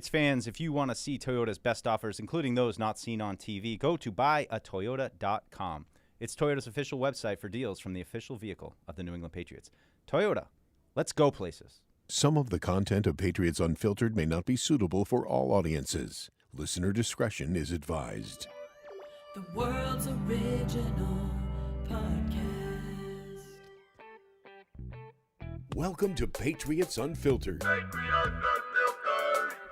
It's fans, if you want to see Toyota's best offers, including those not seen on TV, go to buyatoyota.com. It's Toyota's official website for deals from the official vehicle of the New England Patriots. Toyota, let's go places. Some of the content of Patriots Unfiltered may not be suitable for all audiences. Listener discretion is advised. The world's original podcast. Welcome to Patriots Unfiltered.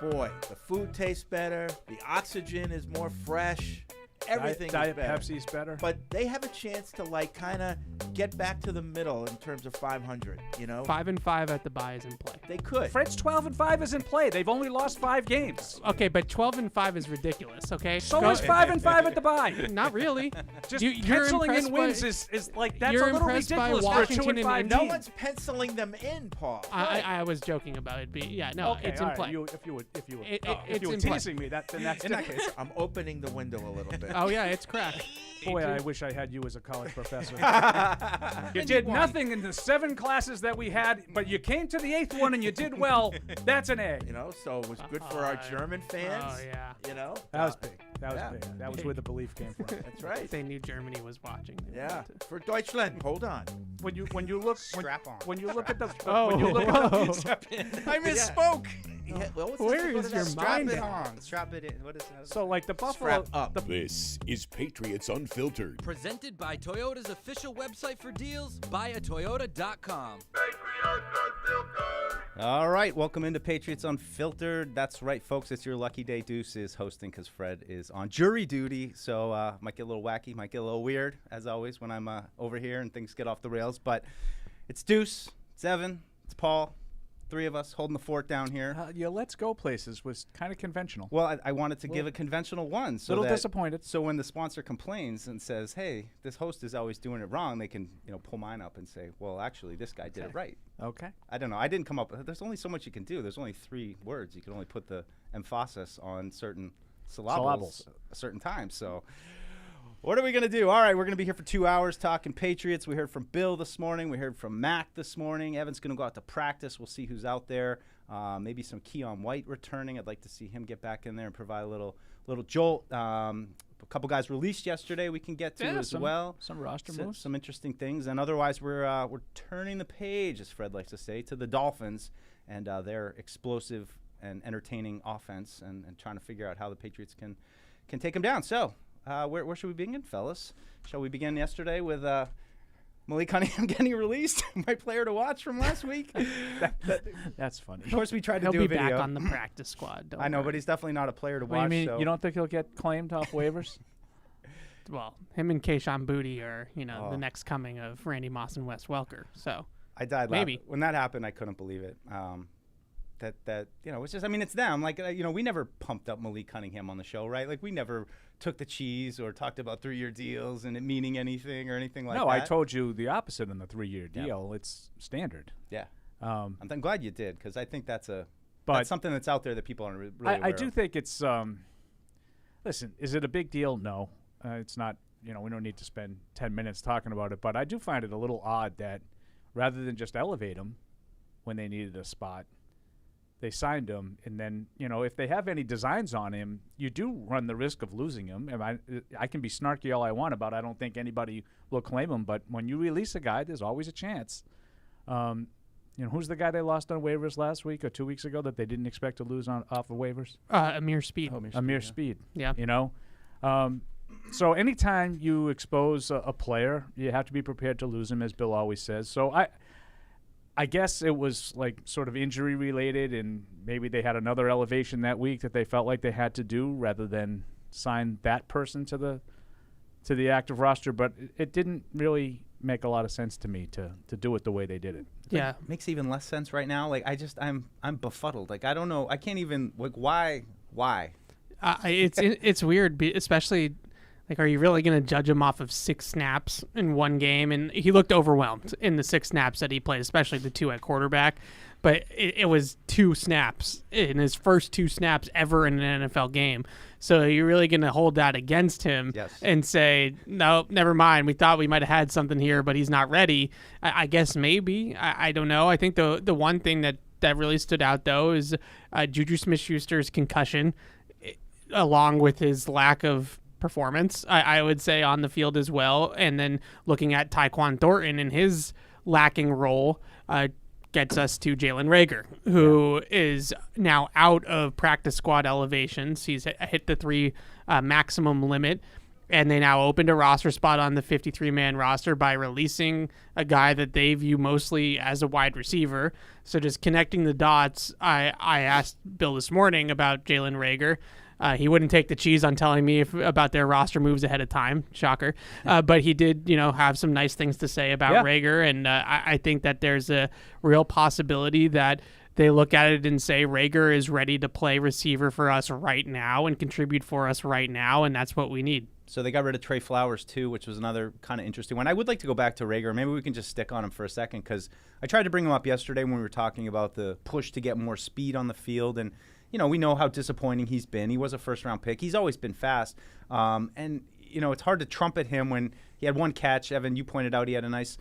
Boy, the food tastes better. The oxygen is more fresh. Everything Diet is better. Pepsi's better. But they have a chance to kind of get back to the middle in terms of 500. 5-5 at the bye is in play. They could. Fred's 12-5 is in play. They've only lost 5 games. Okay, but 12-5 is ridiculous. Okay, So is 5-5 at the bye. Not really. Just You're penciling in impressed wins by- is like that's you're a little impressed by ridiculous for a Washington 2-5 and team. No one's penciling them in, Paul. I was joking about it. But yeah, no, Okay, it's in all right. play. If you were It's in play. teasing me, then that's In that different. case, I'm opening the window a little bit. Oh yeah, it's cracked. Boy, I wish I had you as a college professor. You And did you won. nothing in the 7 classes that we had, but you came to the 8th one and you did well. That's an A. So it was good for our German fans. Oh yeah. That was big. That was Yeah. big. That was where the belief came from. That's right. They knew Germany was watching. They Yeah. wanted to- For Deutschland. Hold on. When you look Strap on. when you look at the Oh, when you look at I misspoke. Yeah, well, what's Where this? is your Strap mind it at? on. Strap it in. What is that? so like the Buffalo Strap up. This is Patriots Unfiltered. Presented by Toyota's official website for deals, buyatoyota.com. All right, welcome into Patriots Unfiltered. That's right, folks. It's your lucky day. Deuce is hosting because Fred is on jury duty, so might get a little wacky, might get a little weird, as always, when I'm over here and things get off the rails. But it's Deuce, it's Evan, it's Paul, 3 of us holding the fort down here. your Let's Go places was kind of conventional. Well, I wanted to give a conventional one. So Little that- disappointed. So when the sponsor complains and says, hey, this host is always doing it wrong, they can pull mine up and say, well, actually, this guy did it right. Okay. I don't know. I didn't come up. There's only so much you can do. There's only 3 words. You can only put the emphasis on certain syllables a certain time. So what are we going to do? All right, we're going to be here for 2 hours talking Patriots. We heard from Bill this morning. We heard from Mac this morning. Evan's going to go out to practice. We'll see who's out there. Maybe some Keon White returning. I'd like to see him get back in there and provide a little jolt. A couple guys released yesterday we can get to as well. Some roster So- moves. some interesting things, and otherwise we're turning the page, as Fred likes to say, to the Dolphins and their explosive and entertaining offense, and trying to figure out how the Patriots can take them down. So where should we begin, fellas? Shall we begin yesterday with Malik Cunningham getting released, my player to watch from last week? That's funny. Of course, we tried to He'll do be a video. back on the practice squad. Don't I know, worry. but he's definitely not a player to What do you watch. mean? So. You don't think he'll get claimed off waivers? Well, him and Keyshawn Booty are Oh. the next coming of Randy Moss and Wes Welker. So I died Maybe. laughing. When that happened, I couldn't believe it. That it's just, I mean, it's them. Like, we never pumped up Malik Cunningham on the show, right? Like, we never took the cheese or talked about 3-year deals and it meaning anything or anything like that. No, I told you the opposite on the 3-year deal. It's standard. Yeah. Um, I'm glad you did, because I think that's But- something that's out there that people aren't really I aware do of. think it's. Listen, is it a big deal? No, it's not. We don't need to spend 10 minutes talking about it. But I do find it a little odd that rather than just elevate him when they needed a spot, they signed him, and then if they have any designs on him, you do run the risk of losing him. And I can be snarky all I want about. I don't think anybody will claim him, but when you release a guy, there's always a chance. Who's the guy they lost on waivers last week or 2 weeks ago that they didn't expect to lose off of waivers? Amir Speed. Amir Speed. Yeah. So anytime you expose a player, you have to be prepared to lose him, as Bill always says. So I guess it was like sort of injury related, and maybe they had another elevation that week that they felt like they had to do rather than sign that person to the active roster. But it didn't really make a lot of sense to me to do it the way they did it. Yeah. Makes even less sense right now. Like, I'm befuddled. Like, I don't know. I can't even, like, why? It's weird, especially like, are you really going to judge him off of 6 snaps in one game? And he looked overwhelmed in the 6 snaps that he played, especially the 2 at quarterback. But it was 2 snaps in his first 2 snaps ever in an NFL game. So you're really going to hold that against him and say, no, never mind. We thought we might have had something here, but he's not ready. I guess maybe. I don't know. I think the one thing that that really stood out, though, is Juju Smith-Schuster's concussion, along with his lack of performance, I would say, on the field as well. And then looking at Tyquan Thornton and his lacking role gets us to Jalen Reagor, who is now out of practice squad elevations. He's hit the 3 maximum limit, and they now opened a roster spot on the 53-man roster by releasing a guy that they view mostly as a wide receiver. So just connecting the dots, I asked Bill this morning about Jalen Reagor. He wouldn't take the cheese on telling me about their roster moves ahead of time. Shocker. But he did, have some nice things to say about Reagor. And I think that there's a real possibility that they look at it and say Reagor is ready to play receiver for us right now and contribute for us right now. And that's what we need. So they got rid of Trey Flowers, too, which was another kind of interesting one. I would like to go back to Reagor. Maybe we can just stick on him for a second, because I tried to bring him up yesterday when we were talking about the push to get more speed on the field. And we know how disappointing he's been. He was a first-round pick. He's always been fast. And, it's hard to trumpet him when he had one catch. Evan, you pointed out he had a nice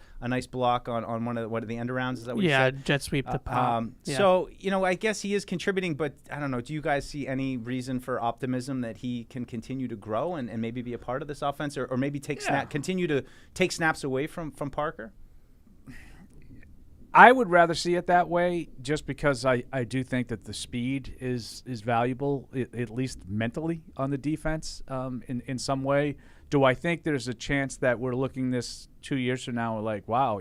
block on one of the end arounds. Is that what you said? Yeah, jet sweep the pop. So, I guess he is contributing, but I don't know. Do you guys see any reason for optimism that he can continue to grow and maybe be a part of this offense, or maybe continue to take snaps away from Parker? I would rather see it that way, just because I do think that the speed is valuable, at least mentally, on the defense in some way. Do I think there's a chance that we're looking this 2 years from now, like, wow,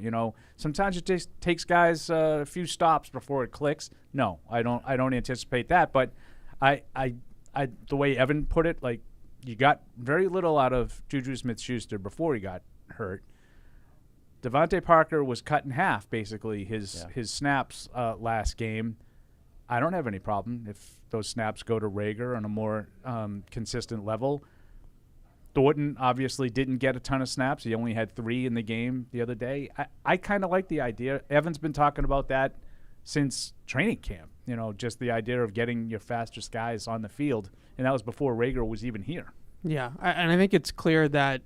sometimes it just takes guys a few stops before it clicks? No, I don't anticipate that. But I the way Evan put it, like, you got very little out of Juju Smith-Schuster before he got hurt. Devontae Parker was cut in half, basically, his snaps last game. I don't have any problem if those snaps go to Reagor on a more consistent level. Thornton obviously didn't get a ton of snaps. He only had 3 in the game the other day. I kind of like the idea. Evan's been talking about that since training camp, just the idea of getting your fastest guys on the field, and that was before Reagor was even here. Yeah, and I think it's clear that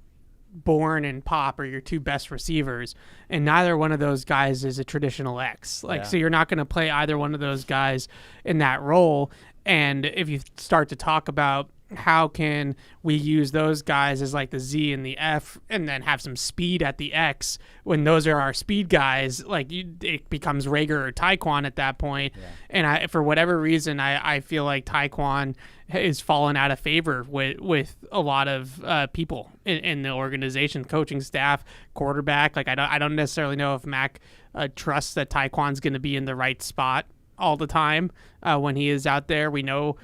Bourne and Pop are your 2 best receivers, and neither one of those guys is a traditional X. So you're not going to play either one of those guys in that role. And if you start to talk about how can we use those guys as like the Z and the F, and then have some speed at the X when those are our speed guys, it becomes Reagor or Tyquan at that point. And for whatever reason, I feel like Tyquan is fallen out of favor with a lot of people in the organization, coaching staff, quarterback. I don't necessarily know if Mac trusts that Tyquan's going to be in the right spot all the time when he is out there. We know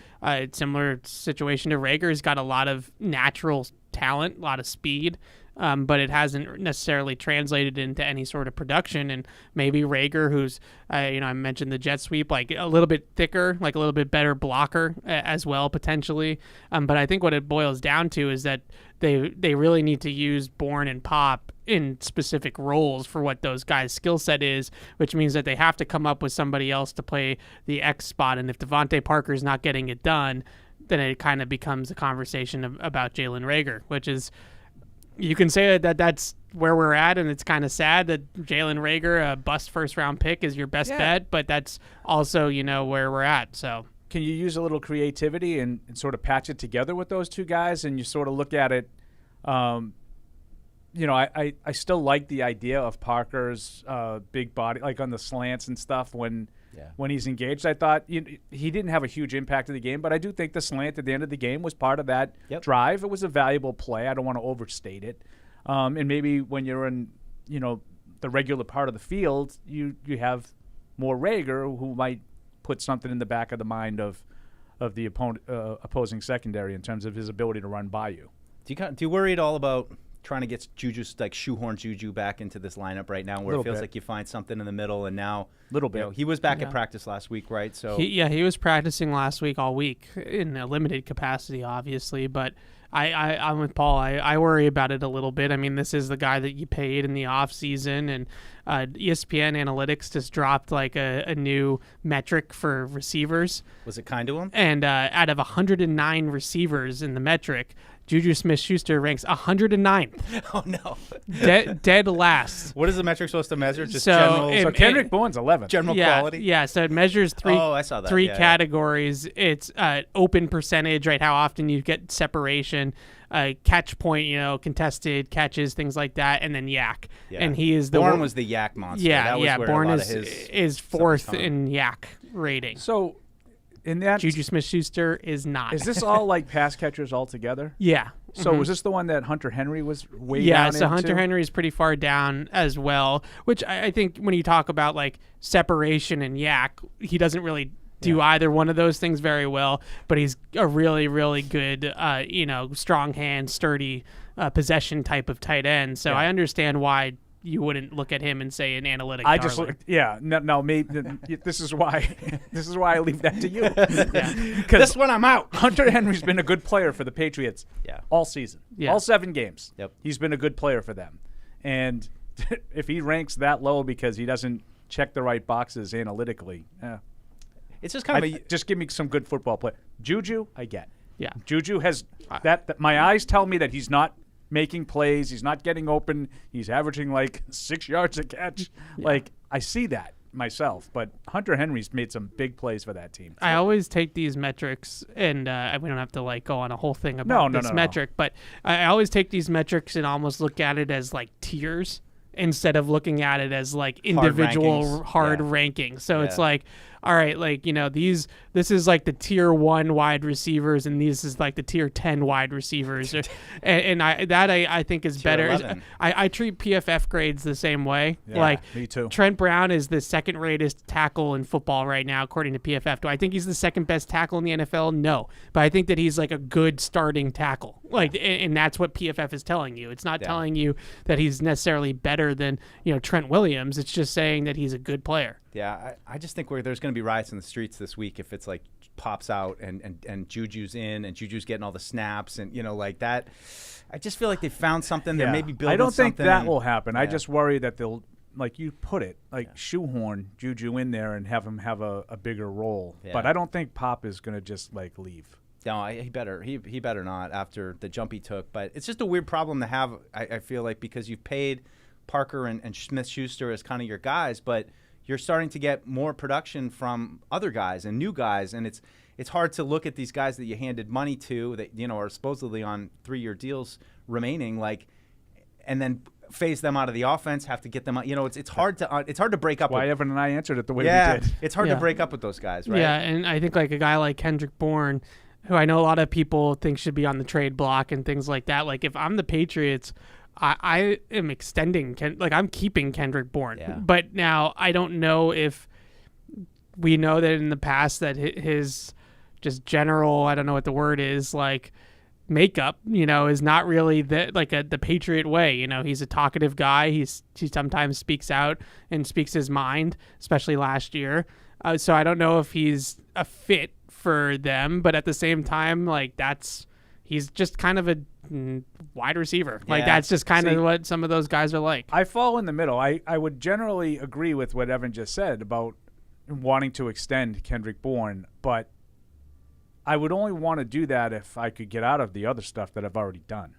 similar situation to Reagor. He's got a lot of natural talent, a lot of speed, but it hasn't necessarily translated into any sort of production. And maybe Reagor, who's, I mentioned the jet sweep, like a little bit thicker, like a little bit better blocker as well, potentially. But I think what it boils down to is that they really need to use Bourne and Pop in specific roles for what those guys' skill set is, which means that they have to come up with somebody else to play the X spot. And if Devontae Parker is not getting it done, then it kind of becomes a conversation about Jalen Reagor, which is, you can say that that's where we're at, and it's kind of sad that Jalen Reagor, a bust first-round pick, is your best bet, but that's also, where we're at. So can you use a little creativity and sort of patch it together with those 2 guys, and you sort of look at it, I still like the idea of Parker's big body, like on the slants and stuff when he's engaged. I thought he didn't have a huge impact in the game, but I do think the slant at the end of the game was part of that drive. It was a valuable play. I don't want to overstate it. And maybe when you're in, the regular part of the field, you have more Reagor, who might put something in the back of the mind of the opposing secondary in terms of his ability to run by you. Do you worry at all about trying to get Juju, like shoehorn Juju back into this lineup right now, where it feels like you find something in the middle, and now he was back at practice last week, right? So he was practicing last week all week in a limited capacity, obviously, but I'm with Paul. I worry about it a little bit. I mean, this is the guy that you paid in the off season, and ESPN Analytics just dropped like a new metric for receivers. Was it kind to him? And out of 109 receivers in the metric, Juju Smith-Schuster ranks 109th, Oh no. dead last. What is the metric supposed to measure? Just So general, it- So Kendrick Bourne's 11th. general Yeah, quality. yeah. So it measures three. Oh, I saw that. Three Yeah, yeah. categories. It's open percentage, right? How often you get separation, catch point, contested catches, things like that, and then yak. Yeah. And he is the Bourne was the yak monster. yeah, that was yeah. where Bourne a lot of is his fourth stuff was in yak rating. So in that, Juju Smith-Schuster is not. is this all like pass catchers all together? Yeah. So Mhm. was this the one that Hunter Henry was way Yeah, down so Hunter into? Henry is pretty far down as well, which I think when you talk about like separation and yak, he doesn't really do either one of those things very well, but he's a really, really good, strong hand, sturdy possession type of tight end. So I understand why you wouldn't look at him and say an analytic I darling. just looked, yeah, no, maybe this is why I leave that to you. Because This one I'm out. Hunter Henry's been a good player for the Patriots all season. Yeah. All 7 games. Yep. He's been a good player for them. And if he ranks that low because he doesn't check the right boxes analytically, It's just kind of just give me some good football play. Juju, I get. Yeah. Juju has that my eyes tell me that he's not making plays, he's not getting open, he's averaging like 6 yards a catch. Like I see that myself, but Hunter Henry's made some big plays for that team. I always take these metrics, and we don't have to like go on a whole thing about No, this no. metric, but I always take these metrics and almost look at it as like tiers instead of looking at it as like individual rankings. hard Yeah. rankings. So it's Yeah. like, all right, like this is like the tier 1 wide receivers, and these is like the tier 10 wide receivers, and I think is Tier better. 11. I treat PFF grades the same way. Yeah, Like me too. Trent Brown is the second ratest tackle in football right now, according to PFF. Do I think he's the second best tackle in the NFL? No. But I think that he's like a good starting tackle. Like, and that's what PFF is telling you. It's not telling you that he's necessarily better than, Trent Williams. It's just saying that he's a good player. Yeah, I just think there's going to be riots in the streets this week if it's like pops out and Juju's in and Juju's getting all the snaps and like that. I just feel like they found something. They're maybe building. I don't think something that and- will happen. I Yeah. just worry that they'll, like you put it, shoehorn Juju in there and have him have a bigger role. Yeah. But I don't think Pop is going to just like leave. No, he better not after the jump he took. But it's just a weird problem to have. I feel like because you've paid Parker and Smith-Schuster as kind of your guys, but you're starting to get more production from other guys and new guys, and it's hard to look at these guys that you handed money to that are supposedly on 3-year deals remaining, and then phase them out of the offense, have to get them out. It's hard to break up. Why Evan and I answered it the way we we did. it's hard Yeah. to break up with those guys, right? Yeah, and I think like a guy like Kendrick Bourne, who I know a lot of people think should be on the trade block and things like that. Like if I'm the Patriots, I am extending I'm keeping Kendrick Bourne. Yeah. But now I don't know if we know that in the past that his just general, I don't know what the word is, like makeup, is not really the Patriot way. He's a talkative guy. He sometimes speaks out and speaks his mind, especially last year. So I don't know if he's a fit for them, but at the same time, he's just kind of a wide receiver. Like Yeah. that's just kind of what some of those guys are like. I fall in the middle. I would generally agree with what Evan just said about wanting to extend Kendrick Bourne, but I would only want to do that if I could get out of the other stuff that I've already done.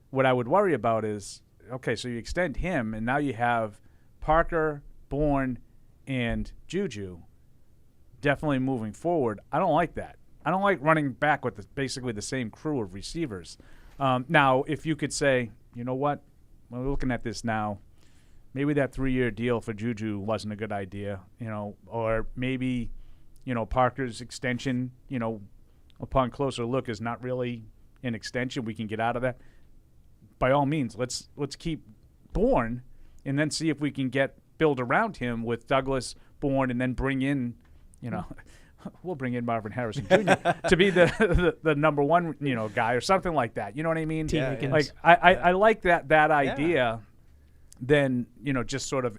What I would worry about is, okay, so you extend him, and now you have Parker, Bourne, and Juju definitely moving forward. I don't like that. I don't like running back with basically the same crew of receivers. Now, if you could say, you know what, we're looking at this now, maybe that 3-year deal for Juju wasn't a good idea, or maybe, Parker's extension, upon closer look is not really an extension. We can get out of that. By all means, let's keep Bourne and then see if we can build around him with Douglas, Bourne, and then bring in, we'll bring in Marvin Harrison Jr. to be the number one, guy or something like that. You know what I mean? Yeah, yeah. Like I like that idea. Then just sort of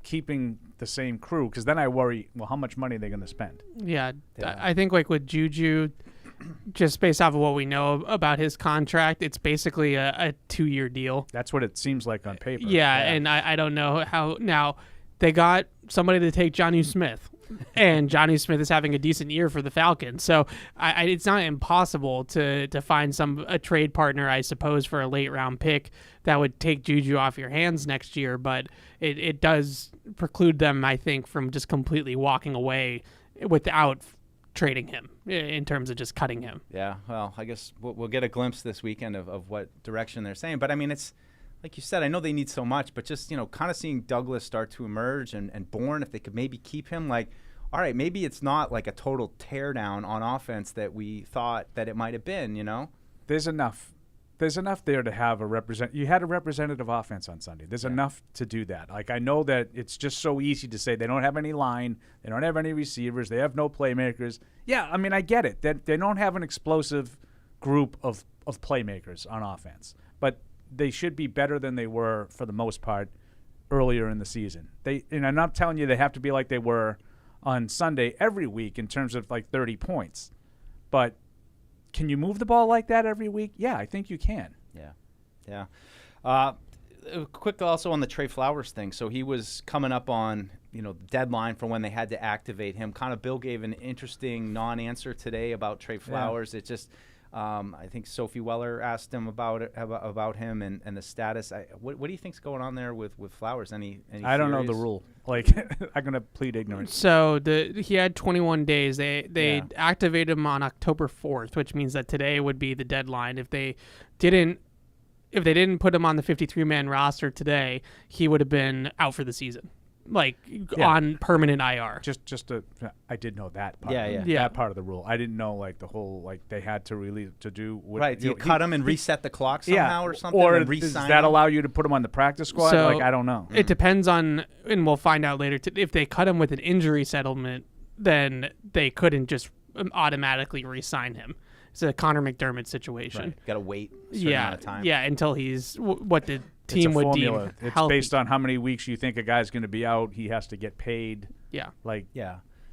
keeping the same crew, because then I worry, well, how much money are they going to spend? Yeah, I think like with Juju, just based off of what we know about his contract, it's basically a 2-year deal. That's what it seems like on paper. Yeah, and I don't know how. Now, they got somebody to take Jonnu Smith. and Johnny Smith is having a decent year for the Falcons. So it's not impossible to find a trade partner, I suppose, for a late round pick that would take Juju off your hands next year. But it does preclude them, I think, from just completely walking away without trading him in terms of just cutting him. Yeah, well, I guess we'll get a glimpse this weekend of what direction they're saying. But, I mean, it's like you said, I know they need so much, but just, kind of seeing Douglas start to emerge and Bourne, if they could maybe keep him, like, all right, maybe it's not like a total teardown on offense that we thought that it might have been, There's enough. There's enough there to have you had a representative offense on Sunday. There's enough to do that. Like, I know that it's just so easy to say they don't have any line, they don't have any receivers, they have no playmakers. Yeah, I mean, I get it. They don't have an explosive group of playmakers on offense. But they should be better than they were for the most part earlier in the season. And I'm not telling you they have to be like they were on Sunday every week in terms of like 30 points. But can you move the ball like that every week? Yeah, I think you can. Yeah. Quick also on the Trey Flowers thing. So he was coming up on, the deadline for when they had to activate him. Kind of Bill gave an interesting non-answer today about Trey Flowers. Yeah. It just I think Sophie Weller asked him about him and the status. What do you think's going on there with Flowers? Any I don't know the rule. Like, I'm going to plead ignorance. So he had 21 days. They activated him on October 4th, which means that today would be the deadline. If they didn't put him on the 53-man roster today, he would have been out for the season. On permanent IR. I did know that part. That part of the rule. I didn't know the whole they had to release to do. Right. Do you cut him and reset the clock somehow or something? Or does that allow you to put him on the practice squad? So I don't know. It depends on, and we'll find out later. If they cut him with an injury settlement, then they couldn't just automatically re-sign him. It's a Connor McDermott situation. Right. Got to wait a certain amount of time. Yeah, until he's what the team would deem It's healthy. based on how many weeks you think a guy's going to be out. He has to get paid. Yeah.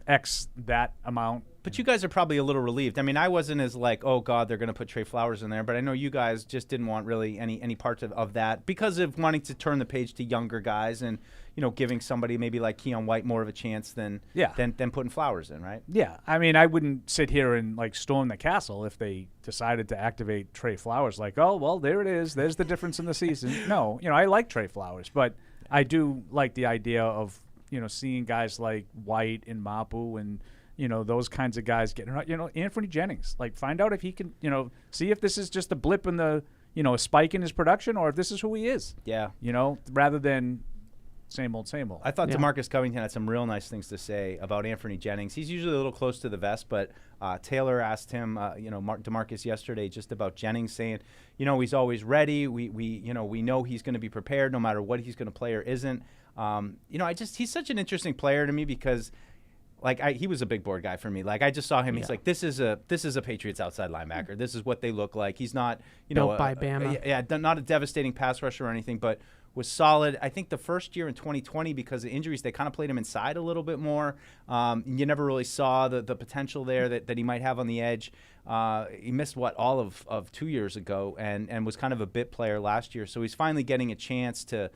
X that amount. But you guys are probably a little relieved. I mean, I wasn't as oh, God, they're going to put Trey Flowers in there. But I know you guys just didn't want really any parts of that because of wanting to turn the page to younger guys and, giving somebody maybe like Keon White more of a chance than putting Flowers in, right? Yeah. I mean, I wouldn't sit here and, storm the castle if they decided to activate Trey Flowers. Oh, well, there it is. There's the difference in the season. No, I like Trey Flowers. But I do like the idea of, seeing guys like White and Mapu and, those kinds of guys getting, Anthony Jennings. Find out if he can, see if this is just a blip in the, a spike in his production or if this is who he is. Yeah. Rather than same old. I thought DeMarcus Covington had some real nice things to say about Anthony Jennings. He's usually a little close to the vest, but Taylor asked him, DeMarcus yesterday just about Jennings saying, he's always ready. We know he's going to be prepared no matter what he's going to play or isn't. He's such an interesting player to me because he was a big board guy for me. I just saw him. He's this is a Patriots outside linebacker. This is what they look like. He's not, built by Bama. Not a devastating pass rusher or anything, but was solid. I think the first year in 2020, because of injuries, they kind of played him inside a little bit more. You never really saw the potential there that he might have on the edge. He missed all of 2 years ago and was kind of a bit player last year. So he's finally getting a chance to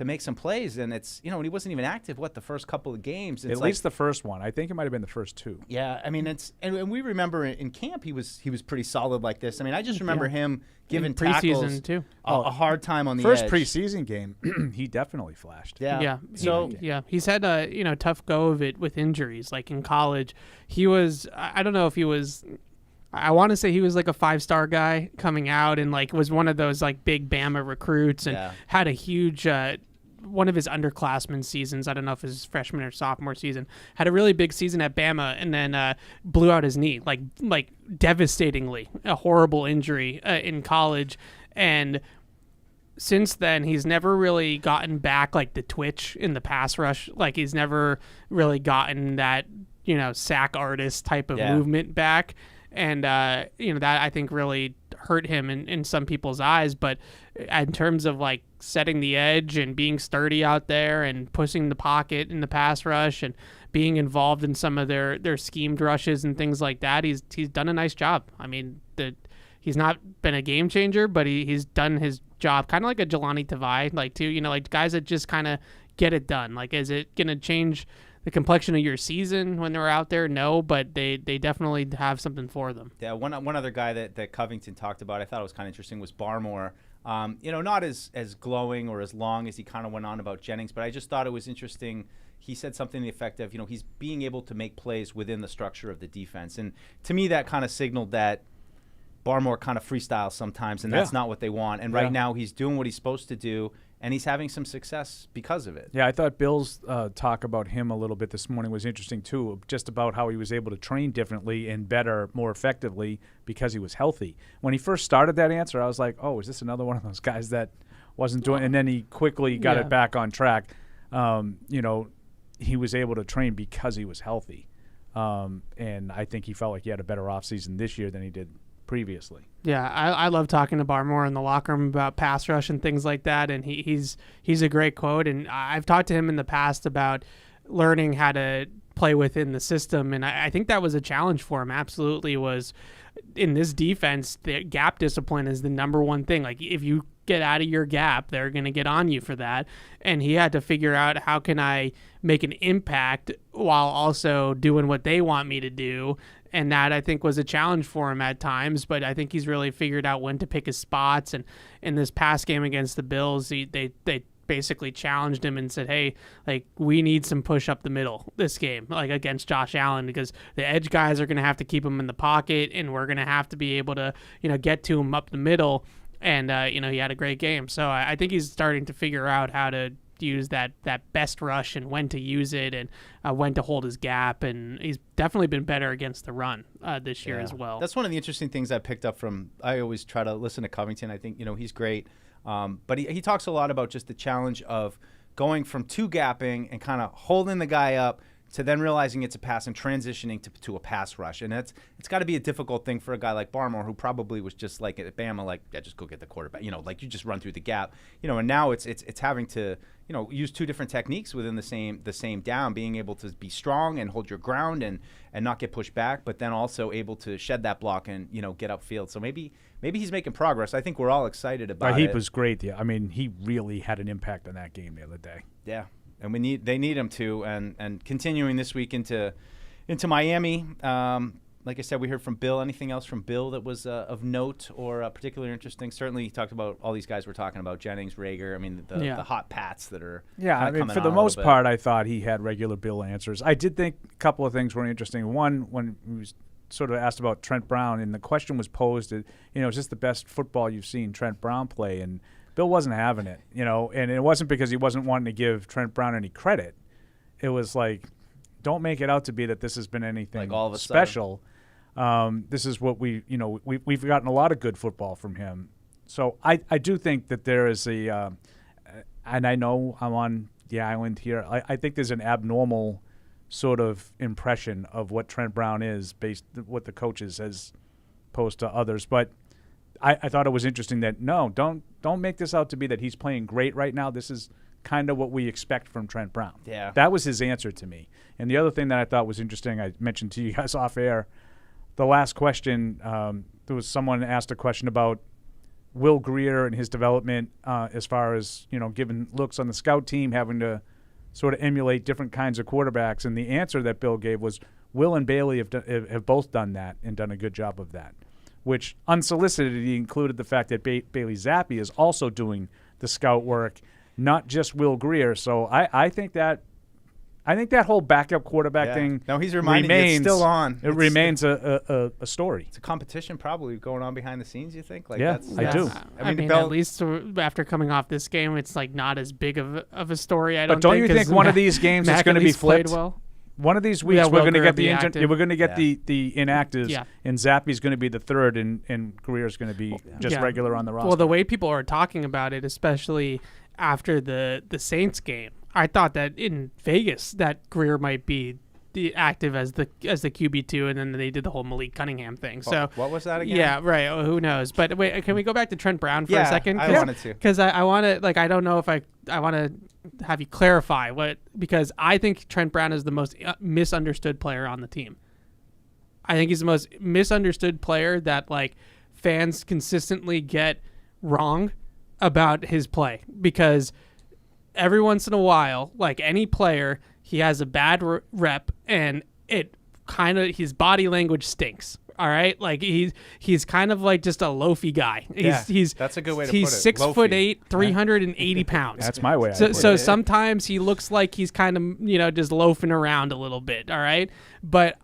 make some plays, and it's and he wasn't even active the first couple of games. It's at least the first one. I think it might have been the first two. Yeah, I mean and we remember in camp he was pretty solid like this. I mean, I just remember him giving tackles too. A hard time on the first edge. preseason game. He definitely flashed. Yeah. He's had a tough go of it with injuries. In college, he was I don't know if he was. I want to say he was a 5-star guy coming out and was one of those big Bama recruits and had a huge one of his underclassmen seasons. I don't know if his freshman or sophomore season had a really big season at Bama and then blew out his knee devastatingly, a horrible injury in college. And since then, he's never really gotten back the twitch in the pass rush. He's never really gotten that sack artist type of movement back. And, that I think really hurt him in some people's eyes. But in terms of setting the edge and being sturdy out there and pushing the pocket in the pass rush and being involved in some of their schemed rushes and things like that, he's done a nice job. I mean, he's not been a game changer, but he's done his job kind of like a Jelani Tavai, too, guys that just kind of get it done. Is it going to change the complexion of your season when they were out there? No, but they definitely have something for them. Yeah, one other guy that Covington talked about, I thought it was kind of interesting, was Barmore. Not as glowing or as long as he kind of went on about Jennings, but I just thought it was interesting. He said something to the effect of, he's being able to make plays within the structure of the defense. And to me, that kind of signaled that Barmore kind of freestyles sometimes, and that's not what they want. And right now he's doing what he's supposed to do, and he's having some success because of it. Yeah, I thought Bill's talk about him a little bit this morning was interesting too, just about how he was able to train differently and better, more effectively because he was healthy. When he first started that answer, I was like, oh, is this another one of those guys that wasn't doing – and then he quickly got it back on track. He was able to train because he was healthy. And I think he felt like he had a better offseason this year than he did previously. Yeah, I love talking to Barmore in the locker room about pass rush and things like that, and he's a great quote. And I've talked to him in the past about learning how to play within the system, and I think that was a challenge for him. Absolutely was. In this defense, the gap discipline is the number one thing. Like, if you get out of your gap, they're going to get on you for that. And he had to figure out, how can I make an impact while also doing what they want me to do? And that, I think, was a challenge for him at times, but I think he's really figured out when to pick his spots. And in this past game against the Bills, they basically challenged him and said, hey, like, we need some push up the middle this game, like against Josh Allen, because the edge guys are going to have to keep him in the pocket, and we're going to have to be able to, get to him up the middle. And, he had a great game. So I think he's starting to figure out how to use that best rush and when to use it, and when to hold his gap. And he's definitely been better against the run this year as well. That's one of the interesting things I picked up from, I always try to listen to Covington. I think, he's great. But he talks a lot about just the challenge of going from two gapping and kind of holding the guy up to then realizing it's a pass and transitioning to a pass rush. And it's got to be a difficult thing for a guy like Barmore, who probably was just like at Bama, like, yeah, just go get the quarterback, like you just run through the gap, and now it's having to, use two different techniques within the same down, being able to be strong and hold your ground and not get pushed back, but then also able to shed that block and, get upfield. So maybe he's making progress. I think we're all excited about it. He was great. Yeah. I mean, he really had an impact on that game the other day. Yeah. And they need him to, and continuing this week into Miami. Like I said, we heard from Bill. Anything else from Bill that was of note or particularly interesting? Certainly, he talked about all these guys we're talking about: Jennings, Rager. I mean, the hot pats that are. Yeah, I mean, for the most part, I thought he had regular Bill answers. I did think a couple of things were interesting. One, when he was sort of asked about Trent Brown, and the question was posed, is this the best football you've seen Trent Brown play? And Bill wasn't having it, and it wasn't because he wasn't wanting to give Trent Brown any credit. It was like, don't make it out to be that this has been anything like all of a special. This is what we've gotten a lot of good football from him. So I do think that there is and I know I'm on the island here. I think there's an abnormal sort of impression of what Trent Brown is based what the coaches as opposed to others, but I thought it was interesting that don't make this out to be that he's playing great right now. This is kind of what we expect from Trent Brown. Yeah. That was his answer to me. And the other thing that I thought was interesting, I mentioned to you guys off air, the last question, there was someone asked a question about Will Grier and his development as far as, giving looks on the scout team, having to sort of emulate different kinds of quarterbacks. And the answer that Bill gave was Will and Bailey have both done that and done a good job of that. Which, unsolicited, he included the fact that Bailey Zappi is also doing the scout work, not just Will Grier. So I think that whole backup quarterback thing he's reminding remains, it's still on. It remains a story. It's a competition probably going on behind the scenes, you think? Like, I do. I mean, at least after coming off this game, it's like not as big of a story, But don't you think one of these games is going to be flipped? Well? One of these weeks we're going to get the inactives, Yeah. and Zappi's going to be the third, and Greer's going to be just regular on the roster. Well, the way people are talking about it, especially after the Saints game, I thought that in Vegas that Grier might be the active as the QB2, and then they did the whole Malik Cunningham thing. So what was that again? Yeah, right. Oh, who knows? But wait, can we go back to Trent Brown for a second? I wanted to. Because I want to, I don't know if I want to have you clarify because I think Trent Brown is the most misunderstood player on the team. I think he's the most misunderstood player that fans consistently get wrong about his play, because every once in a while, like any player, he has a bad rep, and it kind of his body language stinks. All right, like he's kind of like just a loafy guy. He's that's a good way to put it. He's 6'8", 380 pounds. That's my way. So sometimes he looks like he's kind of just loafing around a little bit. All right, but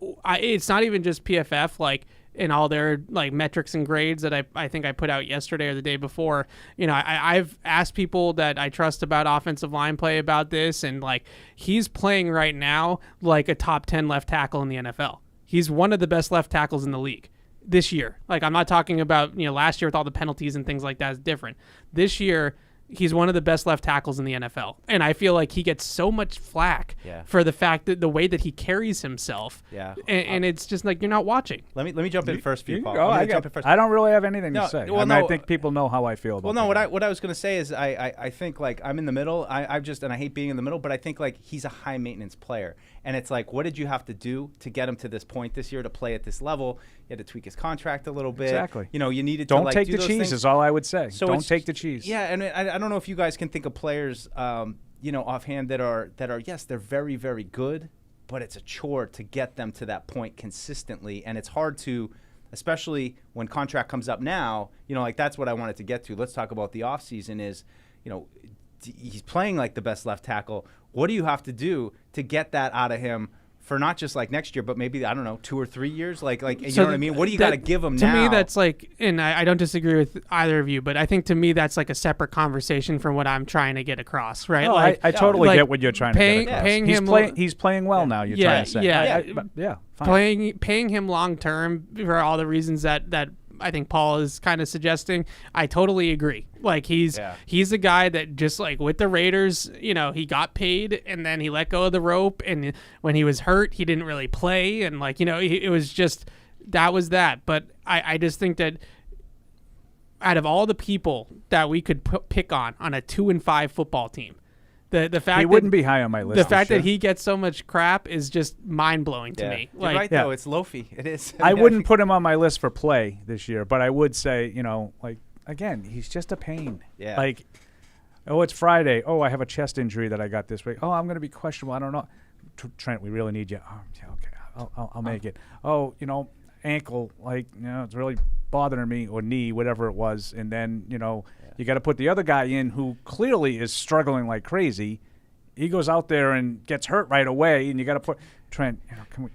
it's not even just PFF. Like in all their like metrics and grades that I think I put out yesterday or the day before. I've asked people that I trust about offensive line play about this, and like he's playing right now like a top 10 left tackle in the NFL. He's one of the best left tackles in the league this year. Like, I'm not talking about, last year with all the penalties and things like that is different. This year, he's one of the best left tackles in the NFL. And I feel like he gets so much flack for the fact that the way that he carries himself. Yeah. And it's just like you're not watching. Let me jump in first for you, Paul. I don't really have anything to say. Well, I think people know how I feel about what I was going to say is I think like I'm in the middle. I hate being in the middle, but I think like he's a high maintenance player. And it's like, what did you have to do to get him to this point this year to play at this level? You had to tweak his contract a little bit. Exactly. You needed to like take do the those cheese things. Is all I would say. So don't take the cheese. Yeah, and I don't know if you guys can think of players, offhand that are yes, they're very, very good, but it's a chore to get them to that point consistently, and it's hard to, especially when contract comes up now. Like that's what I wanted to get to. Let's talk about the offseason is, he's playing like the best left tackle. What do you have to do to get that out of him for not just like next year, but maybe, I don't know, 2 or 3 years? Like you know what I mean? What do you got to give him now? To me, that's like, and I don't disagree with either of you, but I think to me that's like a separate conversation from what I'm trying to get across, right? No, like, I totally get what you're trying to get across. Paying he's playing well now, you're trying to say. Yeah. Fine. Paying him long term for all the reasons that I think Paul is kind of suggesting, I totally agree. Like he's a guy that just like with the Raiders, he got paid and then he let go of the rope, and when he was hurt, he didn't really play, and like it was just that was that. But I just think that out of all the people that we could pick on a 2-5 football team, the fact he wouldn't be high on my list. The fact that he gets so much crap is just mind blowing to me. You're right though, it's loafy. It is. I wouldn't put him on my list for play this year, but I would say, like again, he's just a pain. Yeah. Like, oh, it's Friday. Oh, I have a chest injury that I got this week. Oh, I'm going to be questionable. I don't know. Trent, we really need you. Oh, yeah, okay, I'll make it. Oh, ankle, like it's really bothering me, or knee, whatever it was, and then you got to put the other guy in who clearly is struggling like crazy. He goes out there and gets hurt right away, and you got to put Trent.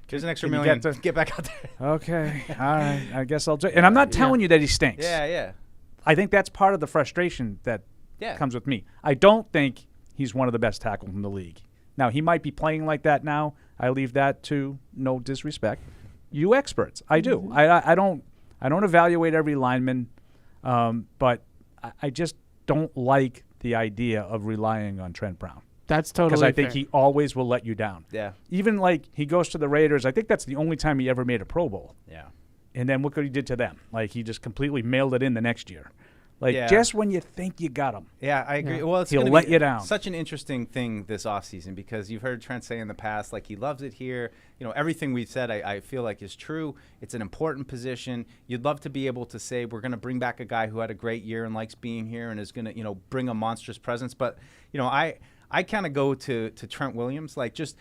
Here's an extra million. Get back out there. Okay, all right. I guess I'll do it. And I'm not telling you that he stinks. Yeah. I think that's part of the frustration that comes with me. I don't think he's one of the best tackles in the league. Now, he might be playing like that now. I leave that to no disrespect. You experts. I do. I don't evaluate every lineman, but I just don't like the idea of relying on Trent Brown. That's totally because I think fair. he always will let you down. Yeah. Even like he goes to the Raiders. I think that's the only time he ever made a Pro Bowl. Yeah. And then look what he did to them. Like he just completely mailed it in the next year. Like just when you think you got him. Yeah, I agree. Yeah. Well, he'll let you down. Such an interesting thing this offseason because you've heard Trent say in the past, like he loves it here. Everything we've said I feel like is true. It's an important position. You'd love to be able to say we're going to bring back a guy who had a great year and likes being here and is going to, bring a monstrous presence. But, I kind of go to Trent Williams, like just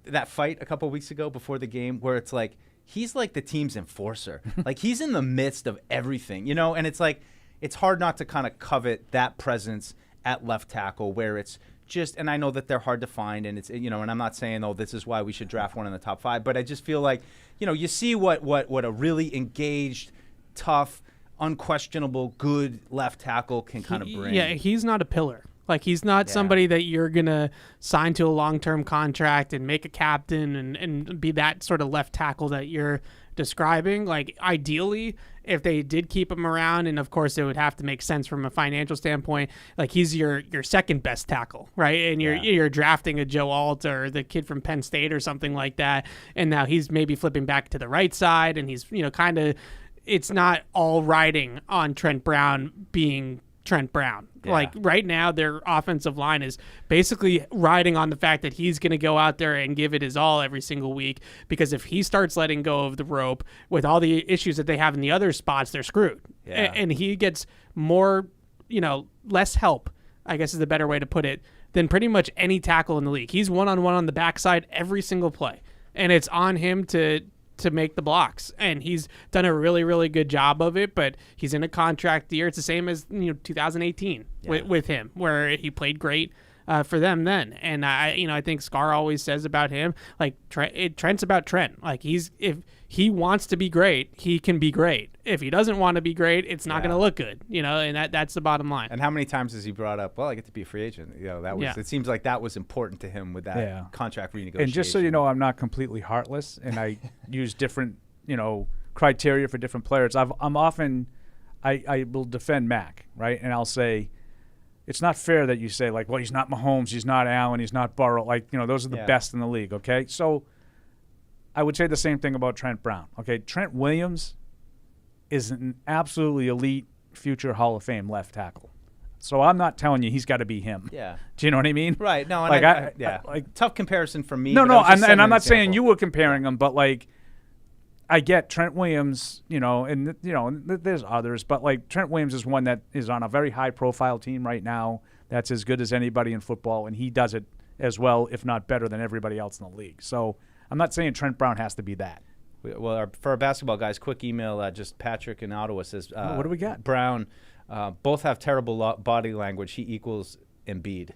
that fight a couple of weeks ago before the game where it's like he's like the team's enforcer. Like he's in the midst of everything, and it's like it's hard not to kind of covet that presence at left tackle where it's just, and I know that they're hard to find, and it's, and I'm not saying, oh, this is why we should draft one in the top 5, but I just feel like, you see what a really engaged, tough, unquestionable, good left tackle can kind of bring. Yeah, he's not a pillar. Like, he's not somebody that you're going to sign to a long-term contract and make a captain and be that sort of left tackle that you're describing. Like, ideally, if they did keep him around, and of course it would have to make sense from a financial standpoint, like he's your second best tackle, right? And you're drafting a Joe Alt or the kid from Penn State or something like that, and now he's maybe flipping back to the right side, and he's, kind of, it's not all riding on Trent Brown being Trent Brown. Yeah. Like right now their offensive line is basically riding on the fact that he's going to go out there and give it his all every single week, because if he starts letting go of the rope with all the issues that they have in the other spots, they're screwed. And he gets more, less help, I guess is the better way to put it, than pretty much any tackle in the league. He's one-on-one on the backside every single play, and it's on him to make the blocks, and he's done a really, really good job of it. But he's in a contract year. It's the same as 2018 with him, where he played great for them then. And I think Scar always says about him, like Trent's about Trent. Like if he wants to be great, he can be great. If he doesn't want to be great, it's not going to look good. And that's the bottom line. And how many times has he brought up, well, I get to be a free agent? That was. It seems like that was important to him with that contract renegotiation. And just so you know, I'm not completely heartless, and I use different, criteria for different players. I will defend Mac, right? And I'll say, it's not fair that you say, like, well, he's not Mahomes, he's not Allen, he's not Burrow. Like, those are the best in the league, okay? So I would say the same thing about Trent Brown, okay? Trent Williams is an absolutely elite future Hall of Fame left tackle. So I'm not telling you he's got to be him. Yeah. Do you know what I mean? Right. No, and like tough comparison from me. No, and I'm not saying you were comparing them, but like I get Trent Williams, and there's others, but like Trent Williams is one that is on a very high profile team right now that's as good as anybody in football, and he does it as well, if not better than everybody else in the league. So I'm not saying Trent Brown has to be that. Well, for our basketball guys, quick email. Just Patrick in Ottawa says, what do we got? Brown, both have terrible body language. He equals Embiid.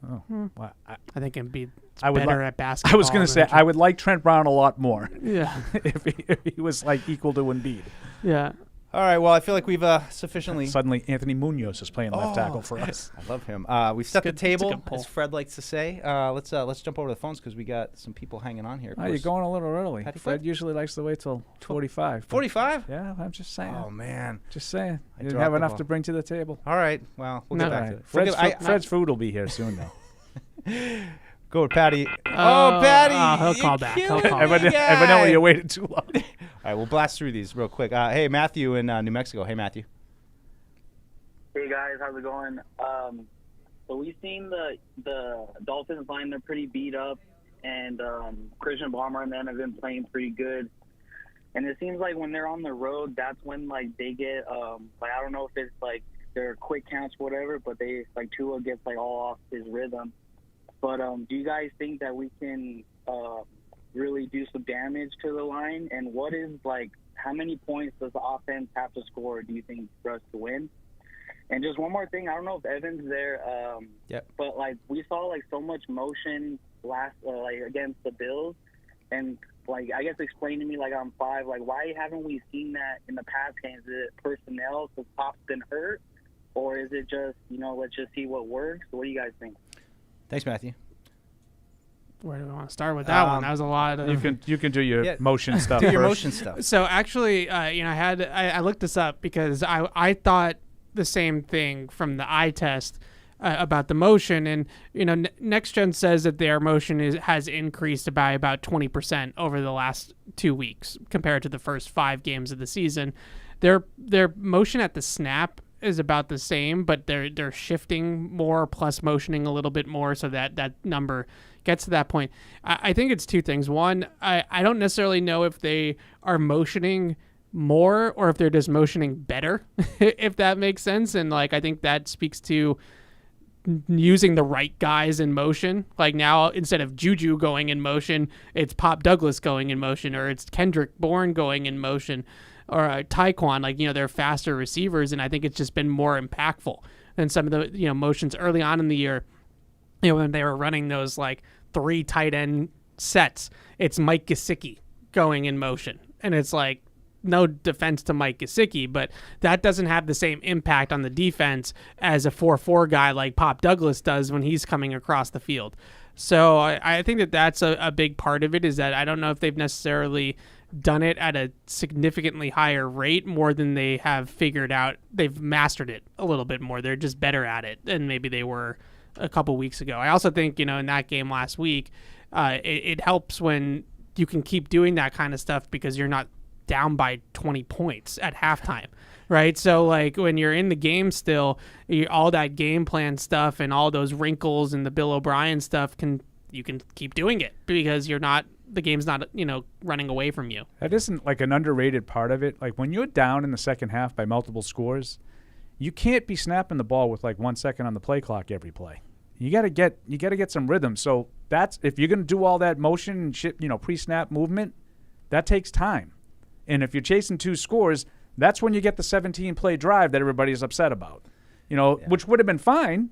Oh, well, I think Embiid's better at basketball. I was going to say I would like Trent Brown a lot more. Yeah, if he was like equal to Embiid. Yeah. All right. Well, I feel like we've sufficiently. Suddenly, Anthony Munoz is playing left tackle for us. I love him. We've set the table, as Fred likes to say. Let's jump over to the phones because we got some people hanging on here. You're going a little early. Fred usually likes to wait till 45. 45? Yeah, I'm just saying. Oh man, just saying. You didn't have enough to bring to the table. All right. Well, we'll get back to it. Fred's food will be here soon, though. Go with Patty. Patty! He'll call back. Evidently, you waited too long. All right, we'll blast through these real quick. Hey, Matthew in New Mexico. Hey, Matthew. Hey, guys. How's it going? So we've seen the Dolphins line. They're pretty beat up, and Christian Barmore and them have been playing pretty good. And it seems like when they're on the road, that's when, like, they get, like, I don't know if it's, like, their quick counts or whatever, but they, like, Tua gets, like, all off his rhythm. But do you guys think that we can really do some damage to the line? And what is, like, how many points does the offense have to score, do you think, for us to win? And just one more thing, I don't know if Evan's there, but, like, we saw, like, so much motion against the Bills. And, like, I guess explain to me, like, I'm 5, like, why haven't we seen that in the past games? Is it personnel because Pop's been hurt? Or is it just, let's just see what works? What do you guys think? Thanks, Matthew. Where do we want to start with that one? That was a lot of. You can do your motion stuff. Do your motion stuff. So actually, I looked this up because I thought the same thing from the eye test about the motion, and Next Gen says that their motion has increased by about 20% over the last 2 weeks compared to the first 5 games of the season. Their motion at the snap is about the same, but they're shifting more plus motioning a little bit more, so that number gets to that point. I think it's 2 things. One, I don't necessarily know if they are motioning more or if they're just motioning better, if that makes sense. And like I think that speaks to using the right guys in motion. Like now, instead of Juju going in motion, it's Pop Douglas going in motion, or it's Kendrick Bourne going in motion, or Tyquan. Like, they're faster receivers, and I think it's just been more impactful than some of the motions early on in the year. When they were running those like 3 tight end sets, it's Mike Gesicki going in motion, and it's like, no defense to Mike Gesicki, but that doesn't have the same impact on the defense as a 4-4 guy like Pop Douglas does when he's coming across the field. So I think that's a big part of it, is that I don't know if they've necessarily done it at a significantly higher rate, more than they have figured out. They've mastered it a little bit more. They're just better at it than maybe they were a couple weeks ago. I also think, in that game last week, it helps when you can keep doing that kind of stuff because you're not down by 20 points at halftime, right? So like when you're in the game still, all that game plan stuff and all those wrinkles and the Bill O'Brien stuff, you can keep doing it because the game's not running away from you. That isn't like an underrated part of it. Like when you're down in the second half by multiple scores, you can't be snapping the ball with like 1 second on the play clock every play. You got to get some rhythm. So that's if you're going to do all that motion and shit, pre-snap movement, that takes time. And if you're chasing 2 scores, that's when you get the 17-play drive that everybody's upset about. Which would have been fine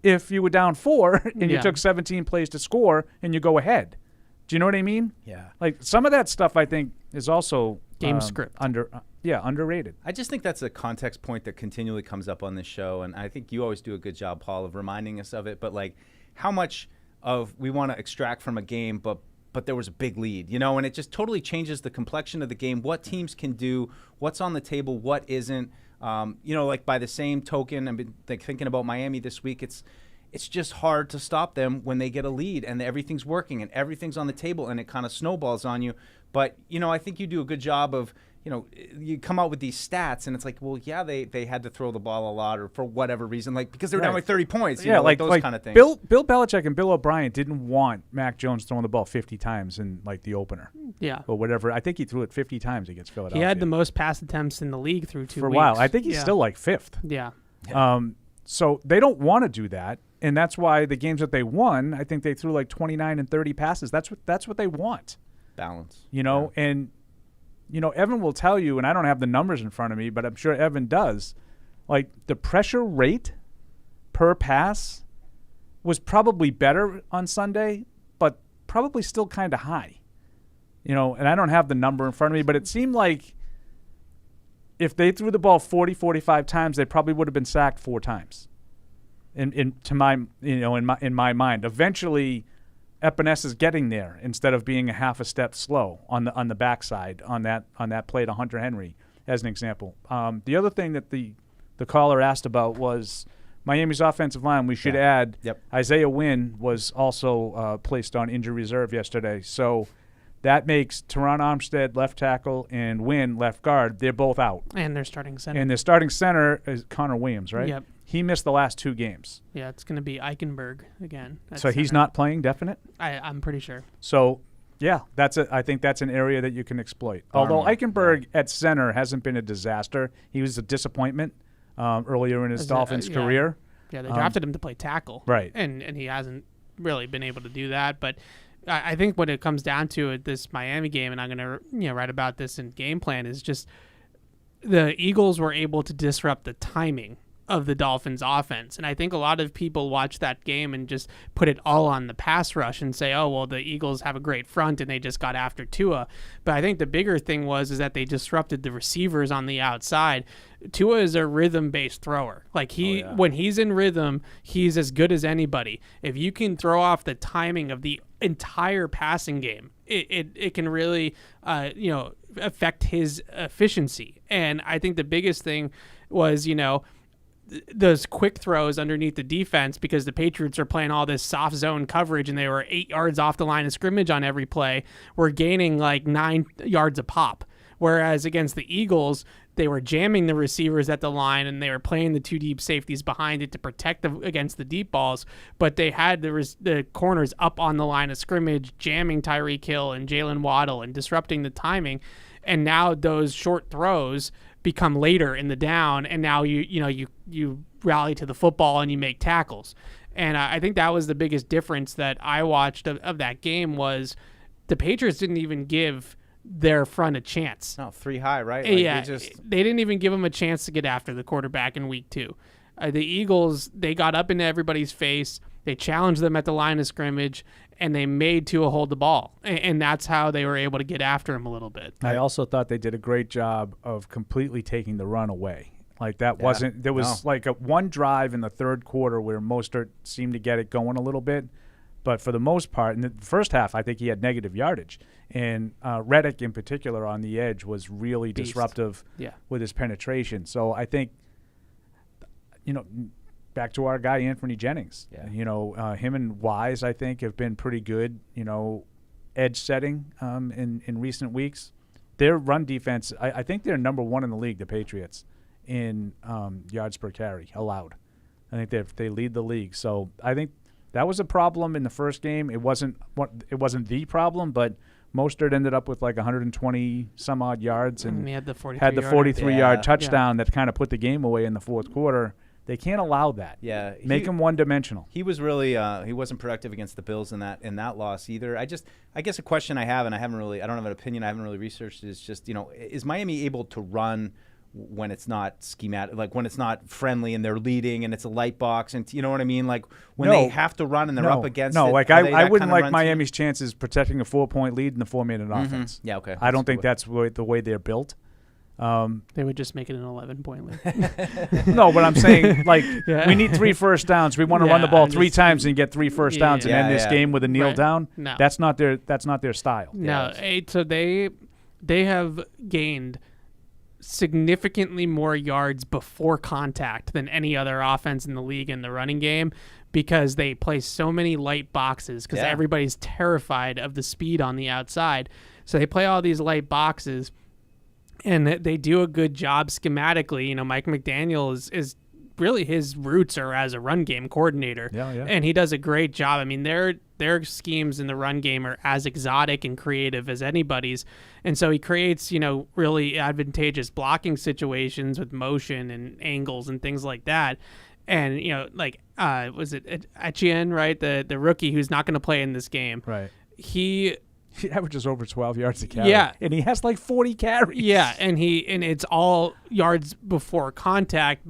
if you were down 4 and you took 17 plays to score and you go ahead. Do you know what I mean? Yeah. Like some of that stuff I think is also game script. Underrated. I just think that's a context point that continually comes up on this show, and I think you always do a good job, Paul, of reminding us of it. But like, how much of we want to extract from a game, but there was a big lead, and it just totally changes the complexion of the game. What teams can do, what's on the table, what isn't. Like by the same token, I've been thinking about Miami this week. It's just hard to stop them when they get a lead and everything's working and everything's on the table and it kind of snowballs on you. But I think you do a good job of. You come out with these stats, and it's like, well, yeah, they had to throw the ball a lot, or for whatever reason, like because they were down by 30 points. Like those kind of things. Bill Belichick and Bill O'Brien didn't want Mac Jones throwing the ball 50 times in like the opener. Yeah, or whatever. I think he threw it 50 times against Philadelphia. He had the most pass attempts in the league through 2 weeks. For a while. I think he's still like 5th. Yeah. So they don't want to do that, and that's why the games that they won, I think they threw like 29 and 30 passes. That's what they want. Balance. And. Evan will tell you, and I don't have the numbers in front of me, but I'm sure Evan does, like the pressure rate per pass was probably better on Sunday, but probably still kind of high. And I don't have the number in front of me, but it seemed like if they threw the ball 40, 45 times, they probably would have been sacked 4 times. In my mind. Eventually Epinesa is getting there instead of being a half a step slow on the backside on that play to Hunter Henry, as an example. The other thing that the caller asked about was Miami's offensive line. We should add Isaiah Wynn was also placed on injury reserve yesterday. So that makes Teron Armstead left tackle and Wynn left guard. They're both out. And their starting center. And their starting center is Connor Williams, right? Yep. He missed the last 2 games. Yeah, it's going to be Eichenberg again. So he's not playing definite? I'm pretty sure. So, yeah, I think that's an area that you can exploit. Although Eichenberg at center hasn't been a disaster. He was a disappointment earlier in his Dolphins career. Yeah, they drafted him to play tackle. Right. And he hasn't really been able to do that. But I think what it comes down to at this Miami game, and I'm going to write about this in game plan, is just the Eagles were able to disrupt the timing of the Dolphins offense. And I think a lot of people watch that game and just put it all on the pass rush and say, oh, well, the Eagles have a great front and they just got after Tua. But I think the bigger thing is that they disrupted the receivers on the outside. Tua is a rhythm-based thrower. Like when he's in rhythm, he's as good as anybody. If you can throw off the timing of the entire passing game, it can really affect his efficiency. And I think the biggest thing was, those quick throws underneath the defense, because the Patriots are playing all this soft zone coverage and they were 8 yards off the line of scrimmage on every play, were gaining like 9 yards a pop. Whereas against the Eagles, they were jamming the receivers at the line and they were playing the 2 deep safeties behind it to protect against the deep balls. But they had the corners up on the line of scrimmage, jamming Tyreek Hill and Jalen Waddle and disrupting the timing. And now those short throws become later in the down, and now you rally to the football and you make tackles. And I think that was the biggest difference that I watched of that game, was the Patriots didn't even give their front a chance. No, 3 high, right? They didn't even give them a chance to get after the quarterback in week 2. The Eagles, they got up into everybody's face. They challenged them at the line of scrimmage, and they made Tua hold the ball. And that's how they were able to get after him a little bit. I also thought they did a great job of completely taking the run away. Like that wasn't – there was like one drive in the third quarter where Mostert seemed to get it going a little bit. But for the most part, in the first half, I think he had negative yardage. And Reddick in particular on the edge was really disruptive with his penetration. So I think, back to our guy Anthony Jennings. Yeah. Him and Wise, I think, have been pretty good, edge setting in recent weeks. Their run defense, I think they're number 1 in the league, the Patriots, in yards per carry allowed. I think they lead the league. So I think that was a problem in the first game. It wasn't the problem, but Mostert ended up with like 120 some odd yards and he had the 43 had the 43-yard Yeah. touchdown that kind of put the game away in the fourth quarter. They can't allow that. Yeah, Make him one-dimensional. He was really he wasn't productive against the Bills in that loss either. I guess a question I have, and I don't have an opinion, I haven't really researched it, is just, is Miami able to run when it's not schematic, like when it's not friendly and they're leading and it's a light box, and you know what I mean, like when they have to run and they're up against it. Like are they I that wouldn't kind of like run team? Miami's chances protecting a 4-point lead in the 4-minute offense. Yeah, okay. I don't think that's the way they're built. They would just make it an 11-point lead. No, but I'm saying, like, Yeah. we need 3 first downs. We want to run the ball 3 times and get 3 first downs and Yeah, end this yeah. game with a kneel Right. down. No. That's not their style. No, so they have gained significantly more yards before contact than any other offense in the league in the running game because they play so many light boxes because everybody's terrified of the speed on the outside. So they play all these light boxes, and they do a good job schematically. Mike McDaniel is really, his roots are as a run game coordinator. Yeah. And he does a great job. I mean, their schemes in the run game are as exotic and creative as anybody's. And so he creates, really advantageous blocking situations with motion and angles and things like that. And, was it Etienne, right? The rookie who's not going to play in this game. Right. He averages over 12 yards a carry. Yeah. And he has like 40 carries. Yeah, and it's all yards before contact,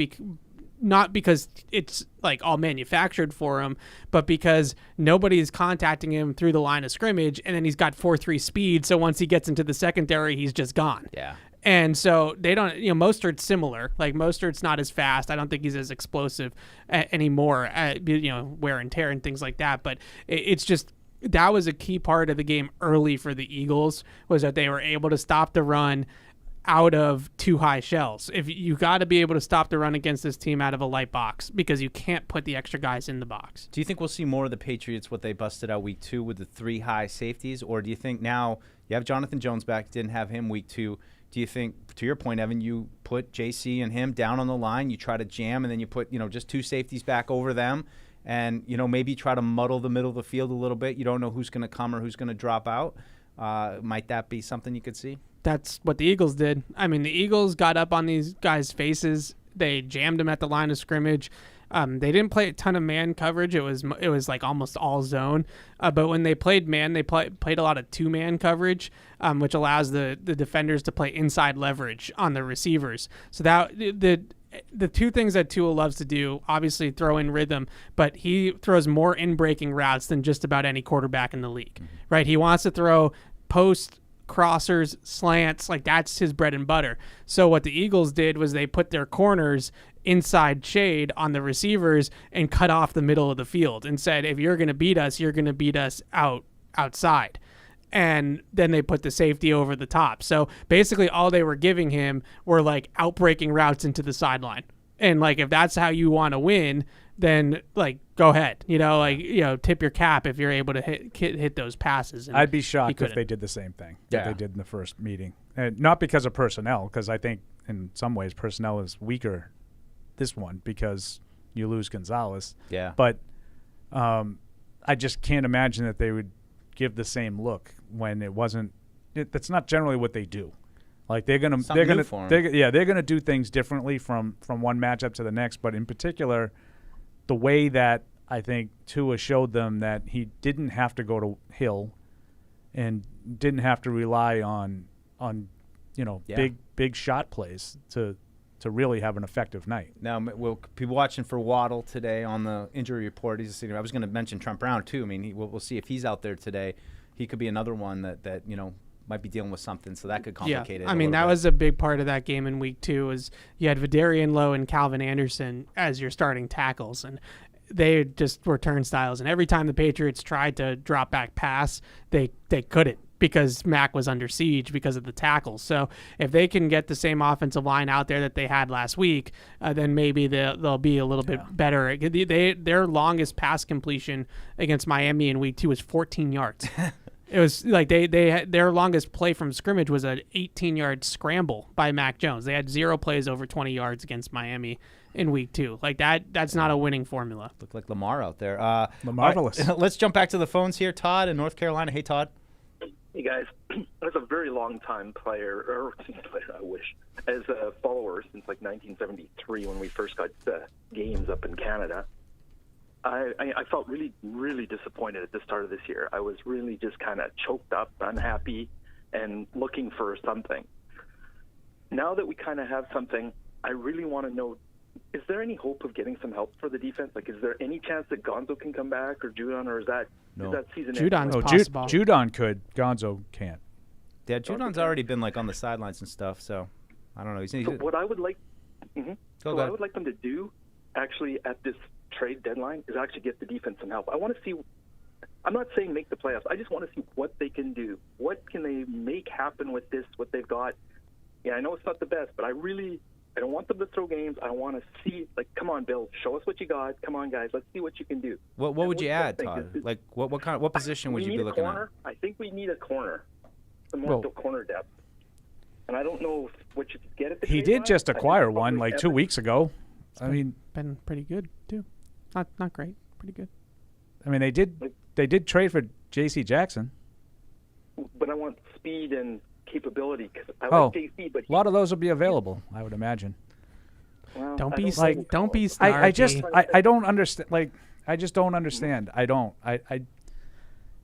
not because it's like all manufactured for him, but because nobody's contacting him through the line of scrimmage, and then he's got 4.3 speed, so once he gets into the secondary, he's just gone. Yeah. And so they don't, Mostert's similar. Like, Mostert's not as fast. I don't think he's as explosive anymore, wear and tear and things like that. But it's just, that was a key part of the game early for the Eagles, was that they were able to stop the run out of 2 high shells. If you got to be able to stop the run against this team out of a light box, because you can't put the extra guys in the box. Do you think we'll see more of the Patriots, what they busted out week 2 with the 3 high safeties? Or do you think now you have Jonathan Jones back, didn't have him week 2. Do you think, to your point, Evan, you put JC and him down on the line, you try to jam, and then you put, just 2 safeties back over them, and, maybe try to muddle the middle of the field a little bit? You don't know who's going to come or who's going to drop out. Might that be something you could see? That's what the Eagles did. I mean, the Eagles got up on these guys' faces. They jammed them at the line of scrimmage. They didn't play a ton of man coverage. It was like almost all zone. But when they played man, they played a lot of 2-man coverage, which allows the defenders to play inside leverage on the receivers. So that the 2 things that Tua loves to do, obviously throw in rhythm, but he throws more in-breaking routes than just about any quarterback in the league, right? He wants to throw post crossers, slants, like that's his bread and butter. So what the Eagles did was they put their corners inside shade on the receivers and cut off the middle of the field and said, if you're going to beat us, you're going to beat us outside. And then they put the safety over the top. So basically all they were giving him were like outbreaking routes into the sideline. And like, if that's how you want to win, then like go ahead, tip your cap if you're able to hit those passes. And I'd be shocked if they did the same thing that they did in the first meeting. And not because of personnel, because I think in some ways personnel is weaker this one because you lose Gonzalez. Yeah. But I just can't imagine that they would give the same look when it wasn't. That's not generally what they do. Like they're gonna do things differently from one matchup to the next. But in particular, the way that I think Tua showed them that he didn't have to go to Hill and didn't have to rely on big shot plays to really have an effective night. Now, we'll be watching for Waddle today on the injury report. I was going to mention Trent Brown, too. I mean, we'll see if he's out there today. He could be another one that might be dealing with something, so that could complicate it. I mean, that was a big part of that game in week 2 is you had Vidarian Lowe and Calvin Anderson as your starting tackles, and they just were turnstiles. And every time the Patriots tried to drop back pass, they couldn't, because Mac was under siege because of the tackles. So if they can get the same offensive line out there that they had last week, then maybe they'll be a little bit better. Their longest pass completion against Miami in week 2 was 14 yards. It was like their longest play from scrimmage was an 18-yard scramble by Mac Jones. They had 0 plays over 20 yards against Miami in week 2. Like that's not a winning formula. Looked like Lamar out there. Marvelous. Right, let's jump back to the phones here. Todd in North Carolina. Hey, Todd. Hey guys, as a very long time player, as a follower since like 1973 when we first got games up in Canada, I felt really, really disappointed at the start of this year. I was really just kind of choked up, unhappy, and looking for something. Now that we kind of have something, I really want to know, is there any hope of getting some help for the defense? Like, is there any chance that Gonzo can come back or Judon, or is that season Judon's ending? possible. Judon could. Gonzo can't. Yeah, Judon's already been like on the sidelines and stuff, so I don't know. So what I would like, what I would like them to do, actually, at this trade deadline, is actually get the defense some help. I want to see. I'm not saying make the playoffs. I just want to see what they can do. What can they make happen with this? What they've got. Yeah, I know it's not the best, but I don't want them to throw games. I want to see, like, come on, Bill, show us what you got. Come on, guys, let's see what you can do. What would you add, Todd? Like, what position would you be looking at? I think we need a corner, some more corner depth. And I don't know what you could get at the. He did just acquire one like 2 weeks ago. I mean, been pretty good too. Not great, pretty good. I mean, they did trade for J.C. Jackson. But I want speed and capability, because I like JC, but a lot of those will be available, I would imagine. Well, don't be snarky. I don't understand. Like, I just don't understand. I don't.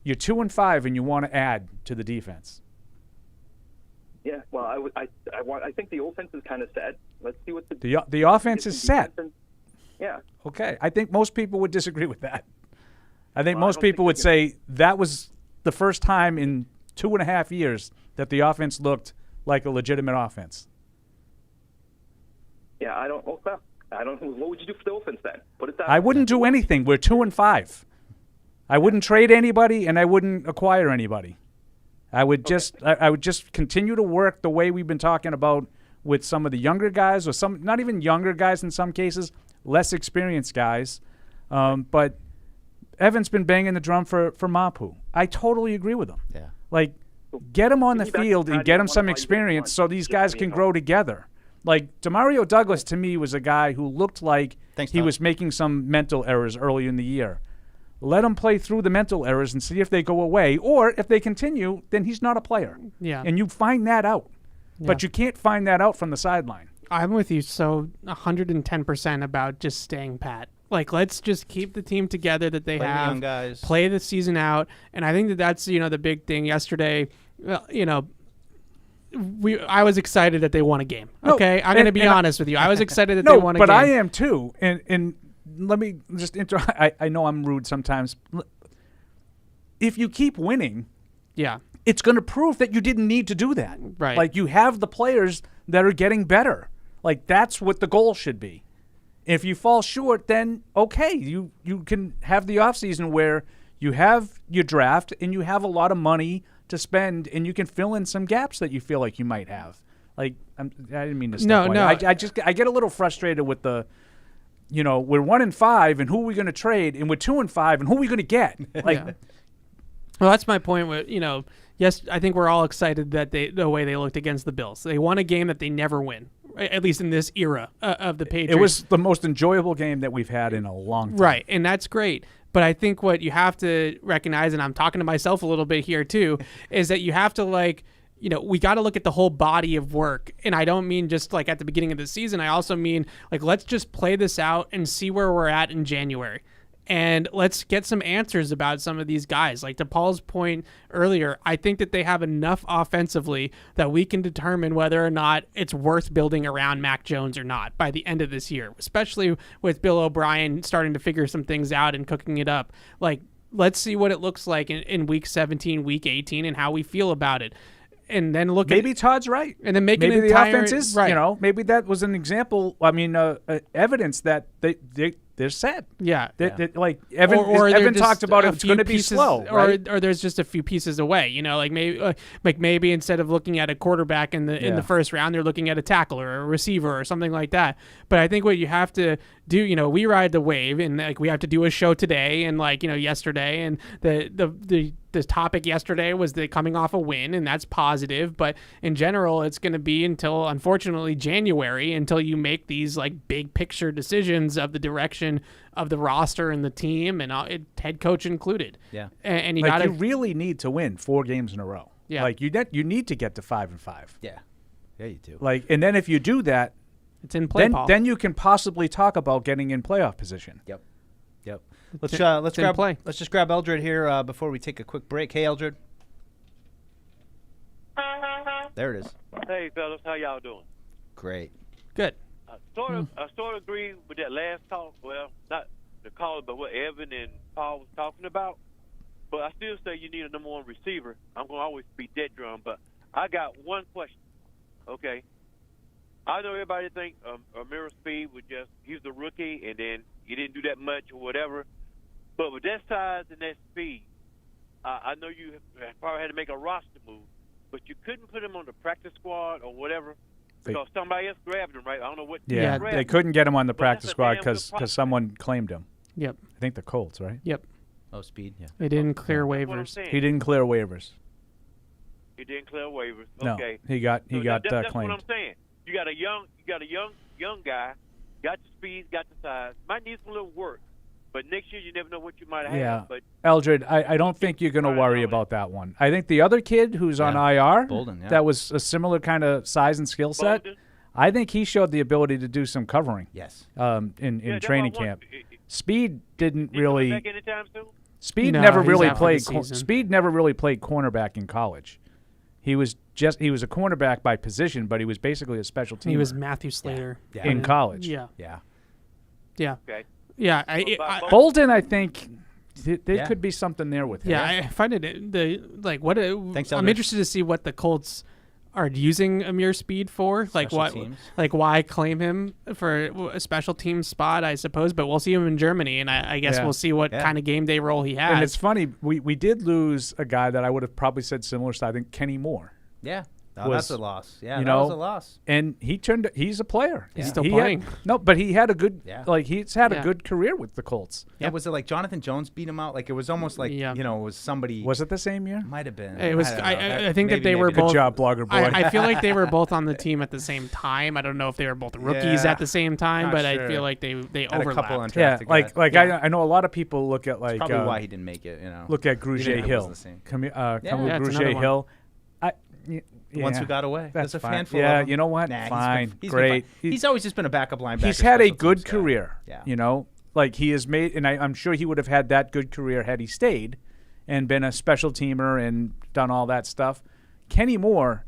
You're 2-5 and you want to add to the defense. Yeah, well, I think the offense is kind of set. Let's see what the offense is set. Yeah. Okay, I think most people would disagree with that. I think most people would say that was the first time in 2.5 years that the offense looked like a legitimate offense. Yeah, I don't. Well, I don't. What would you do for the offense then? Put it that. I wouldn't do anything. We're 2-5. I wouldn't trade anybody, and I wouldn't acquire anybody. I would just continue to work the way we've been talking about with some of the younger guys, or some not even younger guys in some cases, less experienced guys. But Evan's been banging the drum for Mapu. I totally agree with him. Yeah. Like, get him on the field and get him some experience so these guys can grow together. Like, Demario Douglas, to me, was a guy who looked like he was making some mental errors early in the year. Let him play through the mental errors and see if they go away. Or if they continue, then he's not a player. Yeah. And you find that out. Yeah. But you can't find that out from the sideline. I'm with you 110% about just staying pat. Like, let's just keep the team together that they have. Young guys. Play the season out. And I think that's, the big thing yesterday. I was excited that they won a game. Okay? I'm going to be honest with you. I was excited that they won a game. But I am too. And let me just interrupt. I know I'm rude sometimes. If you keep winning, it's going to prove that you didn't need to do that. Right. Like, you have the players that are getting better. Like, that's what the goal should be. If you fall short, then okay, you can have the offseason where you have your draft and you have a lot of money to spend, and you can fill in some gaps that you feel like you might have. Like, I didn't mean to step on you. I get a little frustrated with the, we're 1-5, and who are we going to trade? And we're 2-5, and who are we going to get? Like, well, that's my point. With yes, I think we're all excited that the way they looked against the Bills. They won a game that they never win, at least in this era of the Patriots. It was the most enjoyable game that we've had in a long time. Right, and that's great. But I think what you have to recognize, and I'm talking to myself a little bit here too, is that you have to we got to look at the whole body of work. And I don't mean just like at the beginning of the season. I also mean let's just play this out and see where we're at in January. And let's get some answers about some of these guys. Like, to Paul's point earlier, I think that they have enough offensively that we can determine whether or not it's worth building around Mac Jones or not by the end of this year, especially with Bill O'Brien starting to figure some things out and cooking it up. Like, let's see what it looks like in Week 17, Week 18, and how we feel about it. And then look maybe Todd's right. And then make maybe the offense is, right. Maybe that was an example, evidence that they're set. Yeah. Like Evan talked about it's going to be slow, right? Or there's just a few pieces away, maybe instead of looking at a quarterback in the first round, they're looking at a tackle or a receiver or something like that. But I think what you have to do, we ride the wave, and we have to do a show today and yesterday, and the topic yesterday was the coming off a win, and that's positive. But in general, it's going to be until, unfortunately, January until you make these big picture decisions of the direction of the roster and the team, and head coach included. Yeah, and you you really need to win 4 games in a row. Yeah. Like you need to get to 5-5. Yeah. Yeah, you do. Like, and then if you do that, it's in play. Then you can possibly talk about getting in playoff position. Yep. It's Let's just grab Eldred here before we take a quick break. Hey, Eldred. There it is. Hey, fellas, how y'all doing? Great. Good. I sort of agree with that last talk. Well, not the caller, but what Evan and Paul was talking about. But I still say you need a number one receiver. I'm going to always be dead drum, but I got one question. Okay. I know everybody think Amir Speed he's a rookie, and then he didn't do that much or whatever. But with that size and that speed, I know you probably had to make a roster move, but you couldn't put him on the practice squad or whatever because somebody else grabbed him, right? I don't know what. Yeah, they couldn't get him on the practice squad because someone claimed him. Yep. I think the Colts, right? Yep. Oh, Speed, yeah. They didn't clear waivers. He didn't clear waivers. He didn't clear waivers. No, Okay. he got that's claimed. what I'm saying. You got a young guy, got the speed, got the size. Might need some little work, but next year you never know what you might have. Yeah, But Eldred, I don't think you're going to worry about that one. I think the other kid who's on IR, Bolden, that was a similar kind of size and skill set. Bolden? I think he showed the ability to do some covering. Yes. In training camp. Speed didn't He really. back anytime soon? Speed No, never he's really out for the played. season. Speed never really played cornerback in college. He was a cornerback by position, but he was basically a special teamer. He was Matthew Slater in college. Yeah. Okay. Yeah. Bolden, I think there could be something there with him. Yeah, I find it Thanks, I'm Eldred. interested to see what the Colts are using Amir Speed for. Like Special teams. why claim him for a special team spot, I suppose. But we'll see him in Germany, and I guess we'll see what kind of game day role he has. And it's funny, we did lose a guy that I would have probably said similar to, I think, Kenny Moore. Yeah. Oh, that's a loss. Yeah, you that know, was a loss. And he's a player. He's still He playing. But he had a good he's had Yeah. a good career with the Colts. Yeah, was it like Jonathan Jones beat him out? Like it was almost like it was somebody. Was it the same year? Might have been. It was. I think that they were Good both. job, blogger boy. I feel like they were both on the team at the same time. I don't know if they were both rookies at the same time, Not but sure. I feel like they Had a couple overlapped. Yeah, undrafted guys. like I know a lot of people look at like Probably why he didn't make it. You know. look at Even if Grugier it Hill. wasn't the same. Camus it's another Grugier one. Hill. The ones who got away. That's There's a fine. handful Yeah, of them. you know what? Nah, Fine, he's great. Been fine. He's always just been a backup linebacker. He's had a special good teams guy. career. Yeah. You know, like he has made, and I'm sure he would have had that good career had he stayed and been a special teamer and done all that stuff. Kenny Moore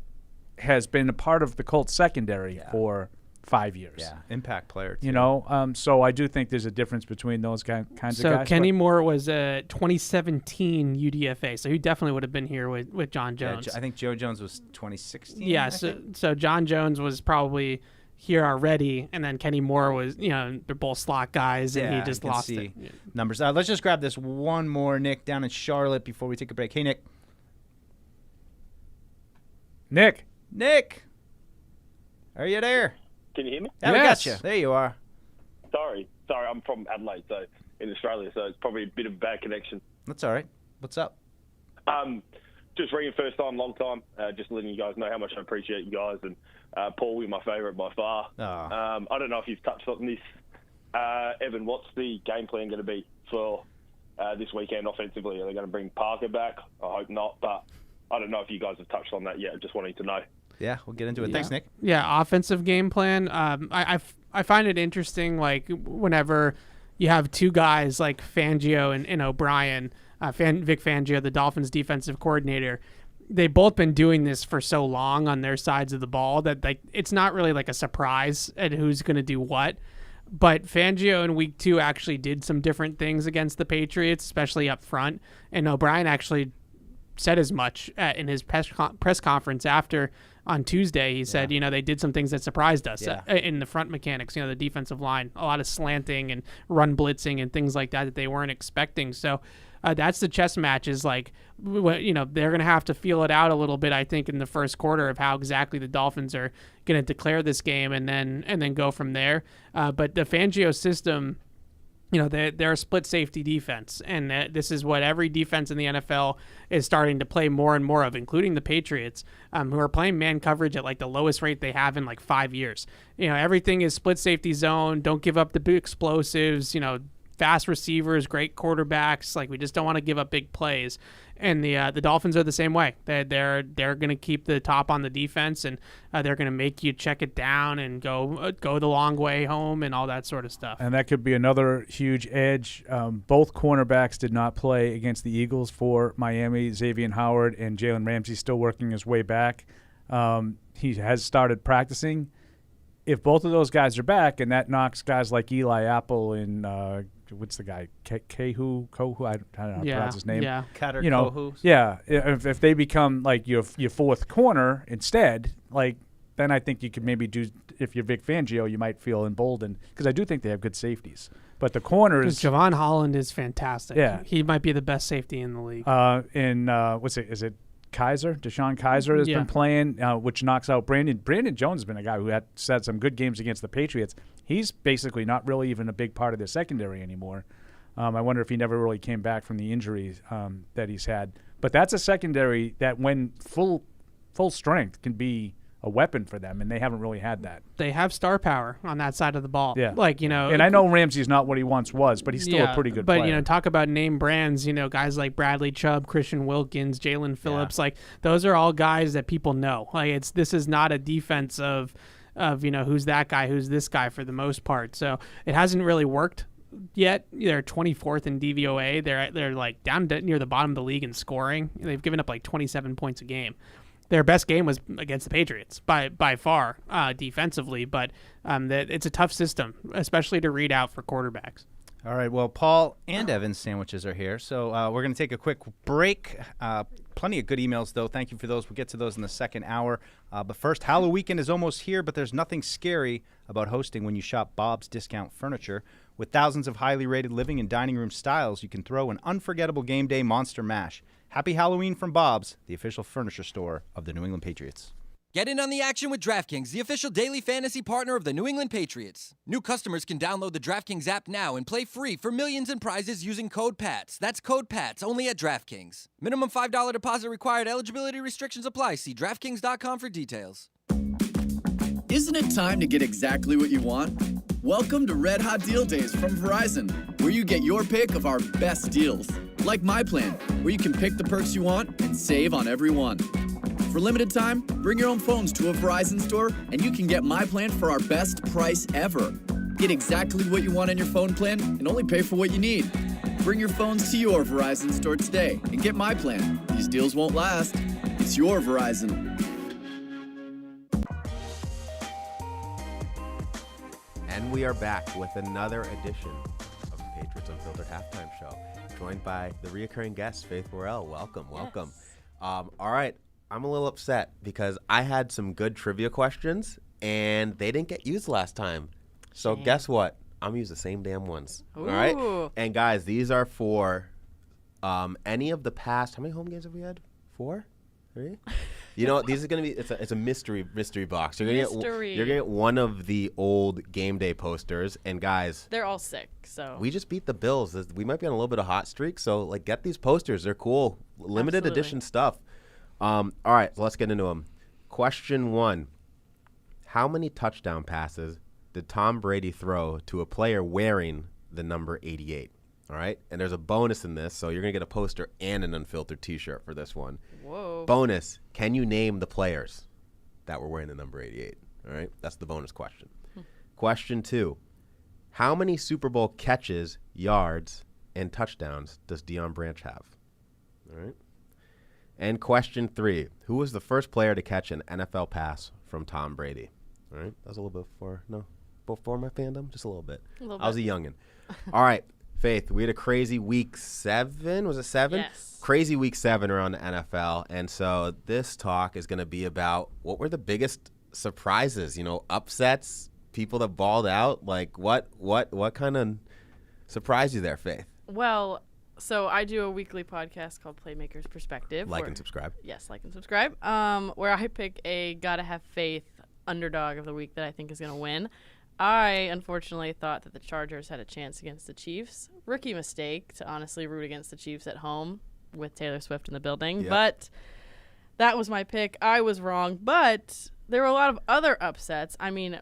has been a part of the Colts secondary for 5 years. Yeah, impact player. Too. You know, so I do think there's a difference between those kinds of guys. So Kenny Moore was a 2017 UDFA, so he definitely would have been here with John Jones. I think Joe Jones was 2016. Yeah, I so think. John Jones was probably here already, and then Kenny Moore was, they're both slot guys, and he Yeah, just you can lost see it. numbers. Let's just grab this one more, Nick, down in Charlotte before we take a break. Hey, Nick. Nick, are you there? Can you hear me? Yeah, we got you. There you are. Sorry, I'm from Adelaide, so in Australia, so it's probably a bit of a bad connection. That's all right. What's up? Just ringing first time, long time. Just letting you guys know how much I appreciate you guys, and Paul, you're my favourite by far. Oh. I don't know if you've touched on this, Evan. What's the game plan going to be for this weekend offensively? Are they going to bring Parker back? I hope not, but I don't know if you guys have touched on that yet. Just wanting to know. Yeah, we'll get into it. Thanks, Nick. Yeah, offensive game plan. I find it interesting, like, whenever you have two guys like Fangio and O'Brien, Vic Fangio, the Dolphins defensive coordinator, they've both been doing this for so long on their sides of the ball that it's not really like a surprise at who's going to do what. But Fangio in week 2 actually did some different things against the Patriots, especially up front. And O'Brien actually said as much in his press conference after on Tuesday. He said, they did some things that surprised us in the front mechanics, the defensive line, a lot of slanting and run blitzing and things like that they weren't expecting. So that's the chess match is like, they're going to have to feel it out a little bit, I think, in the first quarter of how exactly the Dolphins are going to declare this game and then go from there. But the Fangio system, they're a split safety defense, and this is what every defense in the NFL is starting to play more and more of, including the Patriots, who are playing man coverage at like the lowest rate they have in like 5 years. Everything is split safety zone. Don't give up the big explosives. fast receivers, great quarterbacks. Like, we just don't want to give up big plays. And the Dolphins are the same way. They're going to keep the top on the defense, and they're going to make you check it down and go the long way home and all that sort of stuff. And that could be another huge edge. Both cornerbacks did not play against the Eagles for Miami. Xavier Howard and Jalen Ramsey still working his way back. He has started practicing. If both of those guys are back, and that knocks guys like Eli Apple and what's the guy? Kohu? I don't know how to pronounce his name. Yeah. Kohu. Yeah. If they become like your fourth corner instead, like, then I think you could maybe do, if you're Vic Fangio, you might feel emboldened, because I do think they have good safeties. But the corners, Javon Holland is fantastic. Yeah. He might be the best safety in the league. Is it Kaiser? Deshaun Kaiser has been playing, which knocks out Brandon. Brandon Jones has been a guy who had some good games against the Patriots. He's basically not really even a big part of their secondary anymore. I wonder if he never really came back from the injuries that he's had. But that's a secondary that, when full strength, can be a weapon for them, and they haven't really had that. They have star power on that side of the ball. Yeah. And I know Ramsey's not what he once was, but he's still a pretty good player. But, talk about name brands, guys like Bradley Chubb, Christian Wilkins, Jalen Phillips, like, those are all guys that people know. Like, this is not a defense of who's that guy, who's this guy, for the most part. So it hasn't really worked yet. They're 24th in DVOA. They're like down near the bottom of the league in scoring. They've given up like 27 points a game. Their best game was against the Patriots by far defensively, but it's a tough system, especially to read out for quarterbacks. All right, well, Paul and Evan's sandwiches are here, so we're going to take a quick break. Plenty of good emails, though. Thank you for those. We'll get to those in the second hour. But first, Halloween weekend is almost here, but there's nothing scary about hosting when you shop Bob's Discount Furniture. With thousands of highly rated living and dining room styles, you can throw an unforgettable game day monster mash. Happy Halloween from Bob's, the official furniture store of the New England Patriots. Get in on the action with DraftKings, the official daily fantasy partner of the New England Patriots. New customers can download the DraftKings app now and play free for millions in prizes using code PATS. That's code PATS, only at DraftKings. Minimum $5 deposit required. Eligibility restrictions apply. See DraftKings.com for details. Isn't it time to get exactly what you want? Welcome to Red Hot Deal Days from Verizon, where you get your pick of our best deals. Like My Plan, where you can pick the perks you want and save on every one. For limited time, bring your own phones to a Verizon store and you can get My Plan for our best price ever. Get exactly what you want in your phone plan and only pay for what you need. Bring your phones to your Verizon store today and get My Plan. These deals won't last. It's your Verizon. And we are back with another edition of the Patriots Unfiltered Halftime Show, joined by the reoccurring guest, Faith Worrell. Welcome. All right. I'm a little upset because I had some good trivia questions, and they didn't get used last time. So guess what? I'm going to use the same damn ones. Ooh. All right? And, guys, these are for any of the past. How many home games have we had? 4? 3? You know, these are going to be it's a mystery box. You're gonna get one of the old game day posters, and guys, they're all sick. So we just beat the Bills. We might be on a little bit of hot streak, so like get these posters. They're cool, limited edition stuff. All right, so let's get into them. Question 1: how many touchdown passes did Tom Brady throw to a player wearing the number 88? All right, and there's a bonus in this, so you're gonna get a poster and an unfiltered T-shirt for this one. Whoa. Bonus: can you name the players that were wearing the number 88? All right, that's the bonus question. Question 2: how many Super Bowl catches, yards, and touchdowns does Deion Branch have? All right. And question 3: who was the first player to catch an NFL pass from Tom Brady? All right, that was a little bit before my fandom, just a little bit. I was a youngin'. All right. Faith, we had a crazy week 7. Was it 7? Yes. Crazy week 7 around the NFL. And so this talk is going to be about what were the biggest surprises, upsets, people that balled out. Like what kind of surprised you there, Faith? Well, so I do a weekly podcast called Playmakers Perspective. Like and subscribe. Yes, like and subscribe. Where I pick a gotta have faith underdog of the week that I think is going to win. I unfortunately thought that the Chargers had a chance against the Chiefs. Rookie mistake to honestly root against the Chiefs at home with Taylor Swift in the building. Yep. But that was my pick. I was wrong. But there were a lot of other upsets. I mean,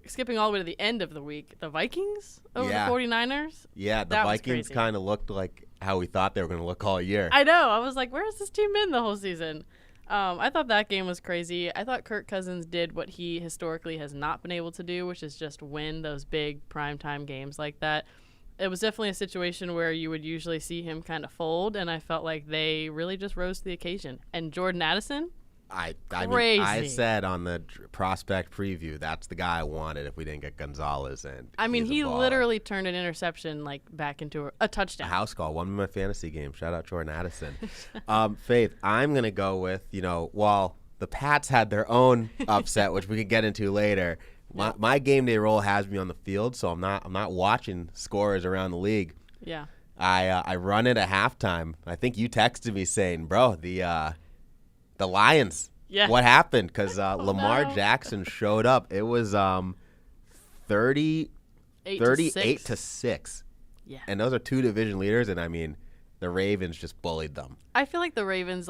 skipping all the way to the end of the week, the Vikings over the 49ers. Yeah, the Vikings kind of looked like how we thought they were going to look all year. I know. I was like, where has this team been the whole season? I thought that game was crazy. I thought Kirk Cousins did what he historically has not been able to do, which is just win those big primetime games like that. It was definitely a situation where you would usually see him kind of fold, and I felt like they really just rose to the occasion. And Jordan Addison, I mean, I said on the prospect preview, that's the guy I wanted if we didn't get Gonzalez. And I mean, he literally turned an interception back into a touchdown. A house call, won my fantasy game. Shout out Jordan Addison. Faith, I'm gonna go with while the Pats had their own upset, which we could get into later. My game day role has me on the field, so I'm not watching scores around the league. Yeah. I run it at halftime. I think you texted me saying, "Bro, the Lions. Yeah. What happened?" Because Lamar Jackson showed up. It was 38 to 6. Yeah. And those are two division leaders, and I mean, the Ravens just bullied them. I feel like the Ravens,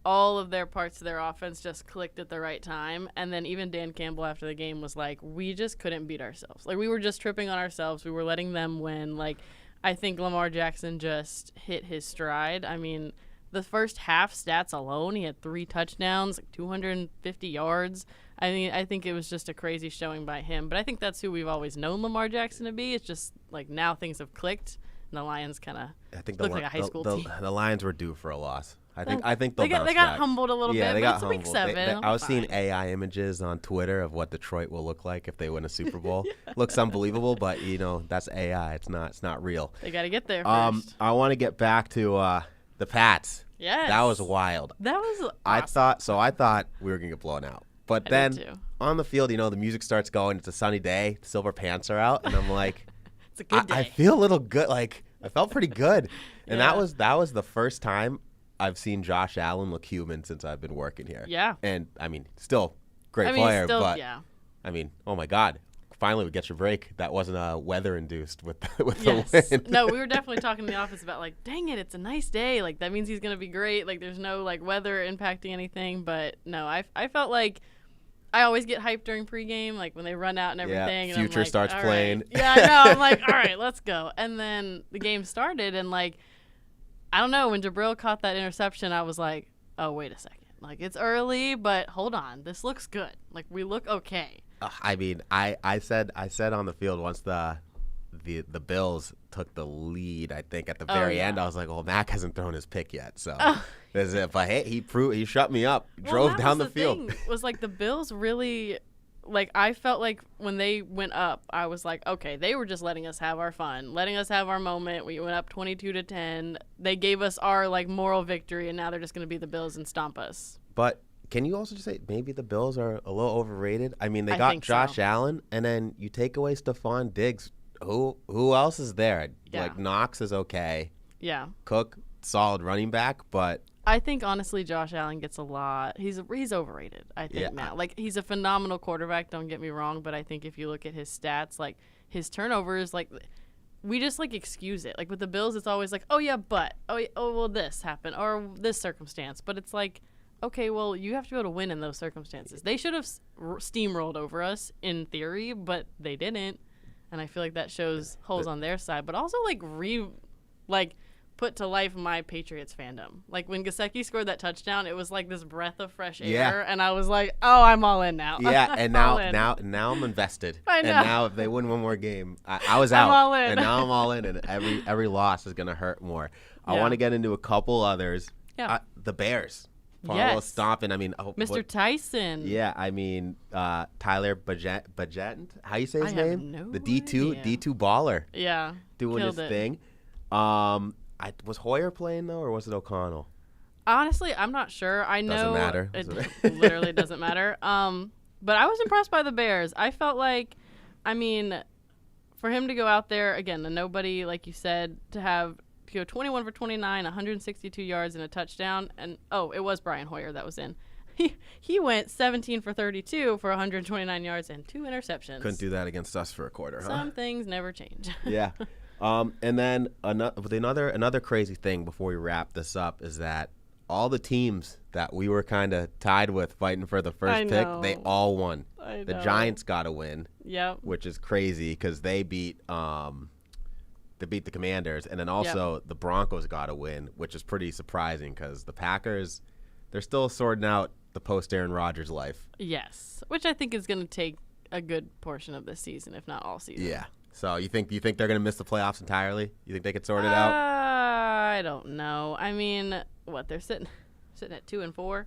all of their parts of their offense just clicked at the right time. And then even Dan Campbell after the game was like, we just couldn't beat ourselves. We were just tripping on ourselves. We were letting them win. I think Lamar Jackson just hit his stride. I mean, the first half stats alone, he had 3 touchdowns, 250 yards. I mean, I think it was just a crazy showing by him. But I think that's who we've always known Lamar Jackson to be. It's just now things have clicked, and the Lions kind of look like a high school team. The Lions were due for a loss. I think they'll bounce they got back. humbled a little bit. They got it's humbled. Week 7. I was seeing AI images on Twitter of what Detroit will look like if they win a Super Bowl. Looks unbelievable, but that's AI. It's not real. They got to get there first. I want to get back to the Pats. Yes. That was wild. That was awesome. I thought we were gonna get blown out, but then on the field, the music starts going. It's a sunny day. The Silver Pants are out, and I'm like, it's a good day. I feel a little good. I felt pretty good, and that was the first time I've seen Josh Allen look human since I've been working here. Yeah. And I mean, still great player, but I mean, oh my God. Finally, we get your break. That wasn't weather induced with the wind. No, we were definitely talking in the office about dang it, it's a nice day. That means he's gonna be great. There's no weather impacting anything. But no, I felt like I always get hyped during pregame, when they run out and everything. Yeah, and Future starts playing. Right. Yeah, I know. I'm like, all right, let's go. And then the game started, and I don't know, when Jabril caught that interception, I was like, oh, wait a second. It's early, but hold on, this looks good. We look okay. I mean, I said on the field once the Bills took the lead, I think at the very end, I was like, well, Mac hasn't thrown his pick yet, so there's it. But hey, he shut me up, drove down the field. Thing was the Bills really, I felt like when they went up, I was like, okay, they were just letting us have our fun, letting us have our moment. We went up 22-10. They gave us our moral victory, and now they're just going to be the Bills and stomp us. But can you also just say maybe the Bills are a little overrated? I mean, they got Josh Allen, and then you take away Stephon Diggs. Who else is there? Yeah. Knox is okay. Yeah. Cook, solid running back, but I think honestly Josh Allen gets a lot. He's overrated, I think now. He's a phenomenal quarterback, don't get me wrong, but I think if you look at his stats, his turnovers, we just excuse it. With the Bills, it's always oh yeah, but well this happened or this circumstance, but it's okay, well, you have to be able to win in those circumstances. They should have steamrolled over us in theory, but they didn't. And I feel like that shows holes on their side, but also put to life my Patriots fandom. When Gesicki scored that touchdown, it was this breath of fresh air, and I was like, oh, I'm all in now. Yeah, and now I'm invested. I know. And now if they win one more game, I was out. I'm all in. And now I'm all in, and every loss is gonna hurt more. I want to get into a couple others. Yeah. The Bears. Yes. Stomping. I mean, Mr. Tyson. Yeah, I mean, Tyler Bagent. How you say his name? No the D2 baller. Yeah. Doing his thing. Was Hoyer playing though, or was it O'Connell? Honestly, I'm not sure. I know doesn't matter. It literally doesn't matter. But I was impressed by the Bears. I felt for him to go out there again, the nobody, like you said, to go 21 for 29, 162 yards and a touchdown, and it was Brian Hoyer that was in. He went 17 for 32 for 129 yards and 2 interceptions. Couldn't do that against us for a quarter, huh? Some things never change. Yeah. And then another crazy thing before we wrap this up is that all the teams that we were kind of tied with fighting for the first pick, they all won. The Giants got a win. Yep. which is crazy because they beat the Commanders, and then also the Broncos got a win, which is pretty surprising because the Packers, they're still sorting out the post-Aaron Rodgers life. Yes, which I think is going to take a good portion of this season, if not all season. Yeah. So you think they're going to miss the playoffs entirely? You think they could sort it out? I don't know. I mean, what, they're sitting at 2-4.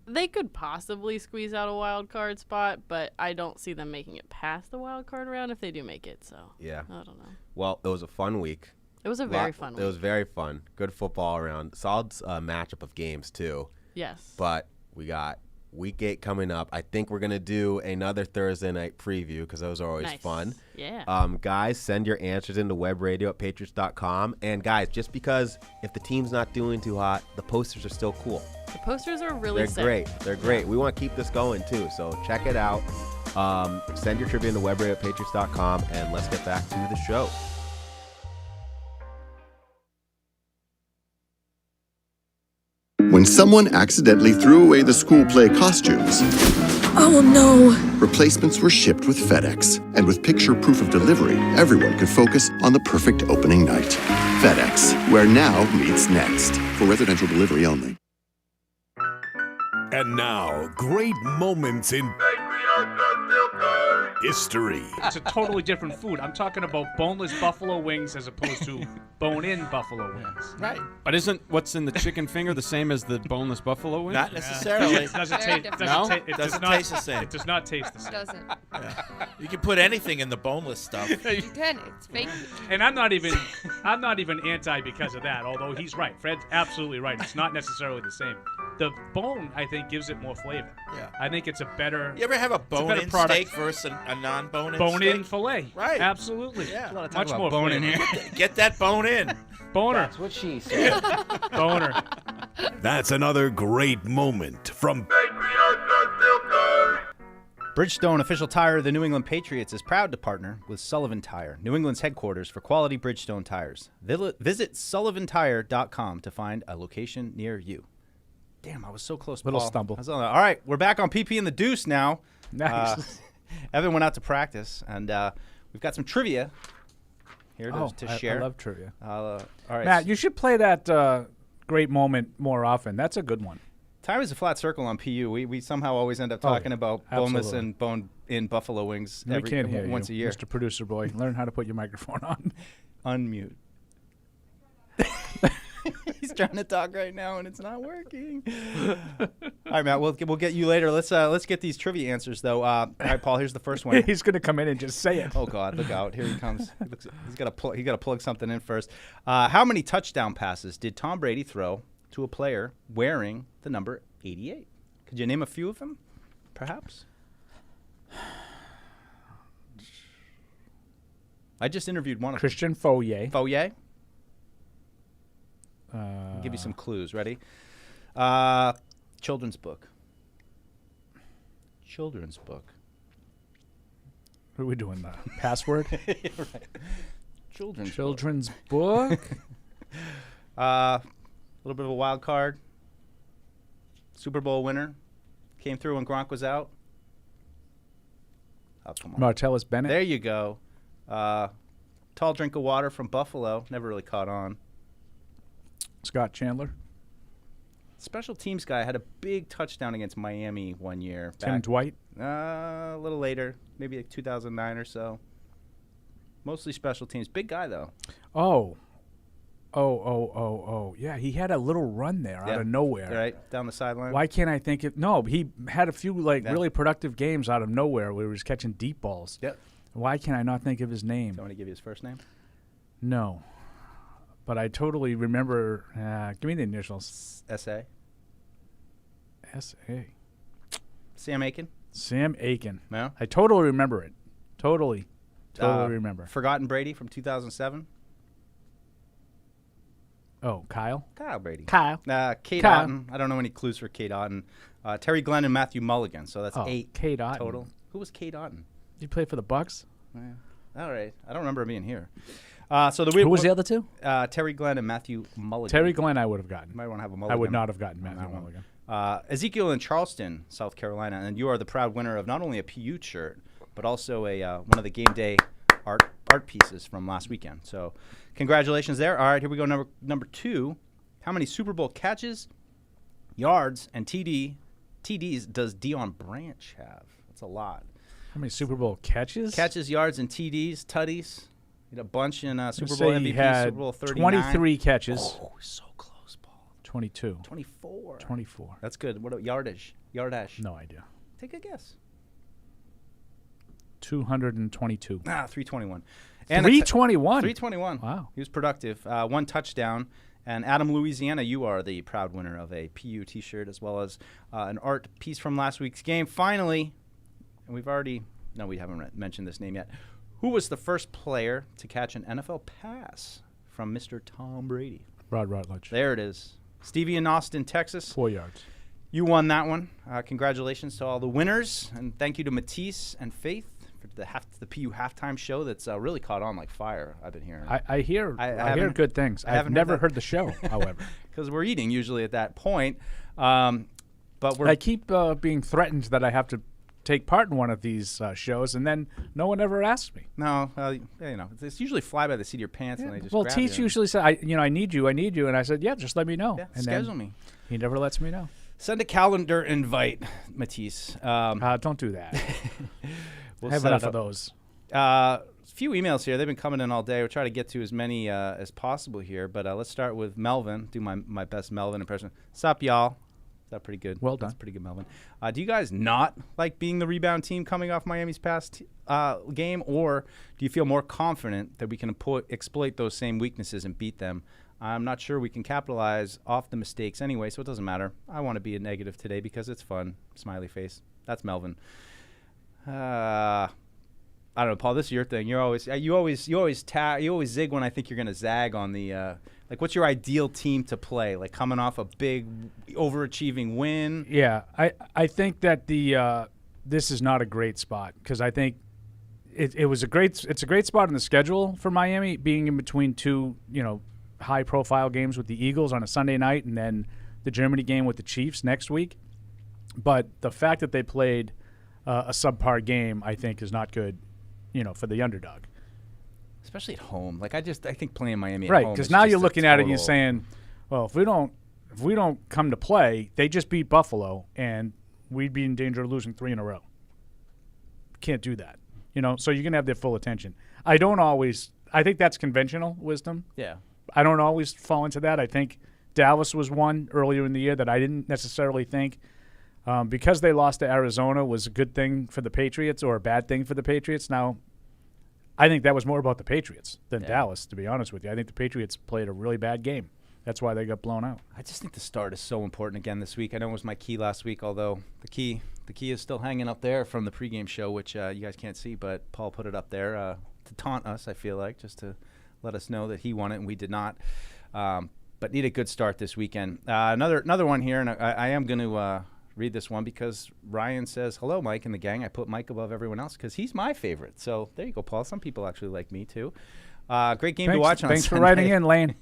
They could possibly squeeze out a wild card spot, but I don't see them making it past the wild card round if they do make it. So yeah, I don't know. Well, it was a fun week. It was a very fun week. It was very fun. Good football around. Solid matchup of games too. Yes. But we got Week 8 coming up. I think we're going to do another Thursday night preview because those are always fun. Yeah. Guys, send your answers into webradio@patriots.com. And, guys, just because if the team's not doing too hot, the posters are still cool. The posters are really sick. Great. They're great. We want to keep this going, too. So check it out. Send your trivia into webradio@patriots.com, and let's get back to the show. When someone accidentally threw away the school play costumes, oh no! Replacements were shipped with FedEx, and with picture proof of delivery, everyone could focus on the perfect opening night. FedEx, where now meets next. For residential delivery only. And now, great moments in history. It's a totally different food. I'm talking about boneless buffalo wings as opposed to bone-in buffalo wings. Right. But isn't what's in the chicken finger the same as the boneless buffalo wing? Not necessarily. It doesn't taste the same. It does not taste the same. It doesn't. Yeah. You can put anything in the boneless stuff. You can. It's fake. And I'm not even anti because of that. Although he's right. Fred's absolutely right. It's not necessarily the same. The bone, I think, gives it more flavor. Yeah. I think it's a better. You ever have a bone-in steak versus a non-bone-in bone-in steak? Fillet. Right. Absolutely. Yeah. Much more bone flavor. in here. Get that bone in. Boner. That's what she said. Boner. That's another great moment from Bridgestone, official tire of the New England Patriots, is proud to partner with Sullivan Tire, New England's headquarters for quality Bridgestone tires. Visit sullivantire.com to find a location near you. Damn, I was so close. Little Paul. stumble. All right, we're back on PP and the Deuce now. Nice. Evan went out to practice, and we've got some trivia here to share. I love trivia. All right, Matt, you should play that great moment more often. That's a good one. Time is a flat circle on PU. We somehow always end up talking about boneless absolutely. and bone-in buffalo wings We can't hear once you, a year. Mr. Producer Boy. Learn how to put your microphone on. Unmute. He's trying to talk right now, and it's not working. All right, Matt, we'll get you later. Let's get these trivia answers, though. All right, Paul, here's the first one. He's going to come in and just say it. Oh, God, look out. Here he comes. He's got to plug something in first. How many touchdown passes did Tom Brady throw to a player wearing the number 88? Could you name a few of them, perhaps? I just interviewed one of them. Christian Fourier. Fourier? I'll give you some clues. Ready? Children's book. Children's book. What are we doing? The password? Right. Children's book. A little bit of a wild card. Super Bowl winner. Came through when Gronk was out. Oh, come on. Martellus Bennett. There you go. Tall drink of water from Buffalo. Never really caught on. Scott Chandler. Special teams guy had a big touchdown against Miami one year. Tim Dwight. A little later, maybe like 2009 or so. Mostly special teams. Big guy, though. Oh. Yeah, he had a little run there out of nowhere. Right, down the sideline. Why can't I think it? No, he had a few really productive games out of nowhere where he was catching deep balls. Yep. Why can I not think of his name? Do you want to give you his first name? No. But I totally remember. Give me the initials. S.A. S.A. Sam Aiken. Sam Aiken. No? I totally remember it. Totally remember. Forgotten Brady from 2007. Oh, Kyle? Kyle Brady. Kyle. Kate Kyle. Otten. I don't know any clues for Kate Otten. Terry Glenn and Matthew Mulligan. So that's 8 Kate Otten. total. Who was Kate Otten? He played for the Bucks? Yeah. All right. I don't remember him being here. Who was the other two? Terry Glenn and Matthew Mulligan. Terry Glenn I would have gotten. You might want to have a Mulligan. I would not have gotten Matthew Mulligan. Ezekiel in Charleston, South Carolina, and you are the proud winner of not only a PU shirt, but also a one of the game day art pieces from last weekend. So congratulations there. All right, here we go. Number 2. How many Super Bowl catches, yards, and TDs does Dion Branch have? That's a lot. How many Super Bowl catches? Catches, yards, and TDs, tutties. He had a bunch in Super Say Bowl he MVP, had Super Bowl 39. 23 catches. Oh, so close, Paul. 22. 24. 24. That's good. What about yardage? Yardage. No idea. Take a guess. 222. 321. 321? 321. Wow. He was productive. 1 touchdown. And Adam, Louisiana, you are the proud winner of a PU T-shirt as well as an art piece from last week's game. Finally, and we haven't mentioned this name yet. Who was the first player to catch an NFL pass from Mr. Tom Brady? Rod Rutledge. There it is. Stevie in Austin, Texas. 4 yards. You won that one. Congratulations to all the winners. And thank you to Matisse and Faith for the PU halftime show that's really caught on like fire, I've been hearing. I hear good things. I've never heard the show, however. Because we're eating usually at that point. But I keep being threatened that I have to take part in one of these shows, and then no one ever asks me. No, it's usually fly by the seat of your pants, and they just grab Teach you. usually said, I need you, and I said, yeah, just let me know. Yeah, and schedule me. He never lets me know. Send a calendar invite, Matisse. Don't do that. We'll I have set enough it of up. those. A few emails here. They've been coming in all day. We'll try to get to as many as possible here, but let's start with Melvin. Do my best Melvin impression. Sup, y'all? Is that pretty good? Well done. That's pretty good, Melvin. Do you guys not like being the rebound team coming off Miami's past game, or do you feel more confident that we can exploit those same weaknesses and beat them? I'm not sure we can capitalize off the mistakes anyway, so it doesn't matter. I want to be a negative today because it's fun. Smiley face. That's Melvin. I don't know, Paul. This is your thing. You always zig when I think you're gonna zag on the like. What's your ideal team to play? Like coming off a big overachieving win. Yeah, I think that this is not a great spot because I think it's a great spot in the schedule for Miami, being in between two high profile games with the Eagles on a Sunday night and then the Germany game with the Chiefs next week. But the fact that they played a subpar game, I think, is not good. For the underdog, especially at home. Like I think playing Miami at right, home, because now you're looking at it and you're saying, well, if we don't come to play, they just beat Buffalo and we'd be in danger of losing 3 in a row. Can't do that, So you're gonna have their full attention. I think that's conventional wisdom. Yeah, I don't always fall into that. I think Dallas was one earlier in the year that I didn't necessarily think. Because they lost to Arizona was a good thing for the Patriots or a bad thing for the Patriots. Now, I think that was more about the Patriots than Dallas, to be honest with you. I think the Patriots played a really bad game. That's why they got blown out. I just think the start is so important again this week. I know it was my key last week, although the key is still hanging up there from the pregame show, which you guys can't see, but Paul put it up there to taunt us, I feel like, just to let us know that he won it and we did not. But need a good start this weekend. Another one here, and I am going to read this one because Ryan says, hello, Mike and the gang. I put Mike above everyone else because he's my favorite. So there you go, Paul. Some people actually like me, too. Great game to watch on Thanks Sunday. for writing in, Lane.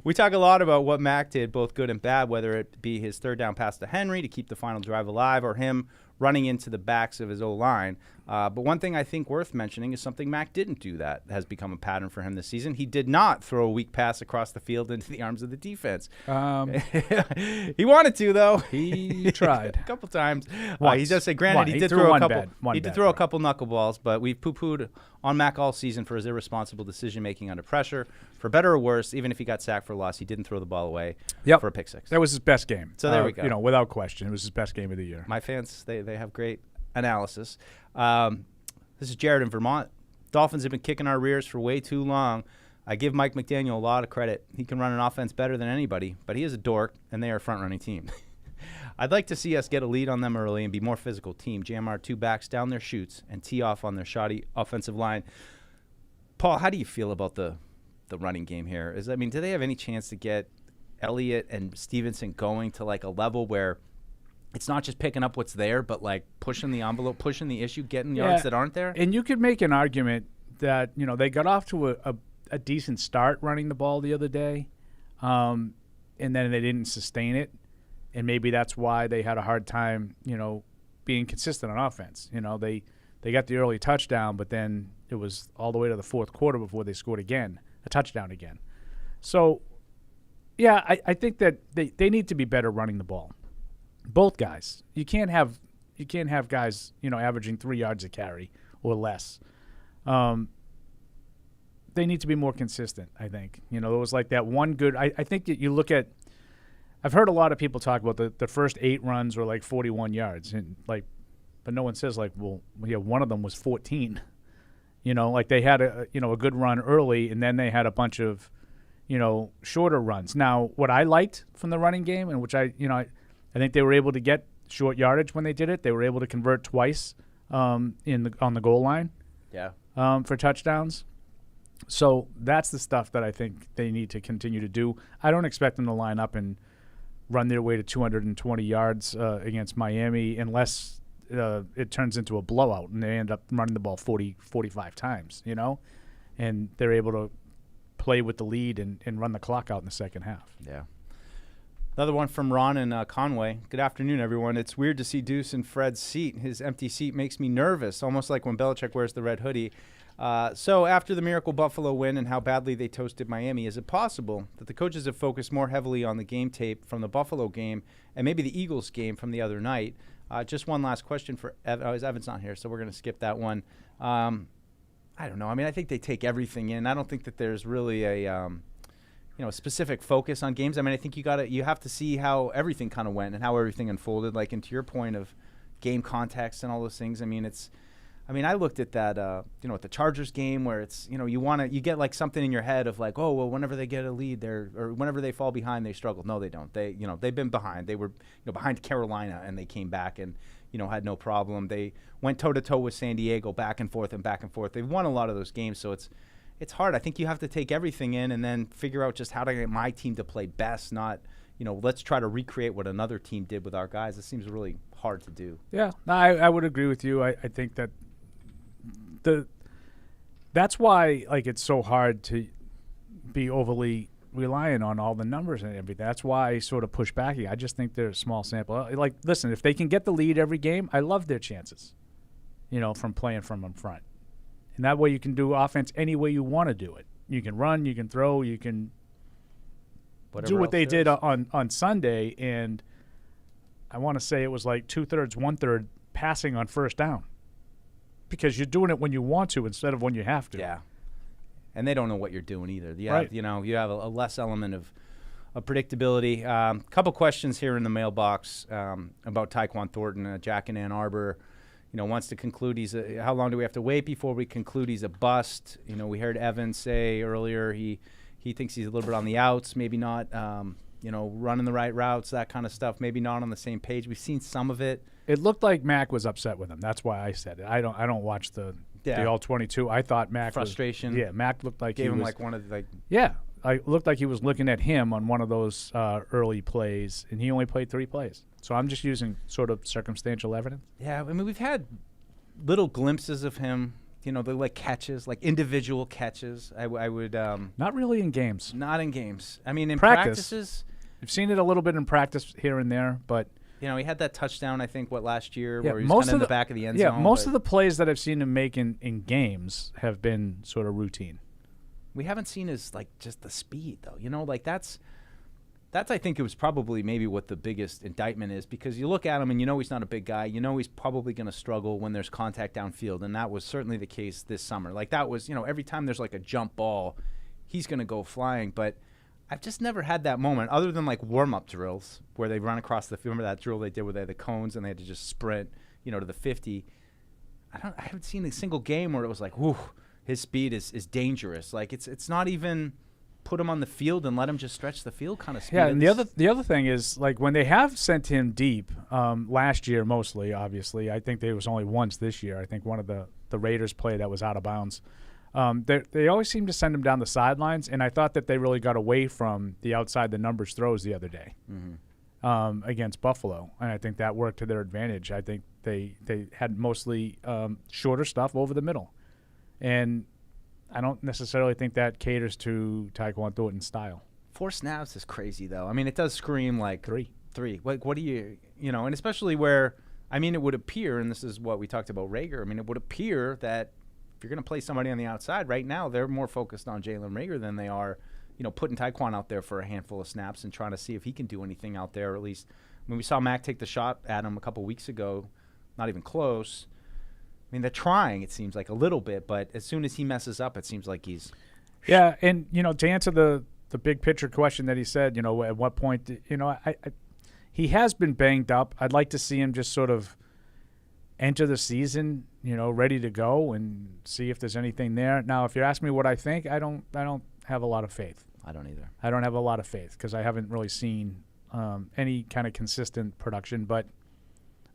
We talk a lot about what Mac did, both good and bad, whether it be his third down pass to Henry to keep the final drive alive or him running into the backs of his O-line. But one thing I think worth mentioning is something Mac didn't do that has become a pattern for him this season. He did not throw a weak pass across the field into the arms of the defense. He wanted to, though. He tried. A couple times. Once. He does say, granted, he did throw a couple knuckleballs, but we've poo-pooed on Mac all season for his irresponsible decision-making under pressure. For better or worse, even if he got sacked for a loss, he didn't throw the ball away for a pick six. That was his best game. So there we go. Without question, it was his best game of the year. My fans, they have great analysis. This is Jared in Vermont. Dolphins have been kicking our rears for way too long. I give Mike McDaniel a lot of credit. He can run an offense better than anybody, but he is a dork, and they are a front-running team. I'd like to see us get a lead on them early and be more physical team, jam our two backs down their chutes, and tee off on their shoddy offensive line. Paul, how do you feel about the running game here? Do they have any chance to get Elliott and Stevenson going to like a level where it's not just picking up what's there, but like pushing the envelope, pushing the issue, getting yards that aren't there? And you could make an argument that, they got off to a decent start running the ball the other day, and then they didn't sustain it. And maybe that's why they had a hard time, being consistent on offense. They got the early touchdown, but then it was all the way to the fourth quarter before they scored a touchdown again. So, yeah, I think that they need to be better running the ball. Both guys. You can't have guys, averaging 3 yards a carry or less. They need to be more consistent, I think. It was like that one good – I think that you look at – I've heard a lot of people talk about the first 8 runs were like 41 yards. But no one says one of them was 14. Like they had a good run early, and then they had a bunch of, shorter runs. Now, what I liked from the running game, and which I think they were able to get short yardage when they did it. They were able to convert twice on the goal line. Yeah. For touchdowns. So that's the stuff that I think they need to continue to do. I don't expect them to line up and run their way to 220 yards against Miami unless it turns into a blowout and they end up running the ball 45 times, and they're able to play with the lead and run the clock out in the second half. Yeah. Another one from Ron and Conway. Good afternoon, everyone. It's weird to see Deuce in Fred's seat. His empty seat makes me nervous, almost like when Belichick wears the red hoodie. So after the Miracle Buffalo win and how badly they toasted Miami, is it possible that the coaches have focused more heavily on the game tape from the Buffalo game and maybe the Eagles game from the other night? Just one last question for Evan. Evan's not here, so we're going to skip that one. I don't know. I mean, I think they take everything in. I don't think that there's really a specific focus on games. I mean, I think you have to see how everything kind of went and how everything unfolded. Like, and to your point of game context and all those things. I looked at that, at the Chargers game where it's, you get like something in your head of like, oh, well, whenever they get a lead or whenever they fall behind, they struggle. No, they don't. They've been behind. They were, behind Carolina and they came back and, had no problem. They went toe to toe with San Diego back and forth and back and forth. They've won a lot of those games. So it's hard. I think you have to take everything in and then figure out just how to get my team to play best, not, let's try to recreate what another team did with our guys. It seems really hard to do. Yeah, I would agree with you. I think that that's why it's so hard to be overly reliant on all the numbers and everything. That's why I sort of push back. I just think they're a small sample. Listen, if they can get the lead every game, I love their chances, from playing from in front. And that way you can do offense any way you want to do it. You can run, you can throw, you can do what they did on Sunday. And I want to say it was like 2/3, 1/3 passing on first down. Because you're doing it when you want to instead of when you have to. Yeah. And they don't know what you're doing either. You have, you have a less element of predictability. Couple questions here in the mailbox about Tyquan Thornton. Jack in Ann Arbor, wants to conclude how long do we have to wait before we conclude he's a bust? We heard Evan say earlier he thinks he's a little bit on the outs, maybe not, running the right routes, that kind of stuff, maybe not on the same page. We've seen some of it. It looked like Mac was upset with him. That's why I said it. I don't watch the All-22. I thought Mac frustration. Mac looked like gave him like one of the it looked like he was looking at him on one of those early plays, and he only played 3 plays. So I'm just using sort of circumstantial evidence. Yeah, I mean we've had little glimpses of him. They're like catches, like individual catches. I would not really in games. Not in games. I mean in practices. I've seen it a little bit in practice here and there, but. He had that touchdown, I think, last year where he was kind of in the back of the end zone. Yeah, most of the plays that I've seen him make in games have been sort of routine. We haven't seen his, just the speed, though. That's I think it was probably maybe what the biggest indictment is because you look at him and he's not a big guy. He's probably going to struggle when there's contact downfield, and that was certainly the case this summer. That was, every time there's, a jump ball, he's going to go flying, but I've just never had that moment other than warm-up drills where they run across the field. Remember that drill they did where they had the cones and they had to just sprint, to the 50. I haven't seen a single game where it was like, whew, his speed is dangerous. It's not even put him on the field and let him just stretch the field kind of speed. Yeah, and the other thing is when they have sent him deep last year mostly, obviously. I think there was only once this year. I think one of the Raiders play that was out of bounds. They always seem to send him down the sidelines, and I thought that they really got away from the outside the numbers throws the other day against Buffalo, and I think that worked to their advantage. I think they had mostly shorter stuff over the middle, and I don't necessarily think that caters to Tyquan Thornton's style. 4 snaps is crazy, though. I mean, it does scream 3. 3. Like, what do you and especially where, I mean, it would appear, and this is what we talked about Rager, I mean, it would appear that if you're going to play somebody on the outside right now, they're more focused on Jalen Rager than they are, putting Tyquan out there for a handful of snaps and trying to see if he can do anything out there, or at least when we saw Mac take the shot at him a couple weeks ago, not even close. I mean, they're trying, it seems like, a little bit, but as soon as he messes up, it seems like he's... Yeah, and, to answer the big picture question that he said, at what point, he has been banged up. I'd like to see him just sort of enter the season, ready to go and see if there's anything there. Now, if you ask me what I think, I don't have a lot of faith. I don't either. I don't have a lot of faith because I haven't really seen any kind of consistent production, but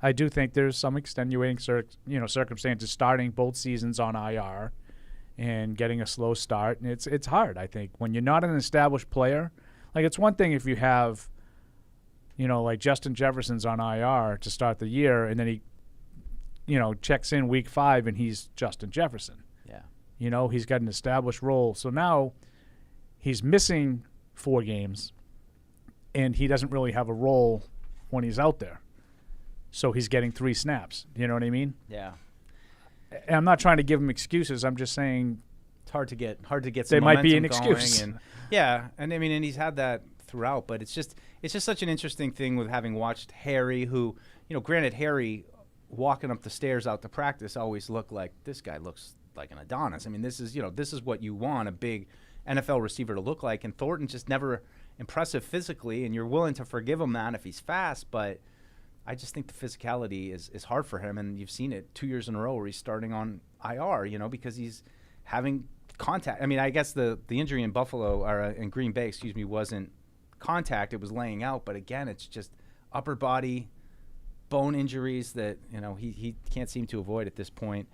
I do think there's some extenuating circumstances starting both seasons on IR and getting a slow start. And it's hard, I think, when you're not an established player. Like, it's one thing if you have, like Justin Jefferson's on IR to start the year, and then he, checks in week 5 and he's Justin Jefferson. Yeah. He's got an established role. So now he's missing 4 games, and he doesn't really have a role when he's out there. So he's getting 3 snaps. You know what I mean? Yeah. And I'm not trying to give him excuses. I'm just saying it's hard to get some they might be an momentum excuse. going, and yeah, and I mean, and he's had that throughout, but it's just such an interesting thing with having watched Harry, who, granted, Harry walking up the stairs out to practice always looked like, this guy looks like an Adonis. I mean, this is what you want a big NFL receiver to look like, and Thornton just never impressive physically, and you're willing to forgive him that if he's fast, but I just think the physicality is hard for him, and you've seen it 2 years in a row where he's starting on IR, because he's having contact. I mean, I guess the injury in Buffalo, or in Green Bay, wasn't contact, it was laying out, but again, it's just upper body bone injuries that he can't seem to avoid at this point.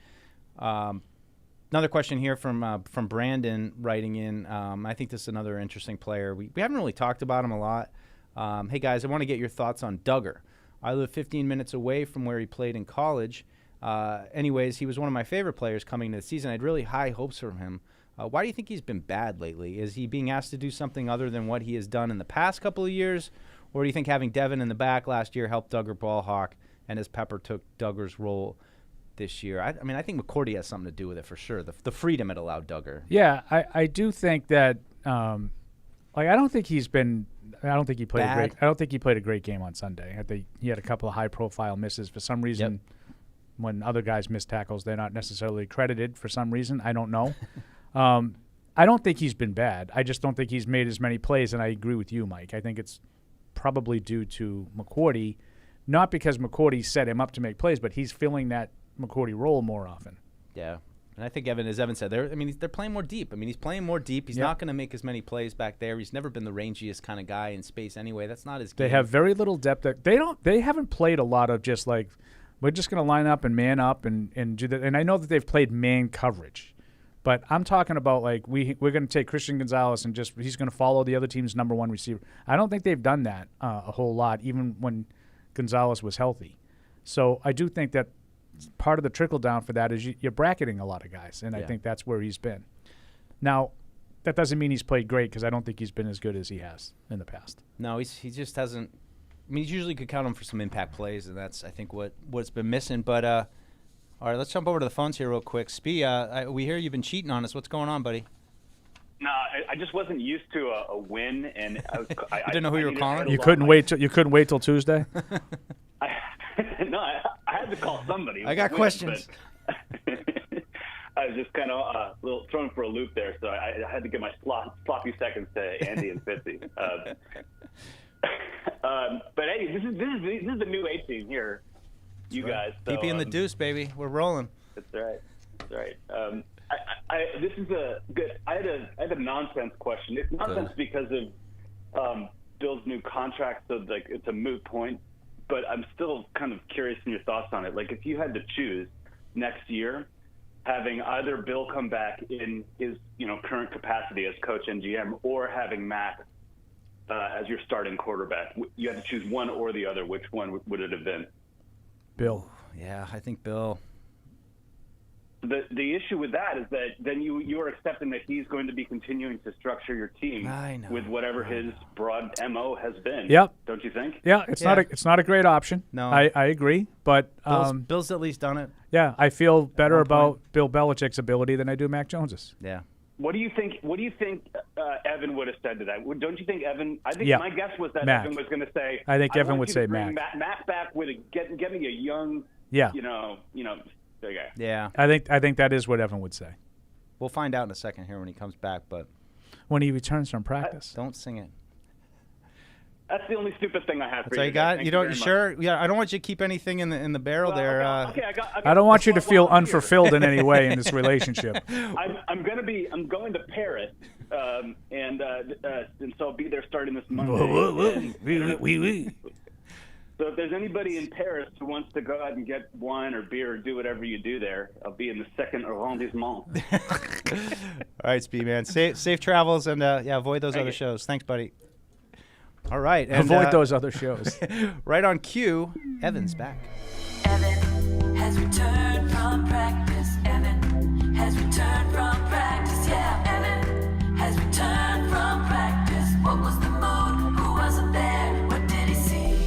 Another question here from Brandon writing in. I think this is another interesting player. We haven't really talked about him a lot. Hey guys, I want to get your thoughts on Duggar. I live 15 minutes away from where he played in college. Anyways, he was one of my favorite players coming into the season. I had really high hopes for him. Why do you think he's been bad lately? Is he being asked to do something other than what he has done in the past couple of years? Or do you think having Devin in the back last year helped Duggar ball hawk, and as Pepper took Duggar's role this year? I mean, I think McCourty has something to do with it for sure. The freedom it allowed Duggar. Yeah, I do think that. I don't think he played bad. I don't think he played a great game on Sunday. I think he had a couple of high-profile misses for some reason. Yep. When other guys miss tackles, they're not necessarily credited for some reason. I don't know. I don't think he's been bad. I just don't think he's made as many plays, and I agree with you, Mike. I think it's probably due to McCourty, not because McCourty set him up to make plays, but he's filling that McCourty role more often. Yeah. And I think as Evan said, they're playing more deep. I mean, he's playing more deep. He's not going to make as many plays back there. He's never been the rangiest kind of guy in space anyway. That's not his game. They have very little depth. They haven't played a lot of just like, we're just going to line up and man up and do that. And I know that they've played man coverage, but I'm talking about like we're going to take Christian Gonzalez and he's going to follow the other team's number 1 receiver. I don't think they've done that a whole lot, even when Gonzalez was healthy. So I do think that part of the trickle down for that is you're bracketing a lot of guys, and I think that's where he's been. Now, that doesn't mean he's played great, because I don't think he's been as good as he has in the past. No, he just hasn't. I mean, you usually could count him for some impact plays, and that's, I think, what's been missing. But all right, let's jump over to the phones here real quick. Spee, we hear you've been cheating on us. What's going on, buddy? No, I just wasn't used to a win, and I didn't know who you were calling. You couldn't wait till Tuesday. No, I had to call somebody. I got questions. I was just kind of a little thrown for a loop there, so I had to give my sloppy seconds to Andy and Fitzy. But hey, this is the new A team here, you guys. So, DP in the deuce, baby. We're rolling. That's right. That's right. This is a good. I had a nonsense question. It's nonsense because of Bill's new contract, so like it's a moot point. But I'm still kind of curious in your thoughts on it. Like, if you had to choose next year, having either Bill come back in his current capacity as coach and GM, or having Mac as your starting quarterback, you had to choose one or the other. Which one would it have been? Bill. Yeah, I think Bill. The issue with that is that then you are accepting that he's going to be continuing to structure your team with whatever his broad MO has been. Yep. Don't you think? Yeah, it's not a great option. No. I agree, but Bill's at least done it. Yeah, I feel better about Bill Belichick's ability than I do Mac Jones's. Yeah. What do you think? Evan would have said to that? Don't you think Evan? I think Yeah. my guess was that Mac. Evan was going to say. I think Evan want would you say to bring Mac. Mac back with get me a young. Yeah. You know. Okay. Yeah. I think that is what Evan would say We'll find out in a second here when he comes back, but when he returns from practice. Don't sing it. That's the only stupid thing I have for So you. you got Thank you don't very sure? much. Yeah, I don't want you to keep anything in the barrel there. Okay, I got I don't want you to feel unfulfilled in any way in this relationship. I'm going to Paris, and so I'll be there starting this Monday. So if there's anybody in Paris who wants to go out and get wine or beer or do whatever you do there, I'll be in the second arrondissement. All right, Speed Man. Safe travels and avoid those other shows. Thanks, buddy. All right. And, Avoid those other shows. Right on cue, Evan's back. Evan has returned from practice. Evan has returned from practice. Yeah, Evan has returned from practice. What was the mood? Who wasn't there? What did he see?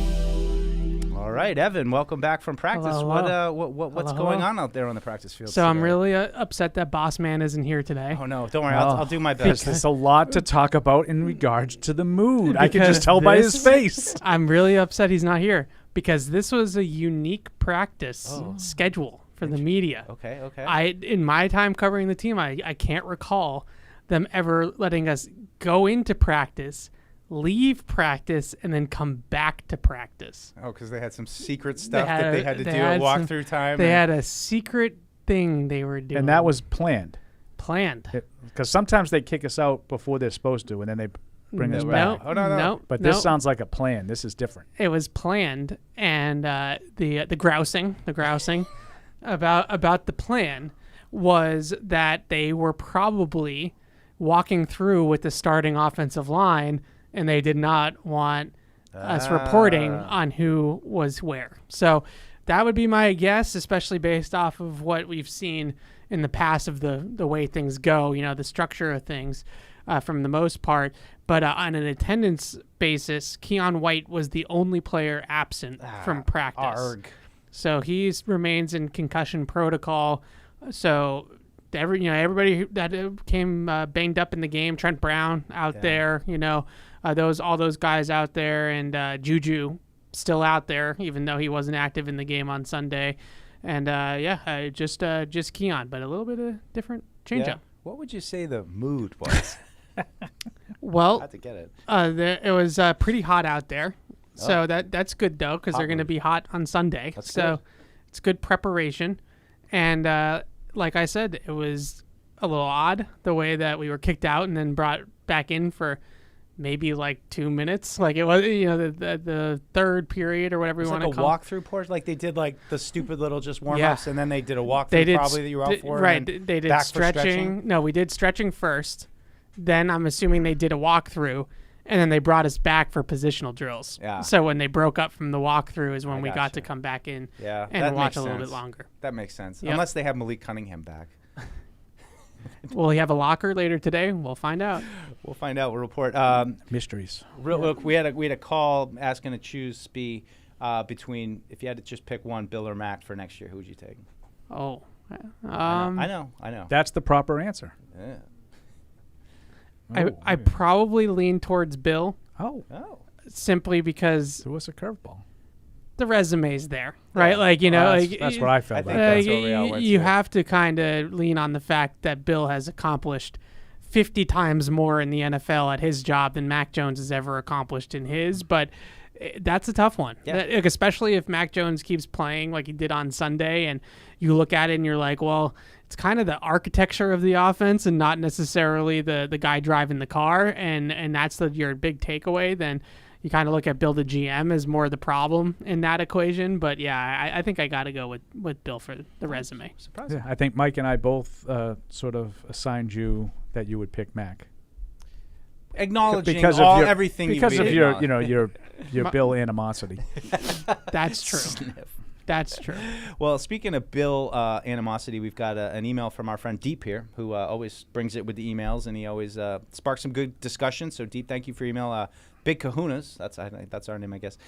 All right, Evan, welcome back from practice. Hello. What's Hello. going on out there on the practice field? So I'm today? really upset that Boss Man isn't here today. Oh no, don't worry. I'll do my best. There's a lot to talk about in regards to the mood. I can just tell by his face. I'm really upset he's not here because this was a unique practice schedule for the media. Okay. In my time covering the team, I can't recall them ever letting us go into practice, leave practice, and then come back to practice. Oh, because they had some secret stuff that they had to do at walkthrough time. They had a secret thing they were doing. And that was planned. Because sometimes they kick us out before they're supposed to, and then they bring us back. No. But this sounds like a plan. This is different. It was planned, and the grousing about the plan was that they were probably walking through with the starting offensive line, and they did not want us reporting on who was where. So that would be my guess, especially based off of what we've seen in the past of the way things go, the structure of things from the most part. But on an attendance basis, Keon White was the only player absent from practice. Arg. So he remains in concussion protocol. So everybody that came banged up in the game, Trent Brown out there, all those guys out there, and Juju still out there, even though he wasn't active in the game on Sunday. And just Keon, but a little bit of different change up. What would you say the mood was? Well, I had to get it. It was pretty hot out there, so that's good though, because they're going to be hot on Sunday. So it's good preparation, and like I said, it was a little odd the way that we were kicked out and then brought back in for maybe like 2 minutes. Like it was, the third period or whatever you want to call it. Like a walkthrough portion? Like they did like the stupid little just warm-ups and then they did a walkthrough probably that you were out for? Right, and they did stretching. No, we did stretching first. Then I'm assuming they did a walkthrough, and then they brought us back for positional drills. Yeah. So when they broke up from the walkthrough is when we got to come back in and watch a little bit longer. That makes sense. Yep. Unless they have Malik Cunningham back. Will he have a locker later today? We'll find out. We'll find out. We'll report. Mysteries. Look, we had a call asking to choose Spee between if you had to just pick one, Bill or Mac for next year. Who would you take? Oh, I know. That's the proper answer. Yeah. I probably lean towards Bill. Oh. Simply because it was a curveball. The resume's there, right? Like, that's what I felt. You have to kind of lean on the fact that Bill has accomplished 50 times more in the NFL at his job than Mac Jones has ever accomplished in his. But that's a tough one, especially if Mac Jones keeps playing like he did on Sunday, and you look at it and you're like, well, it's kind of the architecture of the offense and not necessarily the guy driving the car, and that's your big takeaway. Then you kind of look at Bill the GM as more the problem in that equation. But yeah, I think I got to go with Bill for the resume. Surprising. Yeah, I think Mike and I both sort of assigned you that you would pick Mac. Acknowledging everything because of your Bill animosity. That's true. That's true. Well, speaking of Bill animosity, we've got an email from our friend Deep here, who always brings it with the emails, and he always sparks some good discussion. So, Deep, thank you for your email. Big Kahunas, that's our name, I guess.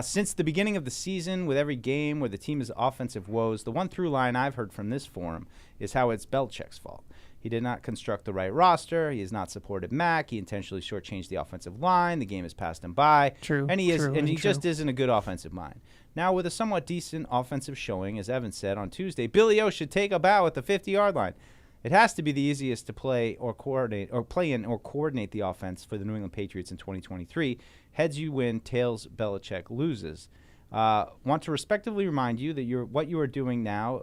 Since the beginning of the season, with every game where the team is offensive woes, the one through line I've heard from this forum is how it's Belichick's fault. He did not construct the right roster. He has not supported Mac. He intentionally shortchanged the offensive line. The game has passed him by. True. And he just isn't a good offensive mind. Now, with a somewhat decent offensive showing, as Evan said on Tuesday, Billy O should take a bow at the 50-yard line. It has to be the easiest to play in or coordinate the offense for the New England Patriots in 2023. Heads you win, tails Belichick loses. Want to respectively remind you that what you are doing now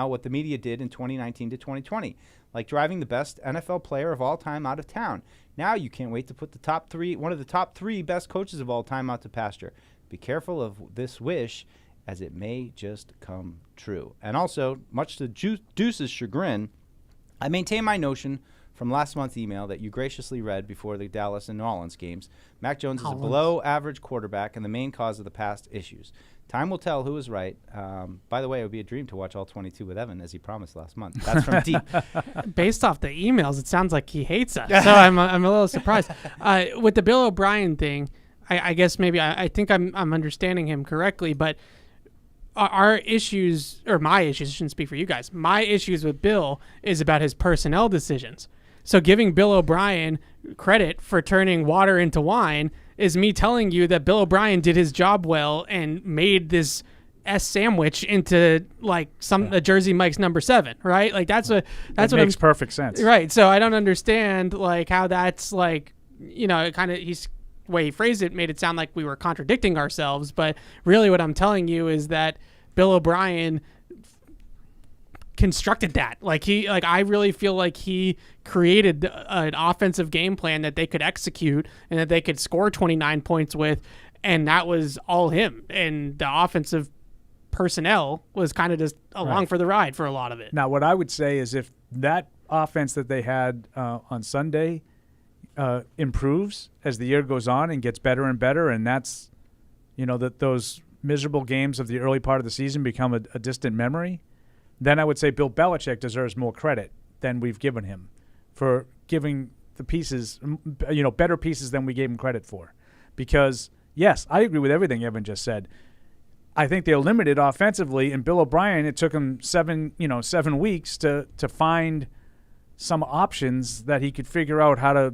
what the media did in 2019 to 2020, like driving the best NFL player of all time out of town. Now you can't wait to put one of the top three best coaches of all time out to pasture. Be careful of this wish, as it may just come true. And also, much to Deuce's chagrin, I maintain my notion from last month's email that you graciously read before the Dallas and New Orleans games. Mac Jones is a below-average quarterback and the main cause of the past issues. Time will tell who is right. By the way, it would be a dream to watch all 22 with Evan, as he promised last month. That's from Deep. Based off the emails, it sounds like he hates us. So I'm a little surprised. With the Bill O'Brien thing, I guess maybe I think I'm understanding him correctly, but our issues, or my issues, I shouldn't speak for you guys. My issues with Bill is about his personnel decisions. So giving Bill O'Brien credit for turning water into wine is me telling you that Bill O'Brien did his job well and made this S sandwich into like a Jersey Mike's number 7, right? Like that makes perfect sense, right? So I don't understand like how that's like, kind of way he phrased it made it sound like we were contradicting ourselves, but really what I'm telling you is that Bill O'Brien constructed that. I really feel like he created an offensive game plan that they could execute and that they could score 29 points with, and that was all him. And the offensive personnel was kind of just along for the ride for a lot of it. Now, what I would say is if that offense that they had on Sunday improves as the year goes on and gets better and better, and that's, that those miserable games of the early part of the season become a distant memory, then I would say Bill Belichick deserves more credit than we've given him for giving the pieces, better pieces than we gave him credit for. Because, yes, I agree with everything Evan just said. I think they're limited offensively, and Bill O'Brien, it took him 7 weeks to find some options that he could figure out how to,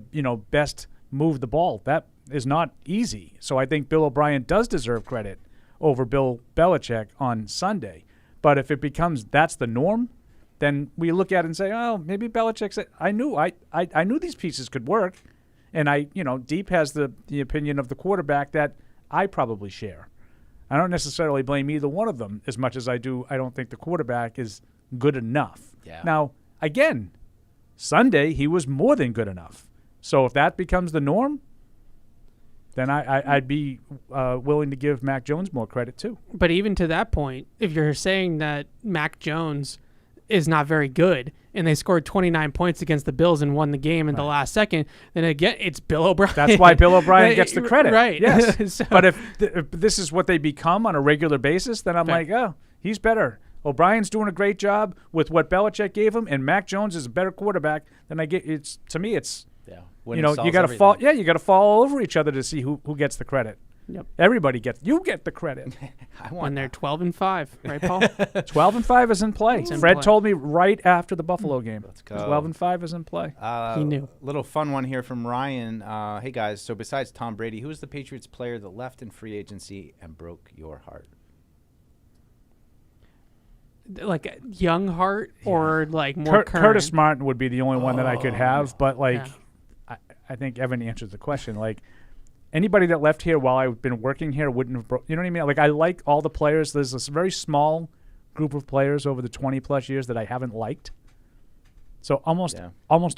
best move the ball. That is not easy. So I think Bill O'Brien does deserve credit over Bill Belichick on Sunday. But if it becomes that's the norm, then we look at it and say, oh, maybe Belichick said, I knew these pieces could work. And Deep has the opinion of the quarterback that I probably share. I don't necessarily blame either one of them as much as I don't think the quarterback is good enough. Yeah. Now, again, Sunday he was more than good enough. So if that becomes the norm, then I'd be willing to give Mac Jones more credit too. But even to that point, if you're saying that Mac Jones is not very good and they scored 29 points against the Bills and won the game in the last second, then again, it's Bill O'Brien. That's why Bill O'Brien gets the credit. Right. Yes. So, but if this is what they become on a regular basis, then I'm like, oh, he's better. O'Brien's doing a great job with what Belichick gave him, and Mac Jones is a better quarterback than I get. To me, it's you got to fall. Yeah, you got to fall all over each other to see who gets the credit. Yep. Everybody you get the credit. When they're 12-5, right, Paul? 12-5 is in play. Fred told me right after the Buffalo game. Let's go. 12-5 is in play. He knew. Little fun one here from Ryan. Hey guys, so besides Tom Brady, who is the Patriots player that left in free agency and broke your heart? Like a young heart or like more current? Curtis Martin would be the only one that I could have, but I think Evan answers the question. Like anybody that left here while I've been working here wouldn't have you know what I mean? Like I like all the players. There's this very small group of players over the 20-plus years that I haven't liked. So almost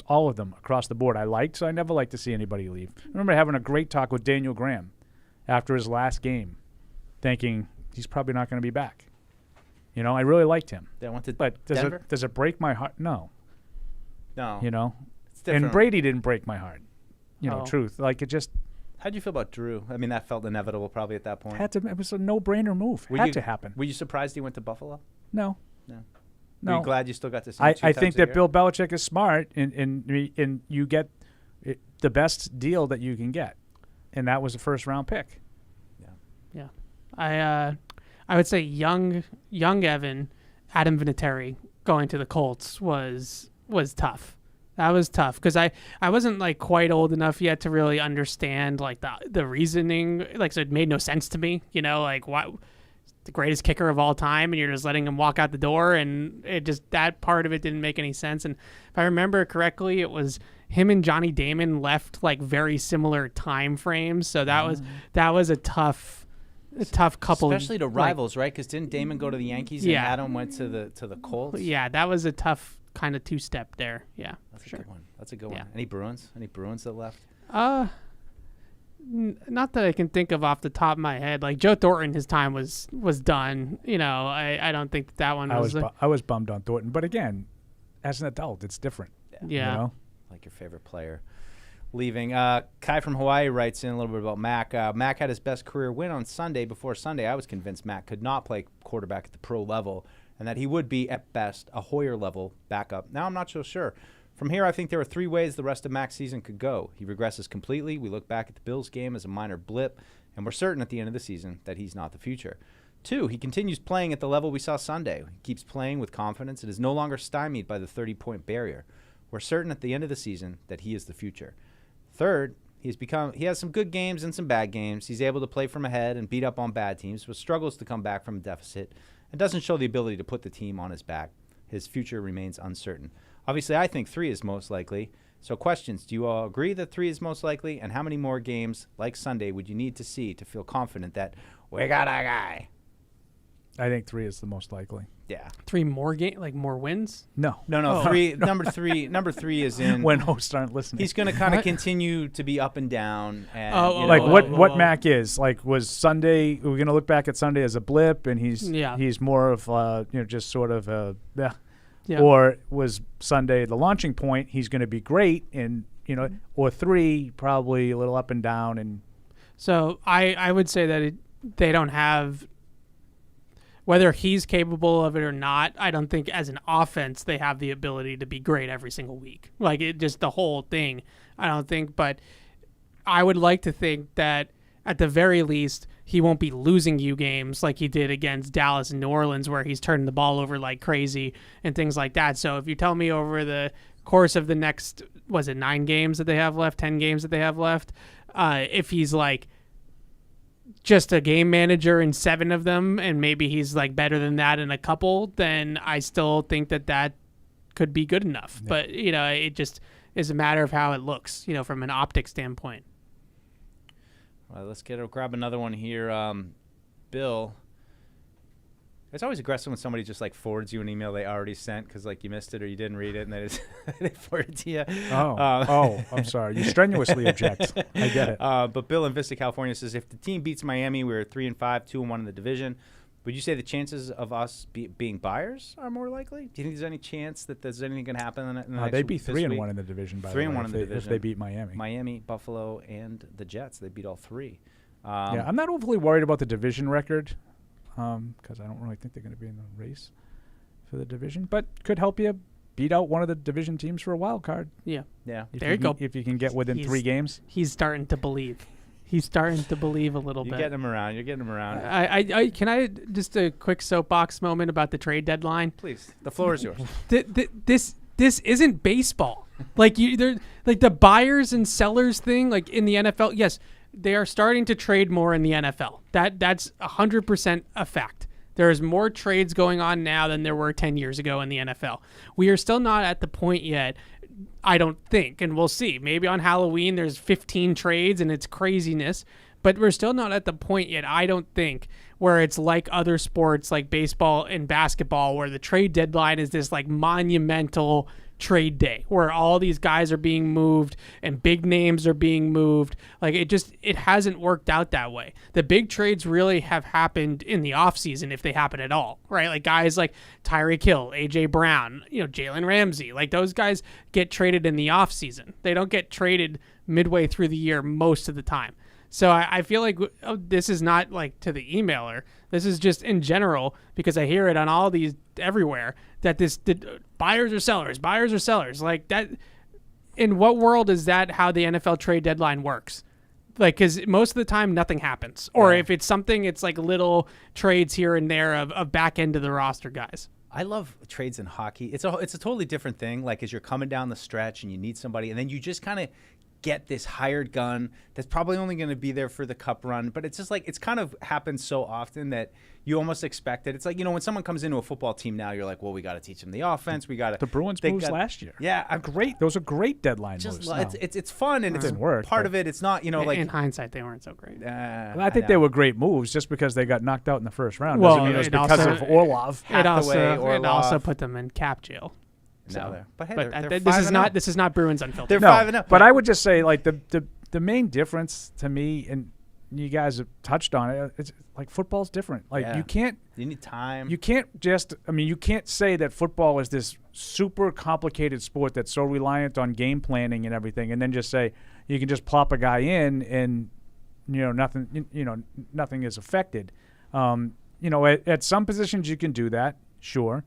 all of them across the board I liked, so I never like to see anybody leave. I remember having a great talk with Daniel Graham after his last game, thinking he's probably not going to be back. I really liked him. But does it break my heart? No. No. It's different. And Brady didn't break my heart. Truth. Like it just. How'd you feel about Drew? I mean, that felt inevitable probably at that point. It was a no-brainer move. Had to happen. Were you surprised he went to Buffalo? No. Were you glad you still got to see him I 2 times think a that year? Bill Belichick is smart, and you get the best deal that you can get, and that was a first-round pick. Yeah. I would say young Evan, Adam Vinatieri going to the Colts was tough. That was tough because I wasn't like quite old enough yet to really understand like the reasoning. Like, so it made no sense to me. You know, like what the greatest kicker of all time, and you're just letting him walk out the door, and it just that part of it didn't make any sense. And if I remember correctly, it was him and Johnny Damon left like very similar time frames. So that was a tough couple, especially to rivals, right? Because didn't Damon go to the Yankees and Adam went to the Colts? Yeah, that was a tough kind of 2-step there. Yeah, that's a good one. That's a good one. Any Bruins? Any Bruins that left? Not that I can think of off the top of my head. Like Joe Thornton, his time was done. You know, I don't think that one was. I was bummed on Thornton, but again, as an adult, it's different. Yeah. You know? Like your favorite player leaving. Kai from Hawaii writes in a little bit about Mac. Mac had his best career win on Sunday. Before Sunday, I was convinced Mac could not play quarterback at the pro level and that he would be, at best, a Hoyer level backup. Now I'm not so sure. From here, I think there are 3 ways the rest of Mac's season could go. He regresses completely. We look back at the Bills game as a minor blip, and we're certain at the end of the season that he's not the future. 2, he continues playing at the level we saw Sunday. He keeps playing with confidence and is no longer stymied by the 30-point barrier. We're certain at the end of the season that he is the future. 3rd, he has some good games and some bad games. He's able to play from ahead and beat up on bad teams, but struggles to come back from a deficit and doesn't show the ability to put the team on his back. His future remains uncertain. Obviously, I think 3 is most likely. So questions, do you all agree that 3 is most likely? And how many more games like Sunday would you need to see to feel confident that we got a guy? I think 3 is the most likely. Yeah. 3 more more wins? No. No. 3. Number 3 is in. When hosts aren't listening. He's going to kind of continue to be up and down. And, what Mac is like was Sunday. We're going to look back at Sunday as a blip, and he's more of just sort of Yeah. Or was Sunday the launching point? He's going to be great, and or 3 probably a little up and down. And so I would say that they don't have. Whether he's capable of it or not, I don't think as an offense they have the ability to be great every single week. Like just the whole thing, I don't think. But I would like to think that at the very least he won't be losing you games like he did against Dallas and New Orleans, where he's turning the ball over like crazy and things like that. So if you tell me over the course of the next, 9 games that they have left, 10 games that they have left, if he's like just a game manager in 7 of them, and maybe he's like better than that in a couple, then I still think that could be good enough. Yeah. But, it just is a matter of how it looks, from an optic standpoint. All right, let's grab another one here. Bill, it's always aggressive when somebody just like forwards you an email they already sent because like you missed it or you didn't read it and they forward it to you. I'm sorry. You strenuously object. I get it. But Bill in Vista, California says, if the team beats Miami, we're 3-5, 2-1 in the division. Would you say the chances of us being buyers are more likely? Do you think there's any chance that there's anything going to happen in the next they'd be 3-1 in the division, by the way. 3-1 in the division. If they beat Miami. Miami, Buffalo, and the Jets. They beat all 3. I'm not overly worried about the division record because I don't really think they're going to be in the race for the division, but could help you beat out one of the division teams for a wild card. Yeah. There you go. If you can get within 3 games. He's starting to believe. He's starting to believe a little bit. You're getting him around. Can I just a quick soapbox moment about the trade deadline? Please. The floor is yours. This isn't baseball. Like the buyers and sellers thing, like in the NFL. Yes, they are starting to trade more in the NFL. That's 100% a fact. There is more trades going on now than there were 10 years ago in the NFL. We are still not at the point yet, I don't think, and we'll see. Maybe on Halloween there's 15 trades and it's craziness, but we're still not at the point yet, I don't think, where it's like other sports like baseball and basketball where the trade deadline is this like monumental trade day where all these guys are being moved and big names are being moved. Like it hasn't worked out that way. The big trades really have happened in the offseason, if they happen at all, right? Like guys like Tyreek Hill, AJ Brown, Jalen Ramsey, like those guys get traded in the offseason. They don't get traded midway through the year most of the time. So I feel like this is not like to the emailer. This is just in general because I hear it on all these everywhere that buyers or sellers. Like that. In what world is that how the NFL trade deadline works? Like, because most of the time nothing happens. Or if it's something, it's like little trades here and there of back end of the roster guys. I love trades in hockey. It's a totally different thing. Like as you're coming down the stretch and you need somebody, and then you just kind of get this hired gun that's probably only going to be there for the cup run. But it's just like it's kind of happens so often that you almost expect it. It's like, when someone comes into a football team now, you're like, well, we got to teach them the offense. We got to. The Bruins moves last year. Yeah, great. Those are great deadline moves. It's fun and it's work, part of it. It's not like in hindsight they weren't so great. Well, I think they were great moves just because they got knocked out in the first round. Doesn't mean it was because of Orlov. It also put them in cap jail. So, but this is not Bruins Unfiltered. They're 5-0. But I would just say like the main difference to me, and you guys have touched on it, it's like football's different. Like you need time. You can't you can't say that football is this super complicated sport that's so reliant on game planning and everything, and then just say you can just plop a guy in and nothing is affected. At some positions you can do that, sure,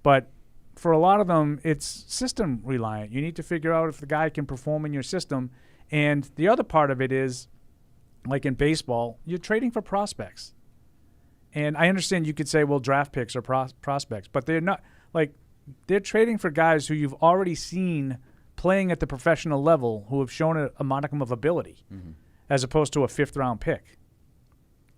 but for a lot of them, it's system reliant. You need to figure out if the guy can perform in your system. And the other part of it is, like in baseball, you're trading for prospects. And I understand you could say, well, draft picks are prospects, but they're not. Like, they're trading for guys who you've already seen playing at the professional level who have shown a modicum of ability, as opposed to a fifth-round pick.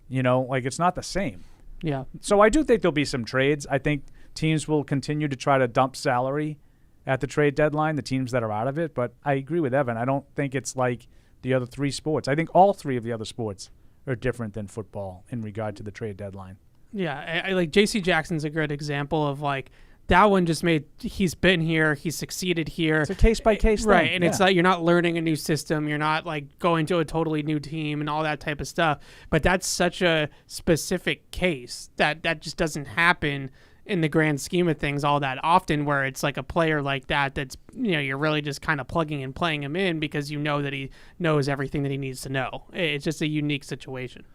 It's not the same. Yeah. So I do think there'll be some trades. I think teams will continue to try to dump salary at the trade deadline, the teams that are out of it. But I agree with Evan. I don't think it's like the other three sports. I think all three of the other sports are different than football in regard to the trade deadline. Yeah, I like J.C. Jackson's a good example of like that one just he's been here, he's succeeded here. It's a case-by-case thing. Right, and it's like you're not learning a new system, you're not like going to a totally new team and all that type of stuff. But that's such a specific case that just doesn't happen in the grand scheme of things all that often, where it's like a player like that's you're really just kind of plugging and playing him in because you know that he knows everything that he needs to know. It's just a unique situation.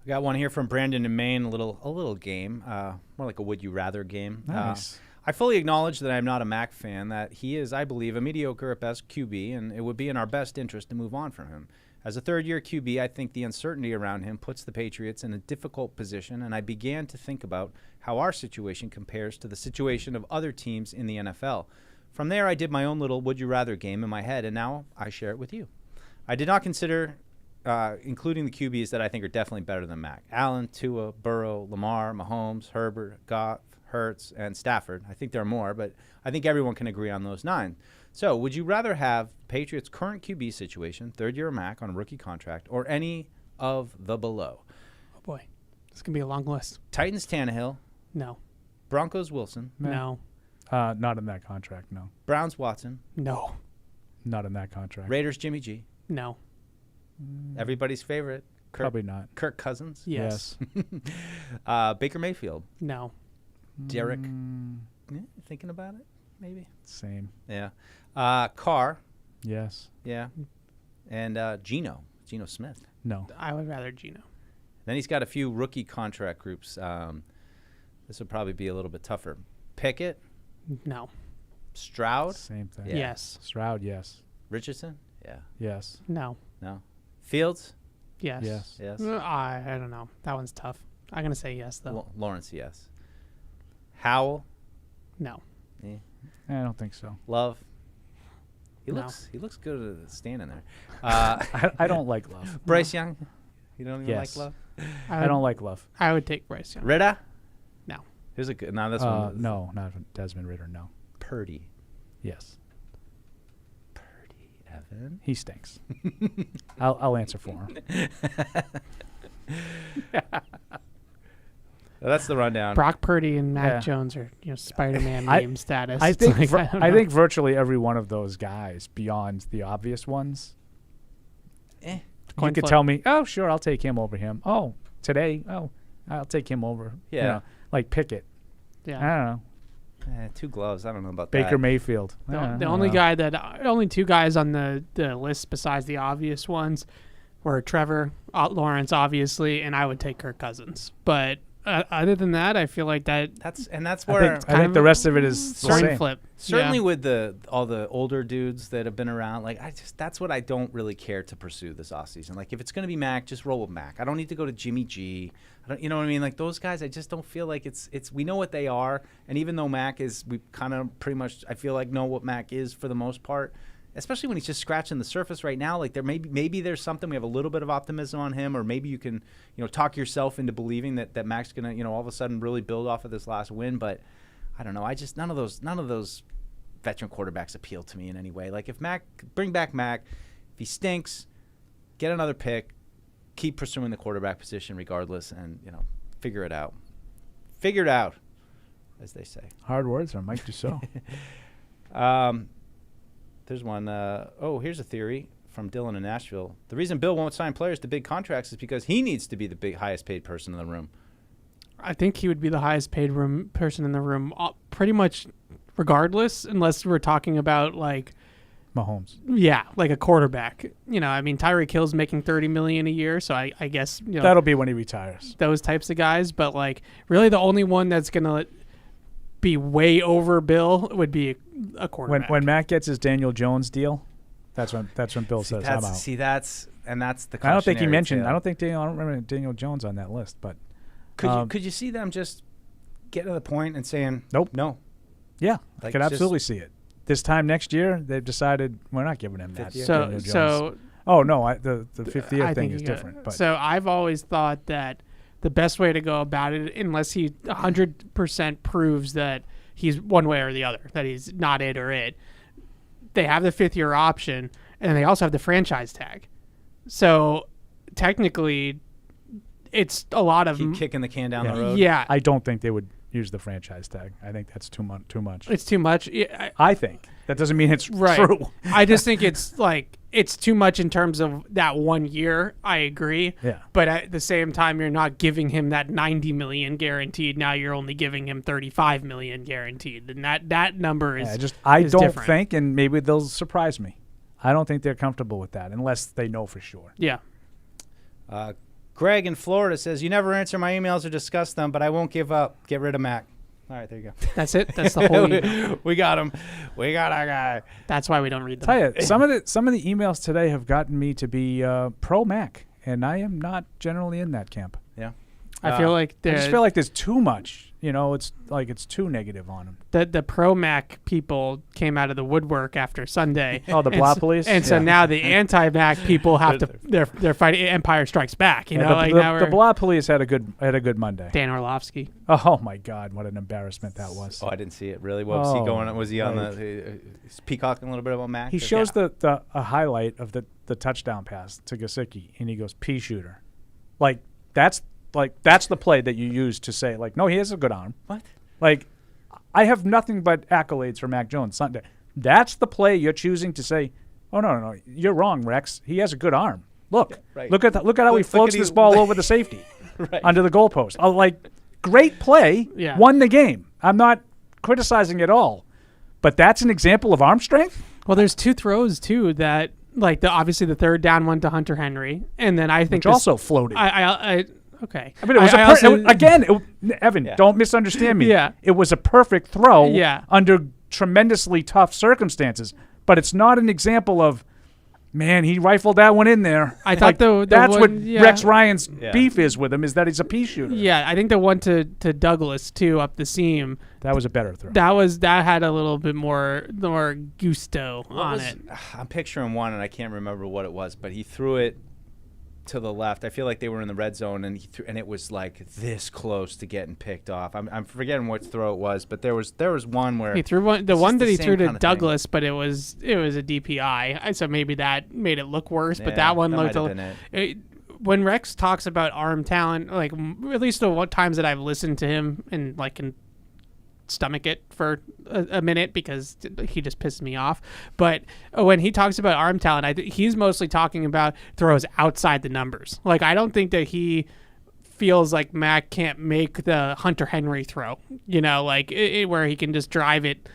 I got one here from Brandon in Maine, a little game, more like a would you rather game. Nice. I fully acknowledge that I'm not a Mac fan, that he is, I believe, a mediocre at best QB, and it would be in our best interest to move on from him. As a third-year QB, I think the uncertainty around him puts the Patriots in a difficult position, and I began to think about how our situation compares to the situation of other teams in the NFL. From there, I did my own little would-you-rather game in my head, and now I share it with you. I did not consider including the QBs that I think are definitely better than Mac. Allen, Tua, Burrow, Lamar, Mahomes, Herbert, Goff, Hurts, and Stafford. I think there are more, but I think everyone can agree on those 9. So, would you rather have Patriots' current QB situation, third-year Mac on a rookie contract, or any of the below? Oh, boy. This can be a long list. Titans Tannehill. No. Broncos Wilson. No. Not in that contract, no. Browns Watson. No. Not in that contract. Raiders Jimmy G. No. Everybody's favorite. Probably not. Kirk Cousins. Yes. Baker Mayfield. No. Derek. Thinking about it? Maybe. Same. Yeah. Carr. Yes. Yeah. And Geno Smith. No. I would rather Geno. Then he's got a few rookie contract groups. This would probably be a little bit tougher. Pickett. No. Stroud. Same thing. Yeah. Yes. Stroud, yes. Richardson. Yeah. Yes. No. No. Fields. Yes. Yes. Yes. I don't know. That one's tough. I'm going to say yes, though. Lawrence, yes. Howell. No. Yeah. I don't think so. Love. He No. looks good at standing there. I don't like Love. Bryce Young. You don't even Yes. like Love? I don't like Love. I would take Bryce Young. Ritter. No. Here's a good. Now this one. No, not Desmond Ritter. No. Purdy. Yes. Evan. He stinks. I'll answer for him. Well, that's the rundown. Brock Purdy and Mac Jones are Spider-Man meme status. I think It's like, I think virtually every one of those guys, beyond the obvious ones, you Coin could flip. tell me, oh sure, I'll take him over him. Oh, today, I'll take him over. Yeah. Like Pickett. Yeah. I don't know. 2 gloves. I don't know about Baker that. Mayfield. The only two guys on the list besides the obvious ones or Trevor Lawrence, obviously, and I would take Kirk Cousins. But other than that, I feel like that's where I think the rest of it is the same. flip. Certainly with all the older dudes that have been around, like that's what I don't really care to pursue this offseason. Like if it's going to be Mac, just roll with Mac. I don't need to go to Jimmy G. You know what I mean? Like those guys, I just don't feel like it's we know what they are. And even though Mac is, we kind of pretty much, I feel like know what Mac is for the most part. Especially when he's just scratching the surface right now, like there maybe there's something. We have a little bit of optimism on him, or maybe you can, talk yourself into believing that Mac's gonna, all of a sudden really build off of this last win. But I don't know. I just none of those veteran quarterbacks appeal to me in any way. Like if bring back Mac, if he stinks, get another pick, keep pursuing the quarterback position regardless, and figure it out. Figure it out, as they say. Hard words from Mike Dussault. There's one. Here's a theory from Dylan in Nashville. The reason Bill won't sign players to big contracts is because he needs to be the highest paid person in the room. I think he would be the highest paid person in the room, pretty much regardless, unless we're talking about like Mahomes. Yeah, like a quarterback. Tyreek Hill's making $30 million a year, so I guess that'll be when he retires. Those types of guys, but like really the only one that's gonna be way over Bill would be a quarterback. When Matt gets his Daniel Jones deal, that's when Bill says I'm out. That's the. I don't think he mentioned. I don't remember Daniel Jones on that list, but could you see them just getting to the point and saying nope, no? Yeah, I could absolutely see it. This time next year, they've decided we're not giving him that. Daniel Jones. The fifth year thing is different. But. So I've always thought that the best way to go about it, unless he 100% proves that he's one way or the other, that he's not it or it, they have the fifth-year option, and they also have the franchise tag. So technically, it's a lot of... Keep kicking the can down the road? Yeah. I don't think they would use the franchise tag. I think that's too much. It's too much? Yeah, I think. That doesn't mean it's true. I just think it's too much in terms of that 1 year. I agree. Yeah. But at the same time, you're not giving him that $90 million guaranteed. Now you're only giving him $35 million guaranteed. And that number is I don't different. think, and maybe they'll surprise me, I don't think they're comfortable with that unless they know for sure. Yeah. Greg in Florida says, you never answer my emails or discuss them, but I won't give up. Get rid of Mac. All right, there you go. That's it. That's the whole email. We got him. We got our guy. That's why we don't read them. Tell you, some of the emails today have gotten me to be pro Mac, and I am not generally in that camp. Yeah. I feel like I just feel like there's too much. It's like it's too negative on him. The pro Mac people came out of the woodwork after Sunday. Oh, the blah police. And so now the anti Mac people have to they're fighting Empire Strikes Back. The blah police had a good Monday. Dan Orlovsky. Oh my God, what an embarrassment that was. Oh, I didn't see it really. What was he going on? Was he on he's peacocking a little bit about Mac? He shows a highlight of the touchdown pass to Gesicki, and he goes pea shooter. That's the play that you use to say, no, he has a good arm. What? I have nothing but accolades for Mac Jones Sunday. That's the play you're choosing to say, oh, no, you're wrong, Rex. He has a good arm. Look. Yeah, right. Look at how he floats this ball over the safety under the goalpost. Great play, won the game. I'm not criticizing at all. But that's an example of arm strength? Well, there's two throws, too, that, obviously the third down one to Hunter Henry. And then I think which also floated. Okay. I mean, it was Evan, don't misunderstand me. Yeah. It was a perfect throw under tremendously tough circumstances, but it's not an example of, man, he rifled that one in there. I thought that's what Rex Ryan's beef is with him, is that he's a pea shooter. Yeah, I think the one to Douglas, too, up the seam. That was a better throw. That had a little bit more gusto on it. I'm picturing one, and I can't remember what it was, but he threw it to the left. I feel like they were in the red zone, and and it was this close to getting picked off. I'm forgetting what throw it was, but there was one where he threw one. The one that he threw to Douglas, but it was a DPI. So maybe that made it look worse. But that one looked. When Rex talks about arm talent, at least the times that I've listened to him and can stomach it for a minute because he just pissed me off. But when he talks about arm talent, he's mostly talking about throws outside the numbers. I don't think that he feels like Mac can't make the Hunter Henry throw, where he can just drive it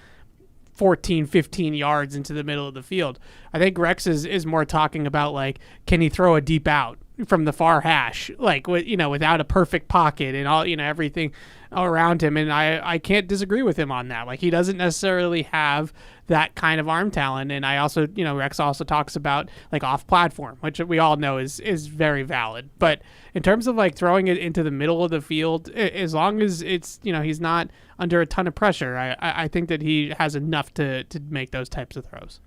14, 15 yards into the middle of the field. I think Rex is more talking about, like, can he throw a deep out from the far hash, like, without a perfect pocket and all, everything around him. And I can't disagree with him on that. Like, he doesn't necessarily have that kind of arm talent. And I also, Rex also talks about, like, off platform, which we all know is very valid. But in terms of, like, throwing it into the middle of the field, as long as it's, he's not under a ton of pressure, I think that he has enough to make those types of throws.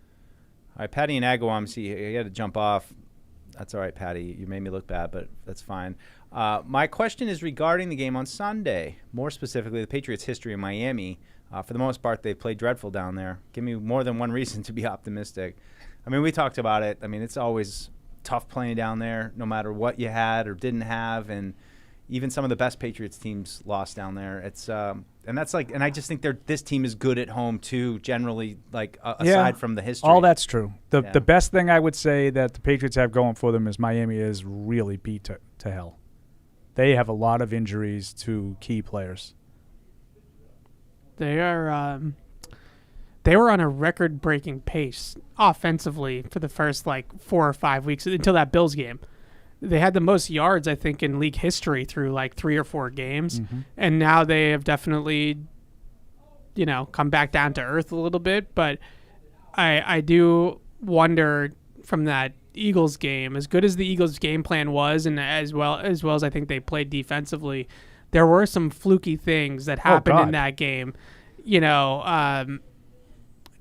All right, Patty and Agawam, see, you had to jump off. That's all right, Patty. You made me look bad, but that's fine. My question is regarding the game on Sunday, more specifically the Patriots' history in Miami. For the most part, they played dreadful down there. Give me more than one reason to be optimistic. I mean, we talked about it. I mean, it's always tough playing down there, no matter what you had or didn't have, and even some of the best Patriots teams lost down there. It's and that's like, and I just think this team is good at home too, generally, like aside from the history. All that's true. The best thing I would say that the Patriots have going for them is Miami is really beat to hell. They have a lot of injuries to key players. They are. They were on a record-breaking pace offensively for the first 4 or 5 weeks until that Bills game. They had the most yards, I think, in league history through 3 or 4 games. Mm-hmm. And now they have definitely, come back down to earth a little bit. But I do wonder from that Eagles game, as good as the Eagles game plan was, and as well as I think they played defensively, there were some fluky things that happened in that game.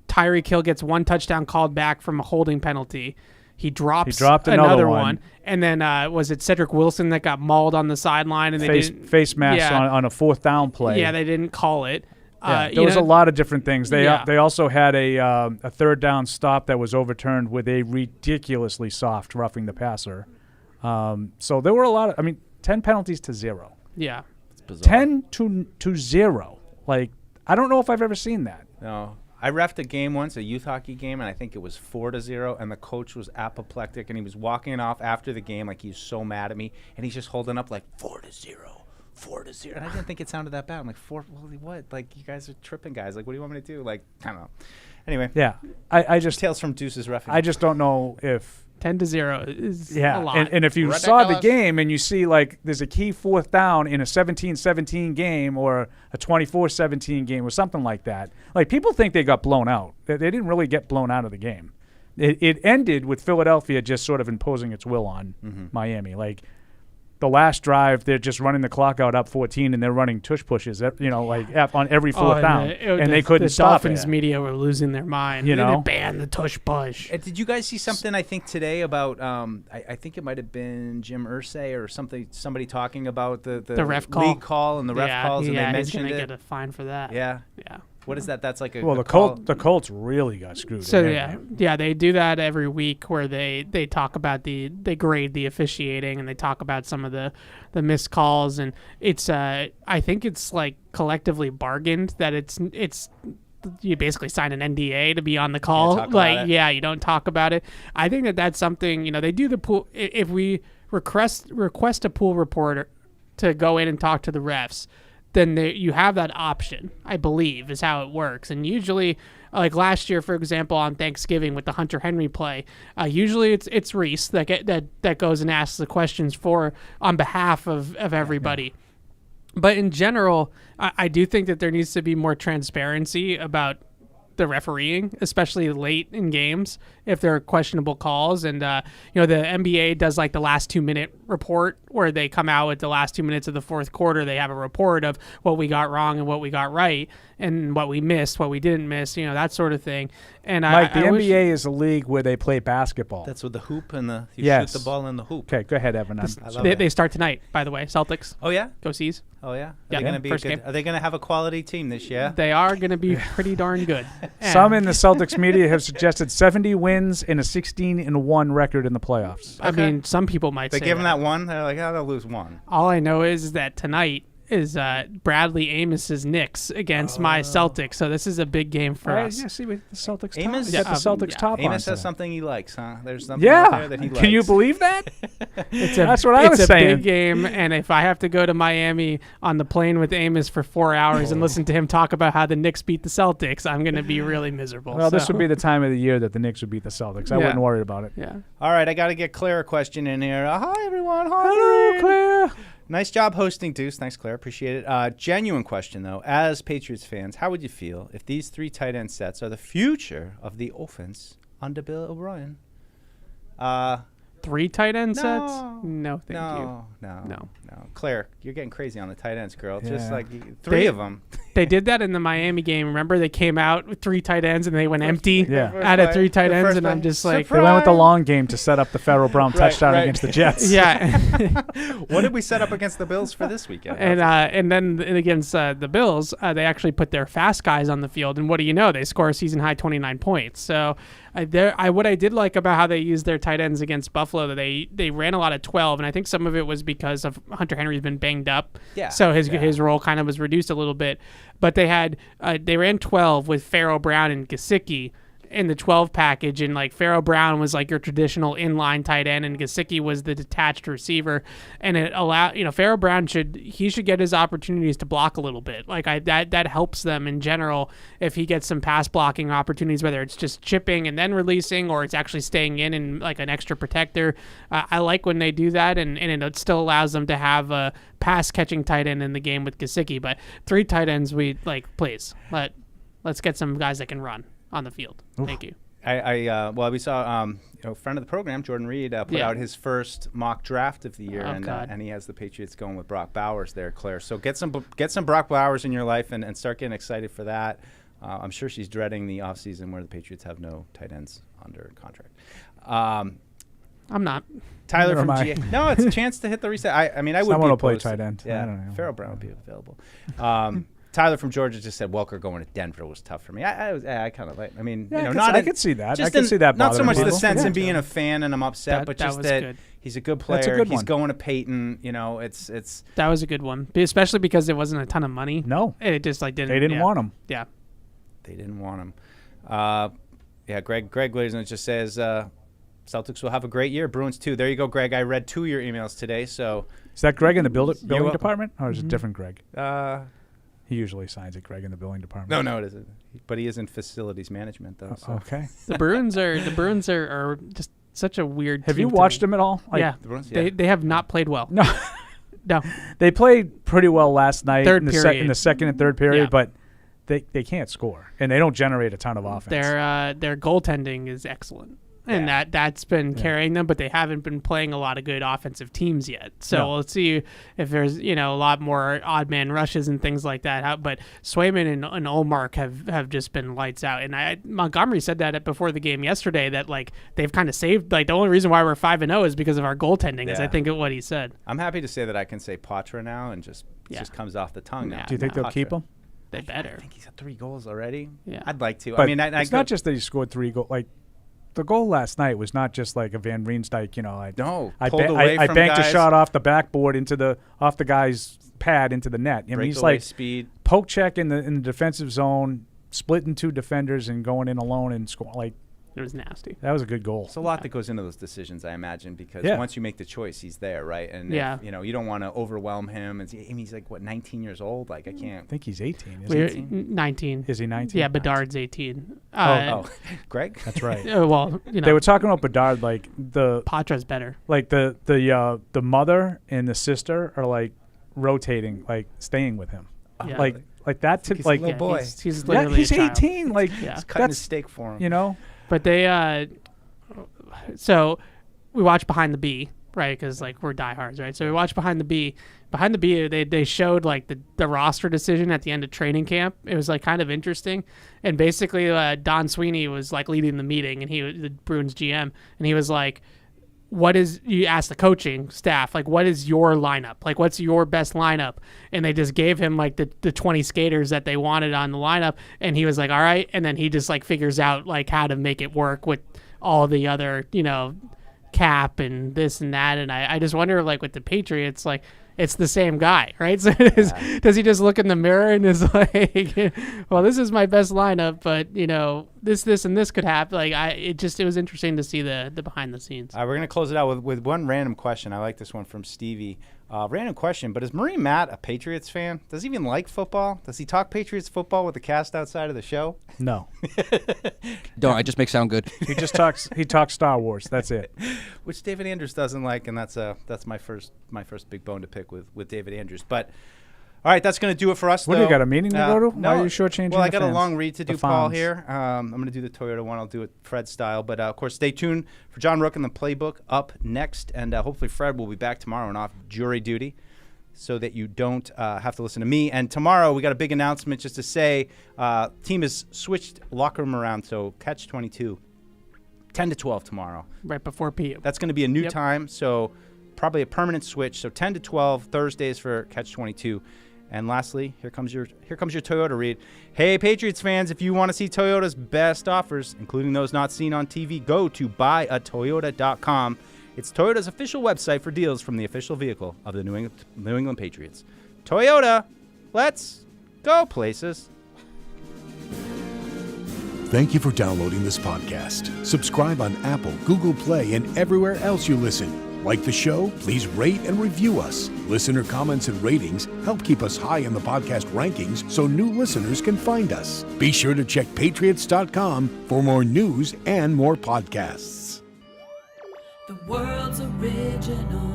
Tyreek Hill gets 1 touchdown called back from a holding penalty. He dropped another one. And then was it Cedric Wilson that got mauled on the sideline? And face mask on a 4th down play. Yeah, they didn't call it. There was a lot of different things. They also had a 3rd down stop that was overturned with a ridiculously soft roughing the passer. So there were a lot of 10 penalties to 0. Yeah. It's bizarre. 10 to 0. Like, I don't know if I've ever seen that. No. I reffed a game once, a youth hockey game, and I think it was 4-0, and the coach was apoplectic, and he was walking off after the game like he's so mad at me, and he's just holding up 4-0, 4-0, and I didn't think it sounded that bad. I'm like, what? Like, you guys are tripping, guys. Like, what do you want me to do? Like, I don't know. Anyway. Yeah. I just Tales from Deuce's reffing. I just don't know if 10-0 is a lot. And if you saw the game and you see there's a key 4th down in a 17-17 game or a 24-17 game or something like that, people think they got blown out. They didn't really get blown out of the game. It ended with Philadelphia just sort of imposing its will on Miami. The last drive, they're just running the clock out up 14, and they're running tush pushes, on every 4th down, and they couldn't stop it. The Dolphins media were losing their mind. They banned the tush push. Did you guys see something, I think, today about, I think it might have been Jim Irsay or somebody talking about the ref call. League call and the ref calls, and they mentioned he's it. Get a fine for that. Yeah. Yeah. What is that? That's like a the Colts really got screwed. So they do that every week where they talk about they grade the officiating and they talk about some of the missed calls, and it's I think it's collectively bargained that it's you basically sign an NDA to be on the call. You don't talk about it. I think that's something they do the pool. If we request a pool reporter to go in and talk to the refs, then you have that option, I believe, is how it works. And usually, last year, for example, on Thanksgiving with the Hunter Henry play, usually it's Reese that goes and asks the questions on behalf of everybody. But in general, I do think that there needs to be more transparency about the refereeing, especially late in games if there are questionable calls. And the NBA does the last 2-minute report where they come out with the last 2 minutes of the 4th quarter. They have a report of what we got wrong and what we got right and what we missed, what we didn't miss, that sort of thing. And Mike, the NBA is a league where they play basketball. That's with the hoop and you shoot the ball in the hoop. Okay, go ahead, Evan. They start tonight, by the way. Celtics. Oh yeah, go C's. Oh yeah. Are they going to have a quality team this year? They are going to be pretty darn good. Some in the Celtics media have suggested 70 wins and a 16-1 record in the playoffs. I mean, some people might say they give them that one. They're like, they'll lose one. All I know is that tonight Bradley Amos's Knicks against my Celtics. So this is a big game for us. Yeah, see, the Celtics Amos, top. The Celtics top on Amos today. has something he likes, huh? There's something out there that he likes. Can you believe that? That's what I was saying. It's a big game, and if I have to go to Miami on the plane with Amos for 4 hours and listen to him talk about how the Knicks beat the Celtics, I'm going to be really miserable. Well, this would be the time of the year that the Knicks would beat the Celtics. I wouldn't worry about it. Yeah. All right, I got to get Claire a question in here. Hi, everyone. Hi, Hello, Claire. Nice job hosting, Deuce. Thanks, Claire. Appreciate it. Genuine question, though. As Patriots fans, how would you feel if these 3 tight end sets are the future of the offense under Bill O'Brien? 3 tight end sets? No. No, thank you. No. Claire, you're getting crazy on the tight ends, girl. Just Yeah. like 3 of them. They did that in the Miami game. Remember, they came out with 3 tight ends and they went empty out of 3 tight ends, and I'm just like, They went with the long game to set up the Farrell Brown touchdown against the Jets. Yeah. What did we set up against the Bills for this weekend? And then against the Bills, they actually put their fast guys on the field, and what do you know? They score a season high 29 points. So what I did like about how they used their tight ends against Buffalo, that they ran a lot of 12, and I think some of it was because of Hunter Henry's been banged up. Yeah. So his role kind of was reduced a little bit, but they ran 12 with Farrell Brown and Gesicki in the 12 package, and like Farrell Brown was like your traditional inline tight end, and Gesicki was the detached receiver, and it allowed Farrell Brown should get his opportunities to block a little bit. Like that helps them in general if he gets some pass blocking opportunities, whether it's just chipping and then releasing, or it's actually staying in and like an extra protector. I like when they do that, and it still allows them to have a pass catching tight end in the game with Gesicki. But 3 tight ends, please let's get some guys that can run on the field. Oof. Thank you. We saw friend of the program, Jordan Reed, put out his first mock draft of the year, and he has the Patriots going with Brock Bowers there, Claire. So get some Brock Bowers in your life and start getting excited for that. I'm sure she's dreading the offseason where the Patriots have no tight ends under contract. I'm not. Tyler Never from mind. GA. No, it's a chance to hit the reset. I would Someone be will play opposed. tight end. Yeah, I don't know. Farrell Brown would be available. Tyler from Georgia just said Welker going to Denver was tough for me. I kind of like. I mean, I could see that. I could see that. Not so much the people. sense in being a fan and I'm upset, but just that good. he's a good player. That's a good he's one. going to Peyton. It's that was a good one, especially because it wasn't a ton of money. No, it just didn't. They didn't want him. Yeah, they didn't want him. Greg Glazer just says Celtics will have a great year. Bruins too. There you go, Greg. I read 2 of your emails today. So is that Greg in the building department, or is it different Greg? He usually signs it, Greg, in the building department. No, it isn't. But he is in facilities management, though. So. Okay. The Bruins are just such a weird. Have team you watched them at all? Yeah. The Bruins, They have not played well. No. No. They played pretty well last night Third in period. in the second and third period, Yeah. but they can't score and they don't generate a ton of offense. Their goaltending is excellent. And that's been carrying them, but they haven't been playing a lot of good offensive teams yet. So let's see if there's a lot more odd man rushes and things like that. But Swayman and Olmark have just been lights out. And Montgomery said that before the game yesterday, that they've kind of saved. The only reason why we're 5-0 is because of our goaltending. Is I think what he said. I'm happy to say that I can say Patra now and just comes off the tongue now. Do you think they'll keep him? They better. I think he's got 3 goals already. Yeah, I'd like to. But I mean, it's not just that he scored 3 goals. The goal last night was not just like a Van Riemsdyk, I banked a shot off the backboard off the guy's pad into the net. I mean, he's like speed. Poke check in the defensive zone, splitting 2 defenders and going in alone and score. It was nasty. That was a good goal. There's a lot that goes into those decisions, I imagine, because once you make the choice, he's there, right? And if, you don't want to overwhelm him. And he's 19 years old. I can't. I think he's 18. Is he 19? Is he 19? Yeah, Bedard's 18. Greg. That's right. They were talking about Bedard the Patra's better. The mother and the sister are rotating, staying with him. Yeah. Like that. He's a little boy. He's literally he's a child. 18. He's cutting a steak for him. But they, so we watched Behind the B, right? Because we're diehards, right? So we watched Behind the B. Behind the B, they showed the roster decision at the end of training camp. It was kind of interesting, and basically Don Sweeney was leading the meeting, and he was the Bruins GM, and he was like, you asked the coaching staff, what is your lineup? What's your best lineup? And they just gave him the 20 skaters that they wanted on the lineup. And he was like, all right. And then he just figures out how to make it work with all the other, cap and this and that. And I just wonder with the Patriots, it's the same guy, right? So does he just look in the mirror and is like, well, this is my best lineup, but this and this could happen. Like it was interesting to see the behind the scenes. All right, we're gonna close it out with one random question. I like this one from Stevie. Random question, but is Murray Matt a Patriots fan? Does he even like football? Does he talk Patriots football with the cast outside of the show? No. Don't. I just make sound good. He just talks. He talks Star Wars. That's it. Which David Andrews doesn't like, and that's my first big bone to pick with David Andrews. But all right, that's going to do it for us. What, though. do you got a meeting to go to? No, Why are you shortchanging Well, I the got fans? a long read to do, The Paul, fans. here. I'm going to do the Toyota one. I'll do it Fred style. But, of course, stay tuned for John Rook and the Playbook up next. And hopefully Fred will be back tomorrow and off jury duty so that you don't have to listen to me. And tomorrow we got a big announcement just to say team has switched locker room around. So catch 22, 10 to 12 tomorrow. Right before PM. That's going to be a new time. So probably a permanent switch. So 10 to 12 Thursdays for catch 22. And lastly, here comes your Toyota read. Hey, Patriots fans, if you want to see Toyota's best offers, including those not seen on TV, go to buyatoyota.com. It's Toyota's official website for deals from the official vehicle of the New England Patriots. Toyota, let's go places. Thank you for downloading this podcast. Subscribe on Apple, Google Play, and everywhere else you listen. Like the show? Please rate and review us. Listener comments and ratings help keep us high in the podcast rankings so new listeners can find us. Be sure to check Patriots.com for more news and more podcasts. The world's original